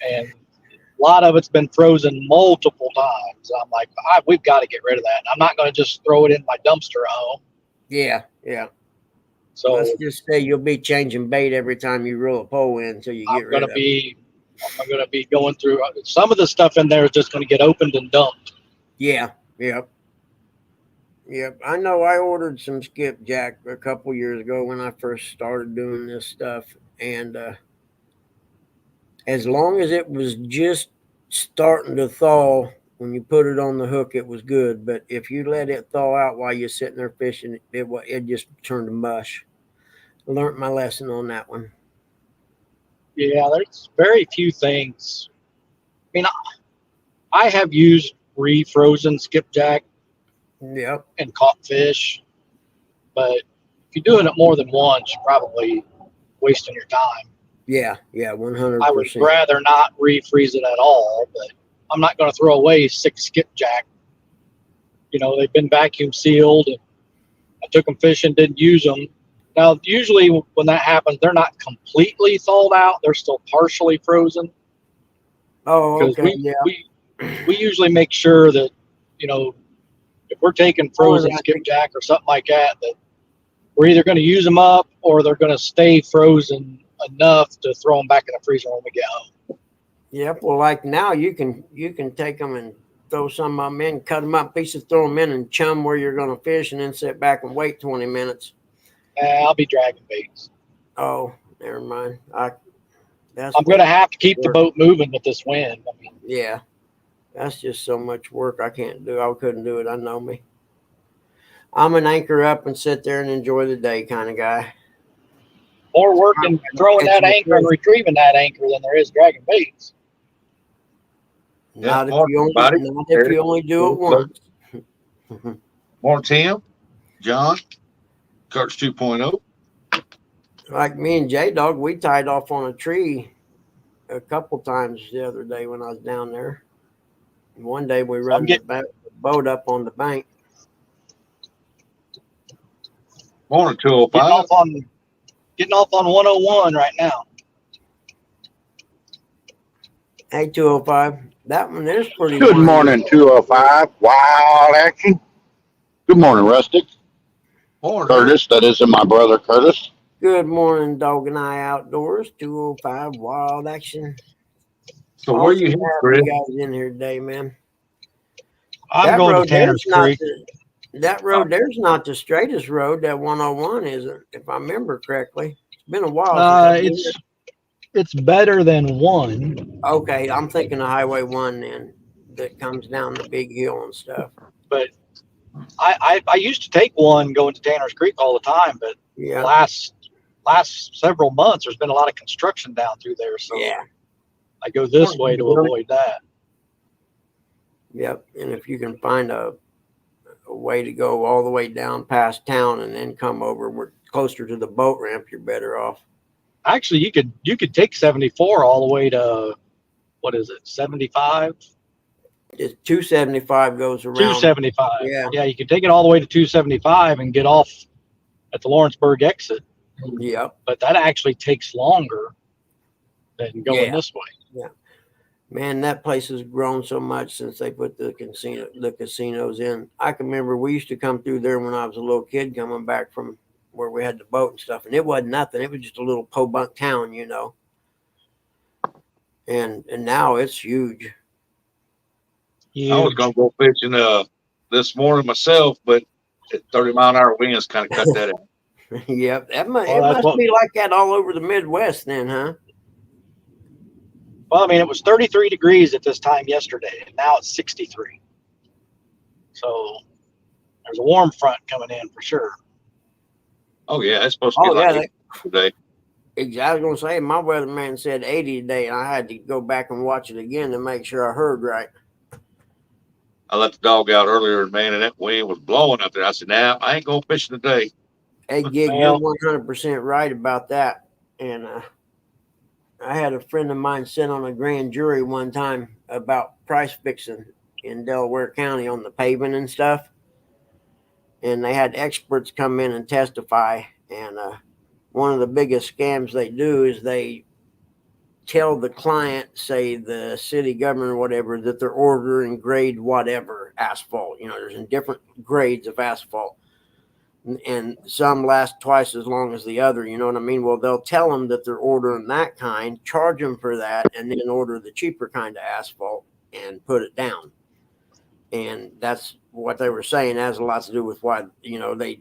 And a lot of it's been frozen multiple times. I'm like, we've got to get rid of that. I'm not going to just throw it in my dumpster at home. Yeah. So let's just say you'll be changing bait every time you roll a pole in until you get rid of it. I'm going to be going through some of the stuff in there is just going to get opened and dumped. Yeah. Yep. I know I ordered some skipjack a couple years ago when I first started doing this stuff. And as long as it was just starting to thaw, when you put it on the hook, it was good. But if you let it thaw out while you're sitting there fishing, it just turned to mush. I learned my lesson on that one. Yeah, there's very few things. I mean, I have used refrozen skipjack and caught fish. But if you're doing it more than once, you're probably wasting your time. Yeah, 100%. I would rather not refreeze it at all, but I'm not going to throw away 6 skipjack. You know, they've been vacuum sealed, and I took them fishing, didn't use them. Now, usually when that happens, they're not completely thawed out. They're still partially frozen. Oh, okay. We usually make sure that, you know, if we're taking frozen skipjack or something like that, that we're either going to use them up or they're going to stay frozen enough to throw them back in the freezer when we get home. Yep. Well, like now you can take them and throw some of them in, cut them up pieces, throw them in, and chum where you're going to fish, and then sit back and wait 20 minutes. I'll be dragging baits. Oh, never mind. I'm going to have to keep the boat moving with this wind. I mean, yeah, that's just so much work I can't do. I couldn't do it. I know me. I'm an anchor up and sit there and enjoy the day kind of guy. More work in throwing that anchor and retrieving that anchor than there is dragging baits. Not if you only do it once. More Tim, John, Kurt's 2.0. Like me and J Dog, we tied off on a tree a couple times the other day when I was down there. And one day we So I'm run the boat up on the bank. Morning, getting 205. off on 101 right now. Hey, 205. That one is pretty Good windy. morning, 205. Wild action. Good morning, Rustic. Morning. Curtis, that isn't my brother, Curtis. Good morning, Dog and I Outdoors. 205 Wild Action. So where you Awesome headed, to have Chris? you guys in here today, man. I'm going to Tanner's Creek. That road there's not the straightest road. That 101 isn't, if I remember correctly. It's been a while since I've been here. It's better than one. Okay, I'm thinking of Highway 1 then, that comes down the big hill and stuff. But I used to take one going to Tanner's Creek all the time, but Yeah, last several months there's been a lot of construction down through there, so yeah, I go this way to avoid that. yep. And if you can find a way to go all the way down past town and then come over, we're closer to the boat ramp, you're better off. Actually, you could take 74 all the way to, what is it, 75? It's 275 goes around. 275. Yeah. Yeah, you can take it all the way to 275 and get off at the Lawrenceburg exit. Yep. But that actually takes longer than going this way. Yeah. Man, that place has grown so much since they put the casinos in. I can remember we used to come through there when I was a little kid coming back from where we had the boat and stuff, and it wasn't nothing. It was just a little podunk town, you know. And now it's huge. I was gonna go fishing this morning myself, but 30-mile-an-hour winds kind of cut that out. Yep. It must be like that all over the Midwest then, huh? Well, I mean, it was 33 degrees at this time yesterday, and now it's 63. So there's a warm front coming in for sure. Oh yeah, it's supposed to be like 80 today. I was gonna say my weatherman said 80 today, and I had to go back and watch it again to make sure I heard right. I let the dog out earlier, man, and that wind was blowing up there. I said, "Nah, I ain't going fishing today." Hey, Gig, you're 100% right about that. And I had a friend of mine sit on a grand jury one time about price fixing in Delaware County on the paving and stuff. And they had experts come in and testify. And one of the biggest scams they do is they tell the client, say the city government or whatever, that they're ordering grade whatever asphalt. You know, there's in different grades of asphalt. And some last twice as long as the other, you know what I mean? Well, they'll tell them that they're ordering that kind, charge them for that, and then order the cheaper kind of asphalt and put it down. And that's what they were saying has a lot to do with why, you know, they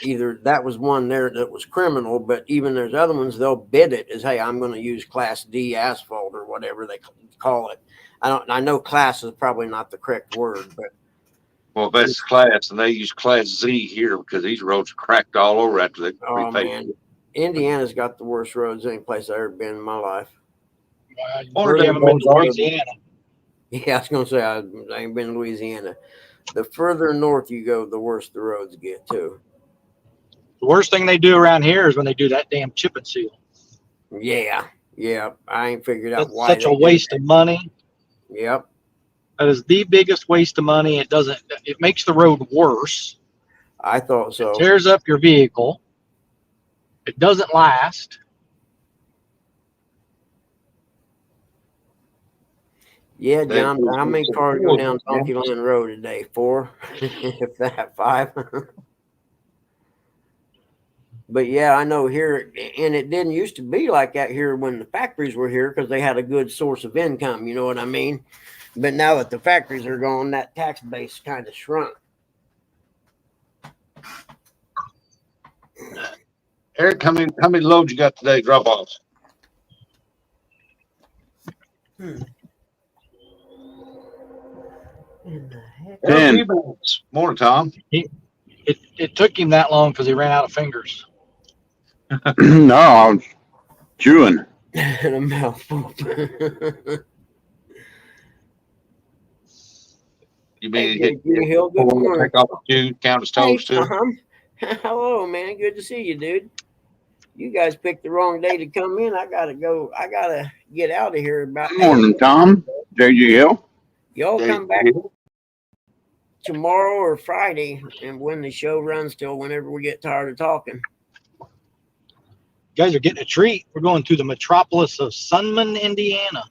either that was one there that was criminal, but even there's other ones, they'll bid it as, hey, I'm going to use Class D asphalt or whatever they call it. I know class is probably not the correct word, but. Well, if that's class, and they use Class Z here because these roads are cracked all over after they man, Indiana's got the worst roads any place I've ever been in my life. You haven't been to Louisiana. Yeah, I was going to say I ain't been to Louisiana. The further north you go, the worse the roads get too. The worst thing they do around here is when they do that damn chip and seal. Yeah, I ain't figured out why. That's such a waste of money. Yep. That is the biggest waste of money. It makes the road worse. I thought so. It tears up your vehicle. It doesn't last. Yeah, John, how many cars go down Donkey Land Road today? 4? If that, 5? But yeah, I know here, and it didn't used to be like that here when the factories were here because they had a good source of income, you know what I mean? But now that the factories are gone, that tax base kind of shrunk. Eric, how many loads you got today, drop offs? Ten. Morning, Tom. It took him that long because he ran out of fingers. No, I was chewing. And a mouthful. You mean Hill, good morning. Take off the shoes, count his toes too? Hello, man. Good to see you, dude. You guys picked the wrong day to come in. I gotta go. I gotta get out of here about Good morning, 8 o'clock. Tom. JGL. Y'all Hey, come back tomorrow or Friday, and when the show runs till whenever we get tired of talking. You guys are getting a treat. We're going to the metropolis of Sunman, Indiana.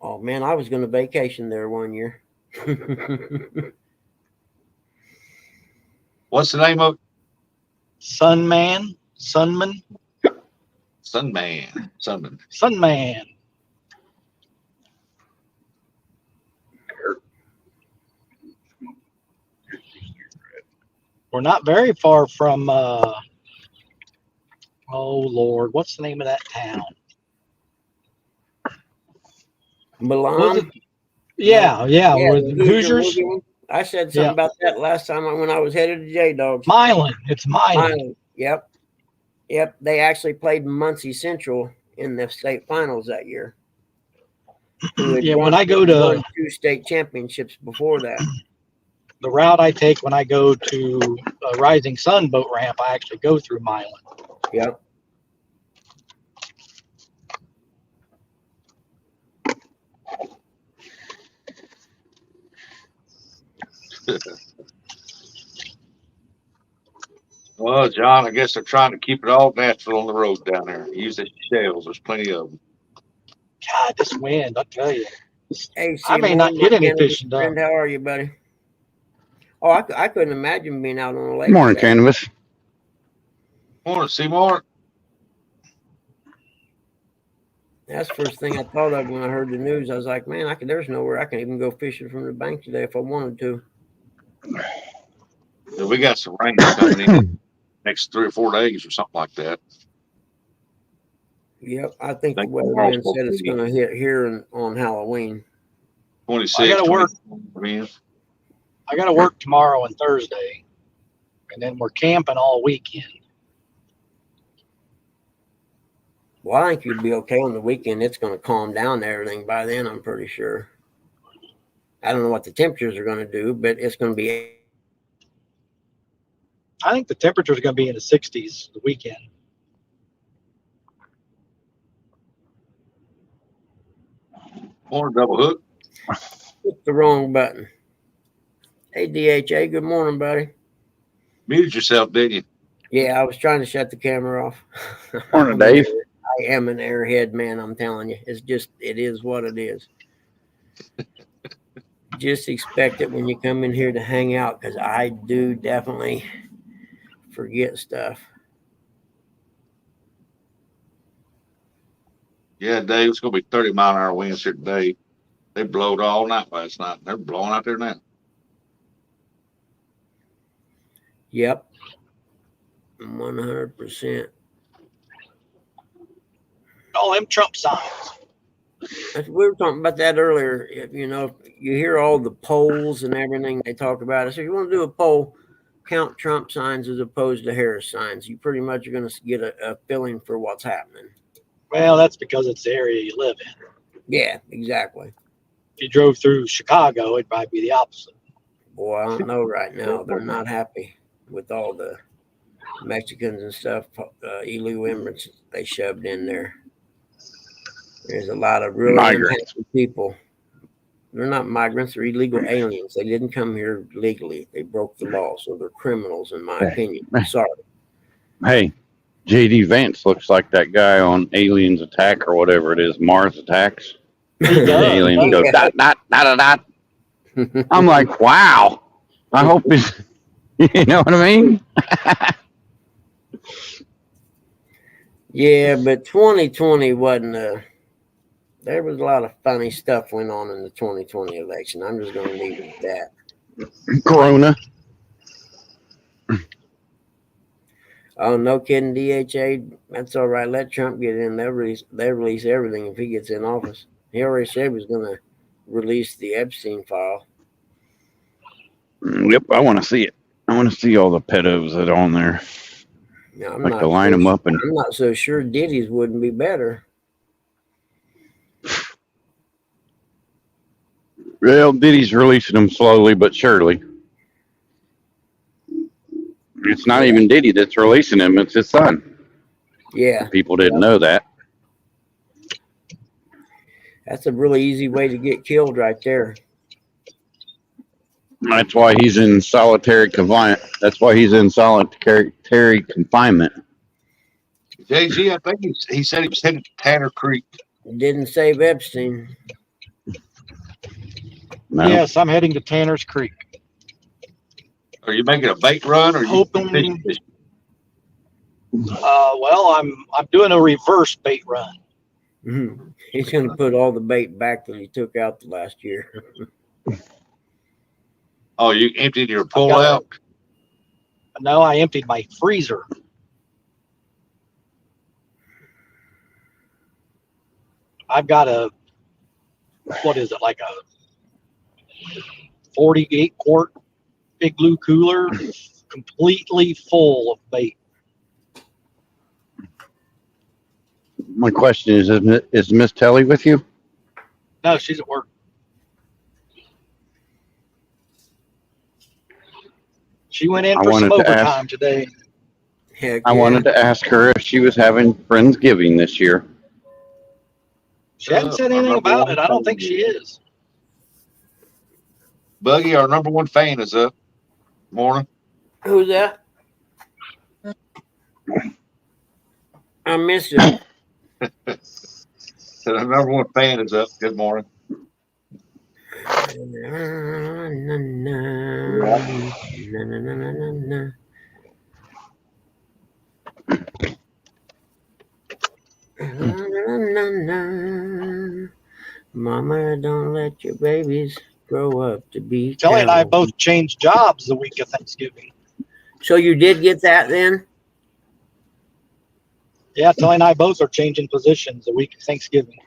Oh man, I was going to vacation there one year. what's the name of it? Sunman. Sunman. We're not very far from, oh Lord, what's the name of that town? Milan? Yeah, where the the Hoosiers. I said something about that last time when I was headed to J-Dogs. Milan. It's Milan. Yep. They actually played Muncie Central in the state finals that year. When I go to 2 state championships before that. The route I take when I go to a Rising Sun boat ramp, I actually go through Milan. Yep. Well, John, I guess they're trying to keep it all natural on the road down there. Use the shells. There's plenty of them. God, this wind, I'll tell you. Hey, I may not get any fishing done. Friend, how are you, buddy? Oh, I couldn't imagine being out on the lake. Good morning, Canvas. Morning, Seymour. That's the first thing I thought of when I heard the news. I was like, man, there's nowhere I can even go fishing from the bank today if I wanted to. Yeah, we got some rain coming in next 3 or 4 days or something like that. Yep, I think the weatherman said it's going to hit here on Halloween. 26. I got to work tomorrow and Thursday, and then we're camping all weekend. Well, I think you'd be okay on the weekend. It's going to calm down everything by then, I'm pretty sure. I don't know what the temperatures are going to do, but it's going to be. I think the temperatures are going to be in the 60s the weekend. Morning, Double Hook. Hit the wrong button. Hey, DHA, good morning, buddy. Muted yourself, didn't you? Yeah, I was trying to shut the camera off. Morning, Dave. I am an airhead, man, I'm telling you. It is what it is. Just expect it when you come in here to hang out, because I do definitely forget stuff. Yeah, Dave, it's going to be 30-mile-an-hour winds here today. They blowed all night last night. They're blowing out there now. Yep. 100%. All them Trump signs. We were talking about that earlier. If you hear all the polls and everything they talk about. So if you want to do a poll, count Trump signs as opposed to Harris signs. You pretty much are going to get a feeling for what's happening. Well, that's because it's the area you live in. Yeah, exactly. If you drove through Chicago, it'd probably be the opposite. Boy, I don't know right now. They're not happy with all the Mexicans and stuff, illegal immigrants they shoved in there. There's a lot of really unhappy people. They're not migrants, they're illegal aliens. They didn't come here legally. They broke the law, so they're criminals, in my opinion. Sorry. Hey, J.D. Vance looks like that guy on Aliens Attack or whatever it is, Mars Attacks. The aliens go dot, dot, dot, dot. I'm like, wow. I hope it's, you know what I mean? Yeah, but 2020 wasn't there was a lot of funny stuff went on in the 2020 election. I'm just going to leave it at that. Corona. Oh, no kidding, DHA. That's all right. Let Trump get in. They'll release everything if he gets in office. He already said he was going to release the Epstein file. Yep, I want to see it. I want to see all the pedos that are on there. No, I'm not so sure Diddy's wouldn't be better. Well, Diddy's releasing them slowly but surely. It's not even Diddy that's releasing him; it's his son. Yeah, People didn't know that. that's a really easy way to get killed right there. That's why he's in solitary confinement. That's why he's in solitary confinement. JG, I think he said he was headed to Tanner Creek. Didn't save Epstein. No. Yes, I'm heading to Tanner's Creek. Are you making a bait run or Hoping. fishing? Well, I'm doing a reverse bait run. Mm-hmm. He's going to put all the bait back that he took out the last year. Oh, you emptied your pull out? No, I emptied my freezer. I've got what is it, like a 48-quart igloo cooler completely full of bait. My question is Miss Telly with you? No, she's at work. She went in for some overtime today. Heck I wanted to ask her if she was having Friendsgiving this year. She hasn't said anything about it. I don't think she is. Buggy, our number one fan, is up. Morning. Who's that? I missed it. So the number one fan is up. Good morning. Mama, don't let your babies grow up to be. Kelly and I both changed jobs the week of Thanksgiving. So you did get that then? Yeah, Kelly and I both are changing positions the week of Thanksgiving.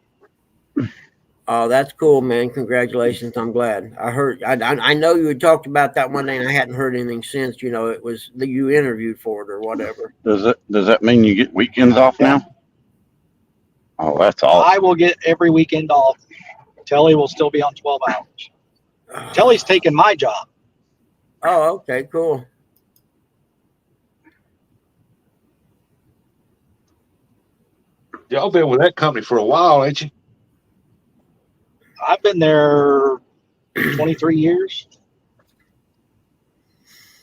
Oh, that's cool, man. Congratulations. I'm glad. I heard, I know you had talked about that one day and I hadn't heard anything since, you know, it was that you interviewed for it or whatever. Does that mean you get weekends off now? Oh, that's all. I will get every weekend off. Telly will still be on 12 hours. Telly's taking my job. Oh, okay, cool. Y'all been with that company for a while, ain't you? I've been there 23 years.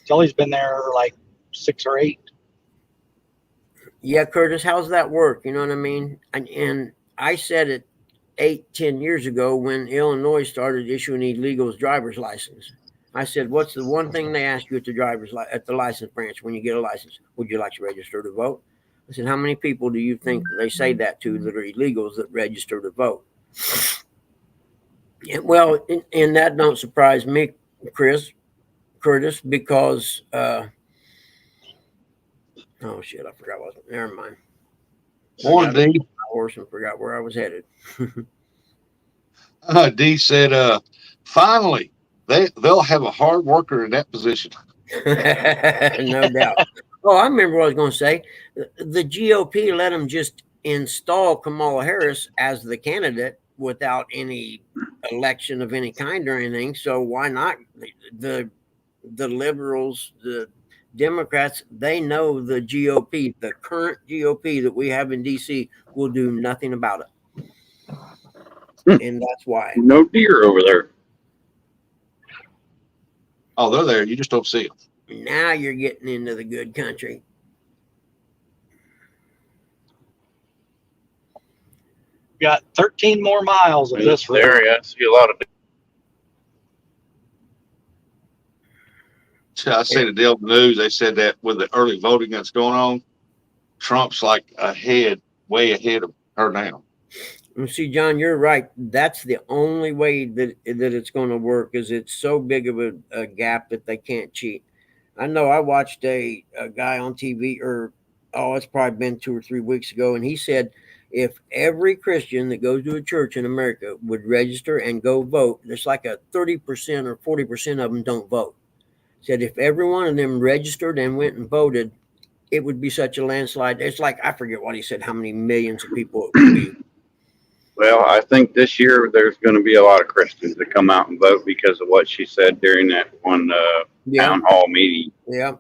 Telly's been there like 6 or 8. Yeah, Curtis, how's that work? You know what I mean? And I said it 8-10 years ago when Illinois started issuing illegals driver's license. I said, what's the one thing they ask you at the license branch when you get a license? Would you like to register to vote? I said, how many people do you think they say that to that are illegals that register to vote? Yeah, well, and that don't surprise me, Curtis, because oh shit, I forgot what. Never mind. Morning, D. Horse and forgot where I was headed. D said, finally, they'll have a hard worker in that position. No doubt. Oh, I remember what I was going to say. The GOP let them just install Kamala Harris as the candidate without any election of any kind or anything. So why not? The liberals, the Democrats, they know the GOP, the current GOP that we have in DC, will do nothing about it. And that's why. No deer over there. Oh, they're there. You just don't see them. Now you're getting into the good country. Got 13 more miles of this road. Area, I see a lot of. I see the deal in the news. They said that with the early voting that's going on, Trump's like way ahead of her now. See, John, you're right. That's the only way that it's going to work, is it's so big of a gap that they can't cheat. I know I watched a guy on TV, it's probably been 2 or 3 weeks ago, and he said if every Christian that goes to a church in America would register and go vote, there's like a 30% or 40% of them don't vote. Said if every one of them registered and went and voted, it would be such a landslide. It's like, I forget what he said, how many millions of people it would be. Well, I think this year there's going to be a lot of Christians that come out and vote because of what she said during that one town hall meeting. Yeah.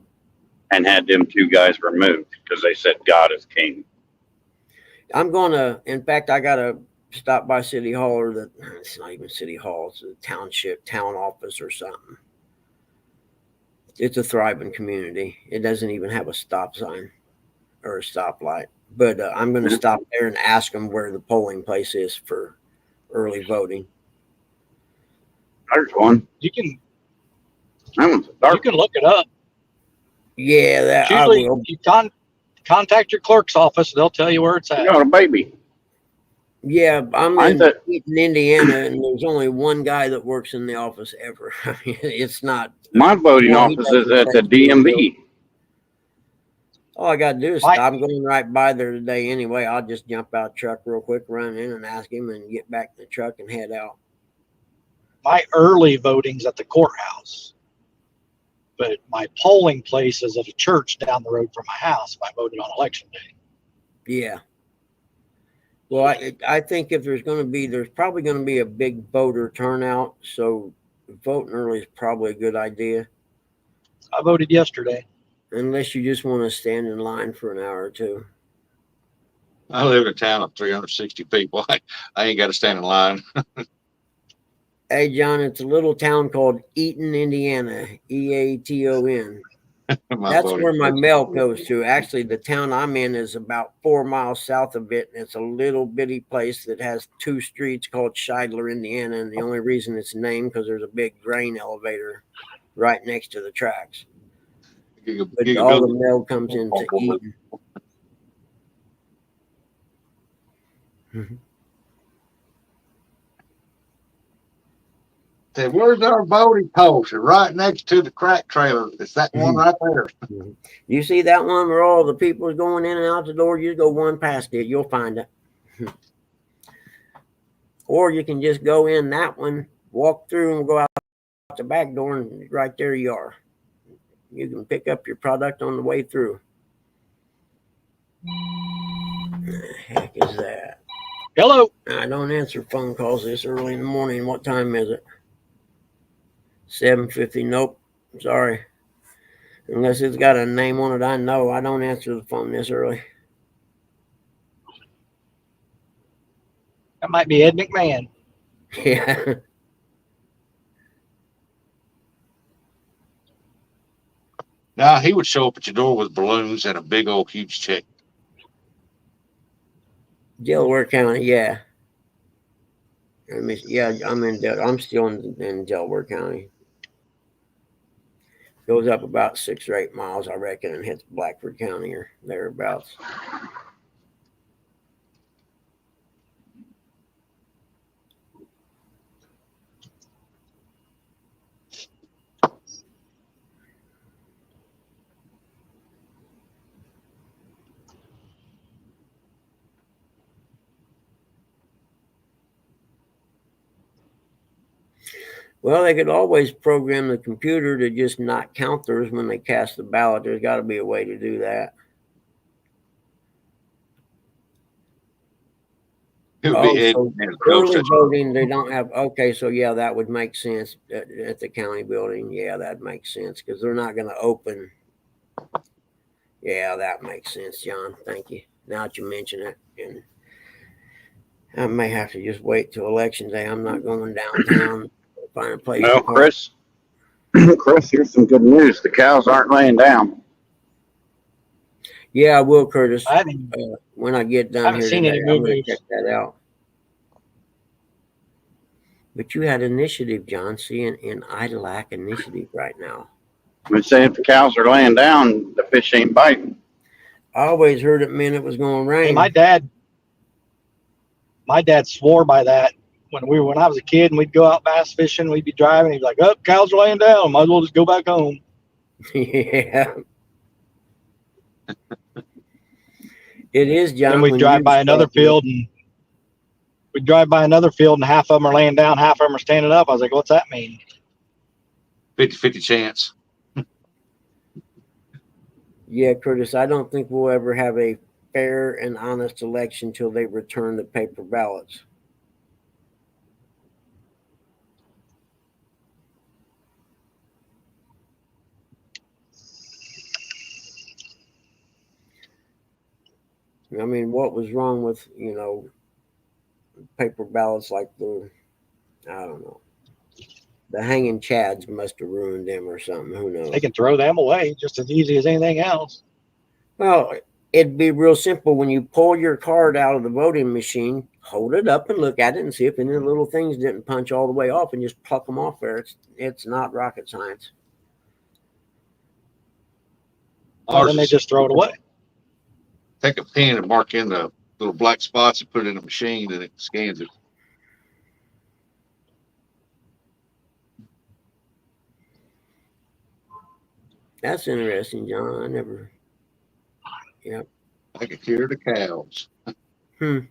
and had them 2 guys removed because they said God is king. I'm going to, in fact, I got to stop by City Hall, or it's not even City Hall, it's a town office or something. It's a thriving community. It doesn't even have a stop sign or a stoplight. But I'm going to stop there and ask them where the polling place is for early voting. There's one. You can That one's dark. you can look it up. Yeah, that I Usually, will. you contact your clerk's office. They'll tell you where it's at. You got a baby. Yeah, I'm I in thought Eaton, Indiana, and there's only one guy that works in the office ever. I mean, it's not. my voting Yeah, he office is doesn't at the take big bills. DMV. All I got to do is My- I'm going right by there today anyway. I'll just jump out the truck real quick, run in and ask him, and get back in the truck and head out. My early voting's at the courthouse, but my polling place is at a church down the road from my house if I voted on election day. Yeah. Well, I think if there's probably going to be a big voter turnout. So voting early is probably a good idea, I voted yesterday. unless you just want to stand in line for an hour or two. I live in a town of 360 people. I ain't got to stand in line. Hey, John, it's a little town called Eaton, Indiana, Eaton. That's where my mail goes to. Actually, the town I'm in is about 4 miles south of it, and it's a little bitty place that has 2 streets called Scheidler, Indiana, and the only reason it's named because there's a big grain elevator right next to the tracks. But all the mail comes into Eaton. Said, where's our voting post? Right next to the crack trailer. It's that one right there. You see that one where all the people are going in and out the door? You go one past it, you'll find it. Or you can just go in that one, walk through, and go out the back door, and right there you are. You can pick up your product on the way through. The heck is that? Hello. I don't answer phone calls this early in the morning. What time is it? 7:50. Nope. Sorry. Unless it's got a name on it, I know. I don't answer the phone this early. That might be Ed McMahon. Yeah. Now he would show up at your door with balloons and a big old huge check. Delaware County, yeah. I'm still in Delaware County. Goes up about 6 or 8 miles, I reckon, and hits Blackford County or thereabouts. Well, they could always program the computer to just not count theirs when they cast the ballot. There's got to be a way to do that. It would be Ed So McMahon's early ghost. voting, they don't have. Okay, so yeah, that would make sense at the county building. Yeah, that makes sense because they're not going to open. Yeah, that makes sense, John. Thank you. Now that you mention it, and I may have to just wait till election day. I'm not going downtown. Find a place Well, to park. Chris, Chris, here's some good news. The cows aren't laying down. Yeah, I will, Curtis. I haven't, When I get I done haven't here seen today, any I'm going to movers. check that out. But you had initiative, John. See, and I lack initiative right now. They say if the cows are laying down, the fish ain't biting. I always heard it meant it was going to rain. Hey, my dad swore by that when I was a kid and we'd go out bass fishing. We'd be driving. He'd be like, "Oh, cows are laying down. Might as well just go back home." Yeah. It is, John. Then we'd when drive you by another start to- field and half of them are laying down, half of them are standing up. I was like, "What's that mean?" 50-50 chance. Yeah, Curtis, I don't think we'll ever have a fair and honest election till they return the paper ballots. I mean, what was wrong with paper ballots like I don't know, the hanging chads must have ruined them or something. Who knows? They can throw them away just as easy as anything else. Well, it'd be real simple when you pull your card out of the voting machine, hold it up and look at it and see if any of the little things didn't punch all the way off, and just pluck them off there. It's not rocket science. Or then they just throw it away. Take a pen and mark in the little black spots and put it in a machine, and it scans it. That's interesting, John. I never. Yep. I can hear the cows. There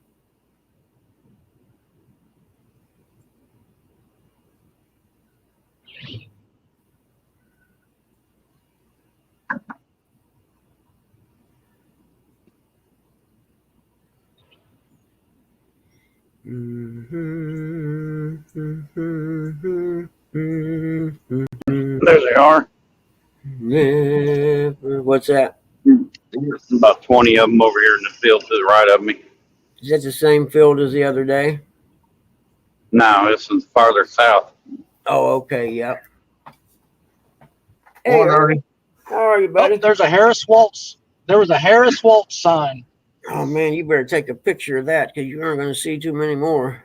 they are. What's that? About 20 of them over here in the field to the right of me. Is that the same field as the other day? No, this is farther south. Oh, okay. Yep. Hey, Ernie. How are you, buddy? Oh, there's a Harris Waltz. There was a Harris Waltz sign. Oh man, you better take a picture of that because you aren't going to see too many more.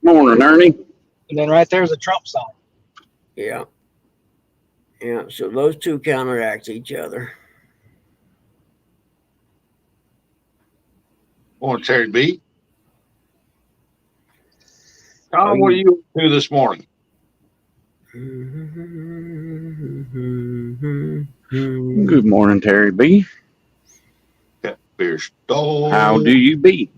Morning, Ernie. And then right there's a Trump sign. Yeah. Yeah. So those two counteract each other. Morning, Terry B. Tom, what are you up to this morning? Good morning, Terry B. Got beer stole. How do you be?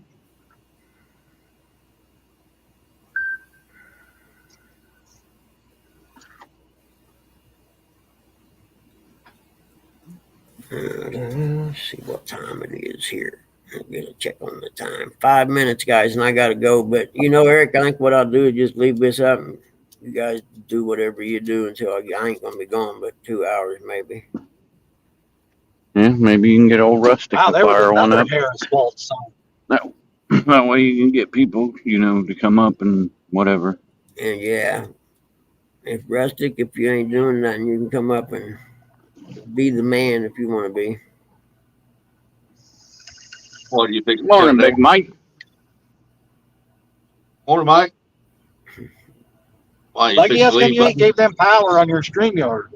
Let's see what time it is here. I'm going to check on the time. 5 minutes, guys, and I got to go. But, Eric, I think what I'll do is just leave this up and you guys do whatever you do until I ain't going to be gone, but 2 hours maybe. Yeah, maybe you can get old Rustic to there was fire one another up. Harris Waltz sign. That way you can get people, to come up and whatever. And yeah, if Rustic, if you ain't doing nothing, you can come up and be the man if you want to be. What do you think? Morning, Big Mike. Morning, Mike. Why, Like, yes, you ain't gave them power on your StreamYard.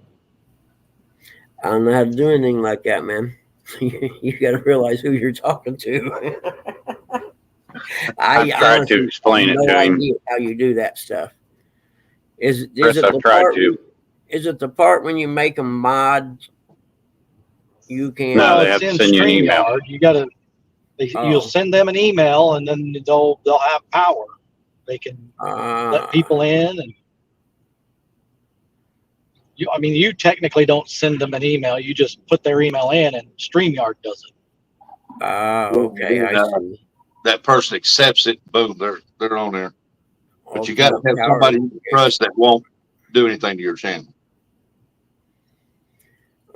I don't know how to do anything like that, man. You got to realize who you're talking to. I tried to explain it to him. How you do that stuff? Is it the part when you make them mod? You can. No, they have to send you an email. You gotta. You'll send them an email, and then they'll have power. They can let people in, and you technically don't send them an email. You just put their email in, and StreamYard does it. Okay. I see. That person accepts it. Boom, they're on there. But you got to have somebody you trust that won't do anything to your channel.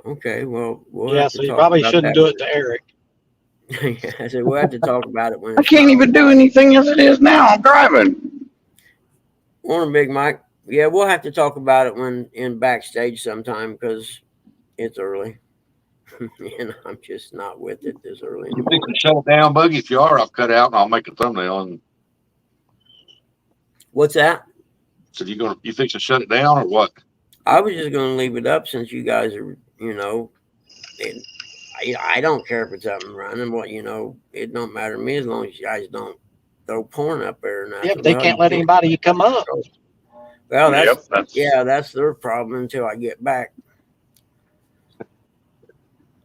Okay, well, so you probably shouldn't do it to Eric. I said we'll have to talk about it when I can't even do anything as it is now. I'm driving. Morning, Big Mike. Yeah, we'll have to talk about it when in backstage sometime because it's early. And I'm just not with it this early. You think to shut it down, Buggy? If you are, I'll cut out and I'll make a thumbnail. And what's that? So you think to shut it down or what? I was just going to leave it up since you guys are, I don't care if it's up and running. It don't matter to me as long as you guys don't throw porn up there or nothing. Yeah, but they can't let anybody come up. Well, that's their problem until I get back.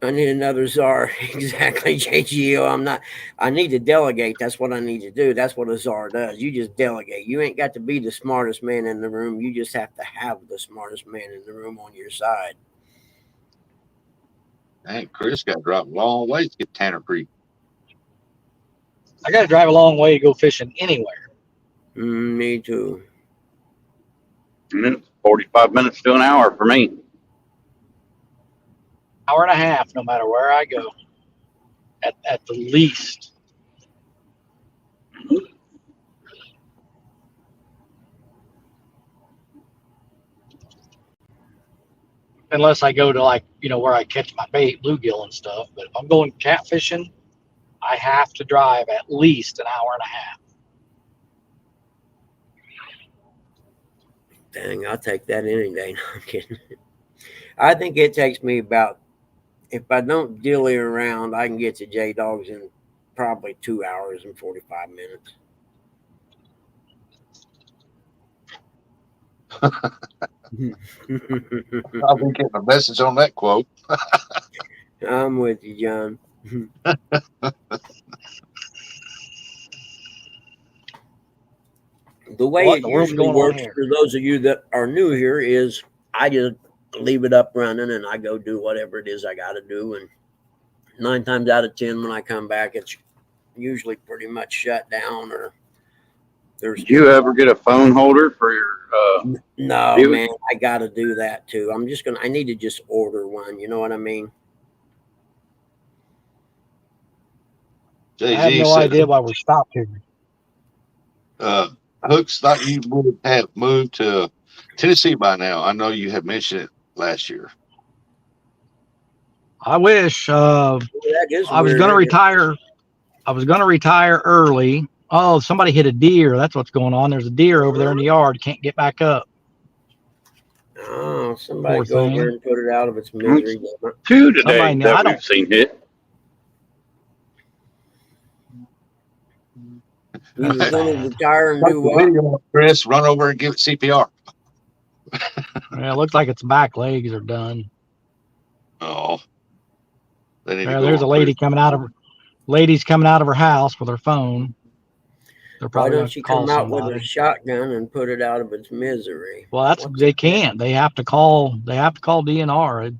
I need another czar. Exactly, JGO. I need to delegate. That's what I need to do. That's what a czar does. You just delegate. You ain't got to be the smartest man in the room. You just have to have the smartest man in the room on your side. Dang, Chris got to drive a long way to get Tanner Creek. I got to drive a long way to go fishing anywhere. Me too. 45 minutes to an hour for me. Hour and a half, no matter where I go. at the least. Unless I go to where I catch my bait, bluegill and stuff. But if I'm going catfishing, I have to drive at least an hour and a half. Dang, I'll take that any day. No, I'm kidding. I think it takes me about, if I don't dilly around, I can get to J Dogs in probably 2 hours and 45 minutes. I'll be getting a message on that quote. I'm with you, John. The way What it in the world's usually going on works here? for those of you that are new here is I just leave it up running and I go do whatever it is I got to do. And 9 times out of 10, when I come back, it's usually pretty much shut down or there's. Did you ever get a phone holder for your No, dealer? man, I got to do that too. I need to just order one. You know what I mean? I have Jay-Z no said, idea why we're stopped here. Hooks thought you would have moved to Tennessee by now. I know you had mentioned it last year. I wish. That is I was weird. going to retire. I was going to retire early. Oh, somebody hit a deer. That's what's going on. There's a deer over there in the yard. Can't get back up. Oh, somebody Poor go over thing. and put it out of its misery. Two today Somebody, that I don't. we've seen hit. You was That's going to sad. retire and Like do the what? video, Chris, run over and give it CPR. Yeah, it looks like its back legs are done. Oh, they need to Yeah, go there's a on lady coming out of her house with her phone. They're Why probably going don't to you call come out with a somebody. shotgun and put it out of its misery? Well, they can't. They have to call. They have to call DNR.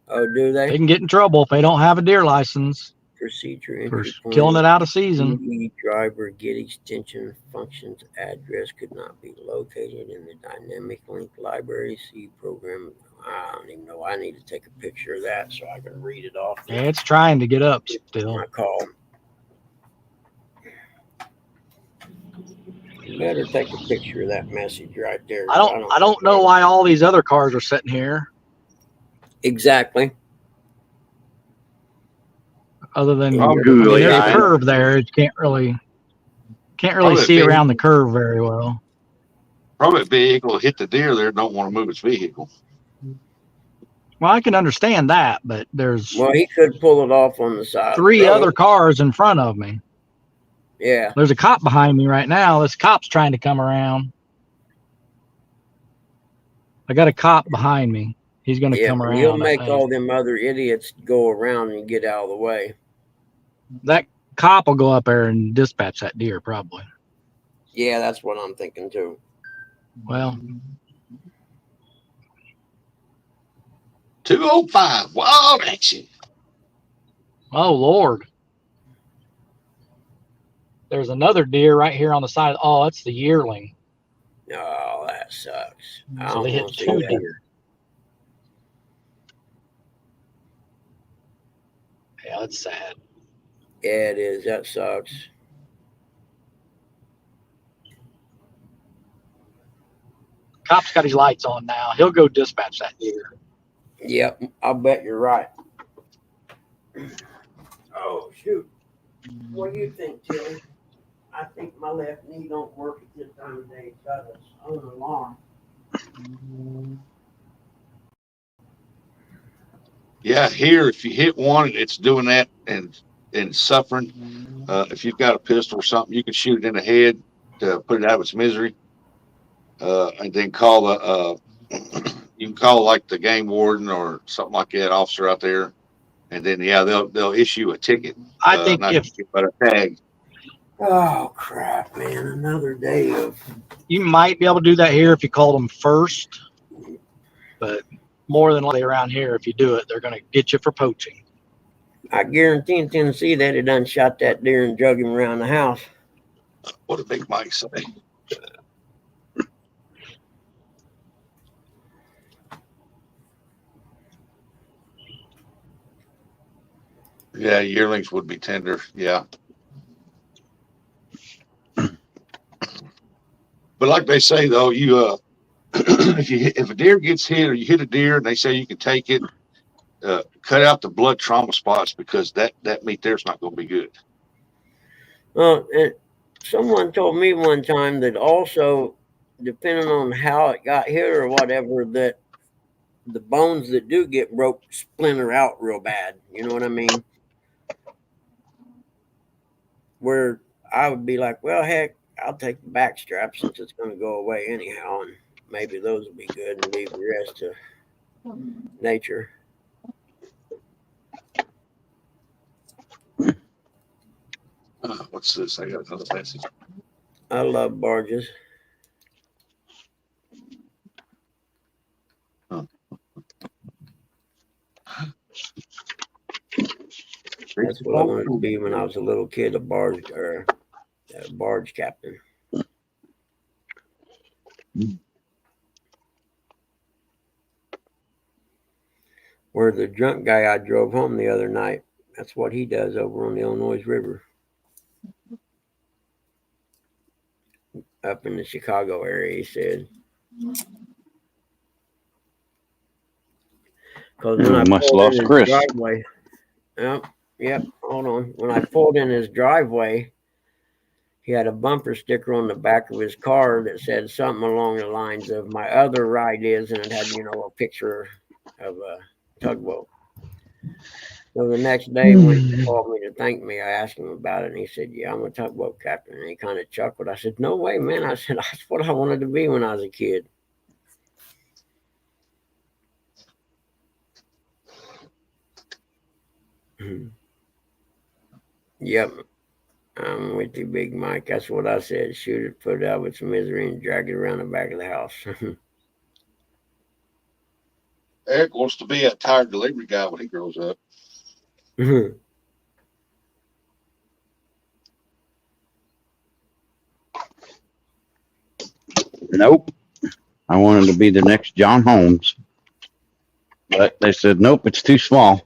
Oh, do They they? can get in trouble if they don't have a deer license Procedure for entry killing point. it out of season. EE driver get extension functions address could not be located in the dynamic link library. See program. I don't even know. I need to take a picture of that so I can read it off Yeah, it's trying to get up still. my call. You better take a picture of that message right there. I don't know why all these other cars are sitting here. Exactly. Other than, All I googly mean, there's a eyed. curve there. You can't really Probably see around the curve very well. Probably a vehicle hit the deer there, don't want to move its vehicle. Well, I can understand that, but there's Well, he could pull it off on the side of the 3 road. other cars in front of me. Yeah. There's a cop behind me right now. This cop's trying to come around. I got a cop behind me. He's going to come around. He'll make all them other idiots go around and get out of the way. That cop will go up there and dispatch that deer probably. Yeah, that's what I'm thinking too. Well, 205, wild action. oh Lord. There's another deer right here on the side. Oh, that's the yearling. Oh, that sucks. So they hit 2 deer. Yeah, that's sad. Yeah, it is. That sucks. Cop's got his lights on now. He'll go dispatch that deer. Yep, I'll bet you're right. Oh, shoot. What do you think, Tilly? I think my left knee don't work at this time of day. It's got its own alarm. Yeah, here, if you hit one, it's doing that and suffering. If you've got a pistol or something, you can shoot it in the head to put it out of its misery. And then call you can call like the game warden or something like that, officer out there. And then, yeah, they'll issue a ticket. I think not if ticket, but a tag. Oh, crap, man. Another day of. you might be able to do that here if you call them first, but more than likely around here, if you do it, they're going to get you for poaching. I guarantee in Tennessee they'd have done shot that deer and drug him around the house. What did Big Mike say? Yeah, yearlings would be tender. Yeah. But like they say though, you if a deer gets hit or you hit a deer and they say you can take it, cut out the blood trauma spots because that meat there's not going to be good. Well, someone told me one time that also, depending on how it got hit or whatever, that the bones that do get broke splinter out real bad. You know what I mean? Where I would be like, well, heck, I'll take the back strap since it's going to go away anyhow, and maybe those will be good and leave the rest to nature. What's this? I got another message. I love barges. That's what I wanted to be when I was a little kid, a barge captain. Where the drunk guy I drove home the other night, that's what he does over on the Illinois River. Up in the Chicago area, he said. Because when I must pulled lost in his Chris. driveway, yep, hold on. When I pulled in his driveway, he had a bumper sticker on the back of his car that said something along the lines of "My other ride is," and it had, a picture of a tugboat. So the next day when he called me to thank me, I asked him about it, and he said, "Yeah, I'm a tugboat captain." And he kind of chuckled. I said, "No way, man." I said, "That's what I wanted to be when I was a kid." Yep, I'm with you, Big Mike. That's what I said. Shoot it, put it out with some misery, and drag it around the back of the house. Eric wants to be a tire delivery guy when he grows up. Nope. I wanted to be the next John Holmes. But they said, nope, it's too small.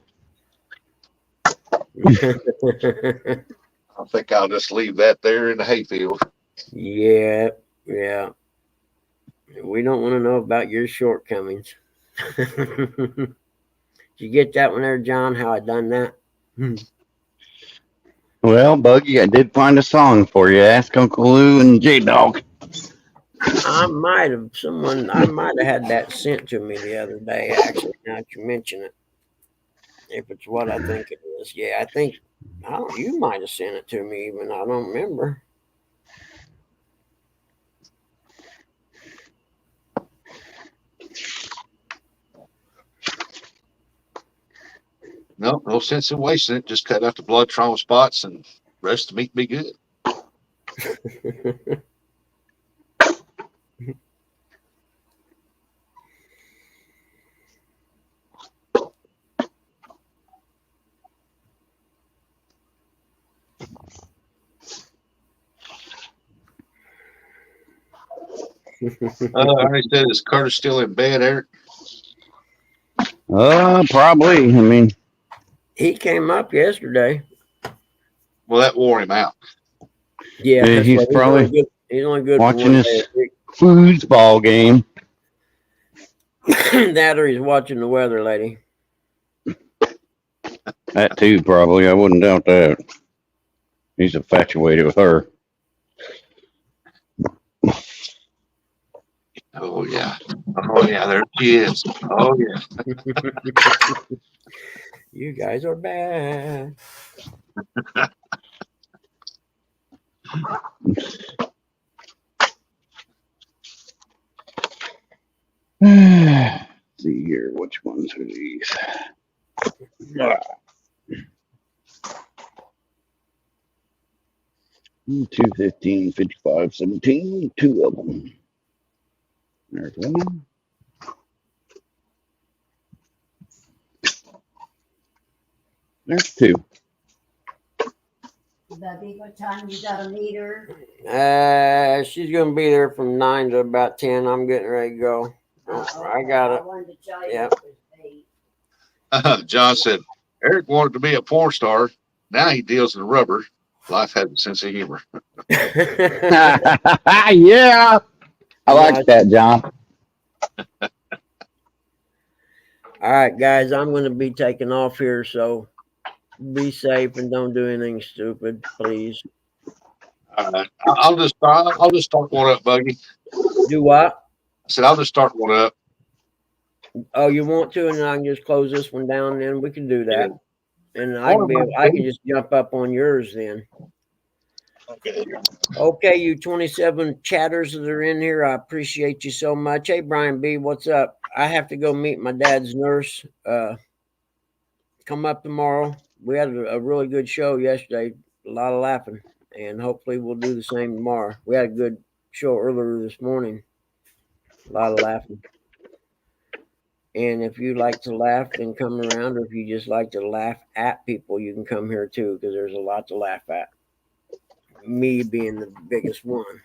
I think I'll just leave that there in the hayfield. Yeah. We don't want to know about your shortcomings. Did you get that one there, John? How I done that? Well, Buggy, I did find a song for you. Ask Uncle Lou and J Dog. I might have had that sent to me the other day, actually, now that you mention it. If it's what I think it is. Yeah, I think you might have sent it to me even. I don't remember. No sense in wasting it. Just cut out the blood trauma spots and rest of the meat be good. I said, is Carter still in bed, Eric? Probably. I mean, He came up yesterday. Well, that wore him out. Yeah, that's he's probably he's only good for watching one his day. foosball game. That or he's watching the weather, lady. That too, probably. I wouldn't doubt that. He's infatuated with her. Oh yeah. There she is. Oh yeah. You guys are bad. Let's see here, which ones are these? 215, 55, 17, two of them. There's one. There's two. Bubby, what time you got to meet her? She's gonna be there from 9 to about 10. I'm getting ready to go. Okay. I got it. I wanted to tell you Yep. it was 8. John said, Eric wanted to be a porn star. Now he deals in rubber. Life has a sense of humor. Yeah, I like Nice. that, John. All right, guys, I'm going to be taking off here, so be safe and don't do anything stupid, please. All right. I'll just start one up, Buggy. Do what? I said I'll just start one up. Oh, you want to, and then I can just close this one down. Then we can do Yeah. that, and I can just jump up on yours then. Okay. Okay, you 27 chatters that are in here, I appreciate you so much. Hey, Brian B, what's up? I have to go meet my dad's nurse. Come up tomorrow. We had a really good show yesterday, a lot of laughing, and hopefully we'll do the same tomorrow. We had a good show earlier this morning, a lot of laughing. And if you like to laugh, then come around, or if you just like to laugh at people, you can come here too, because there's a lot to laugh at. Me being the biggest one.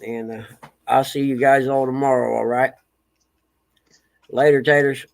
And I'll see you guys all tomorrow, all right? Later, taters.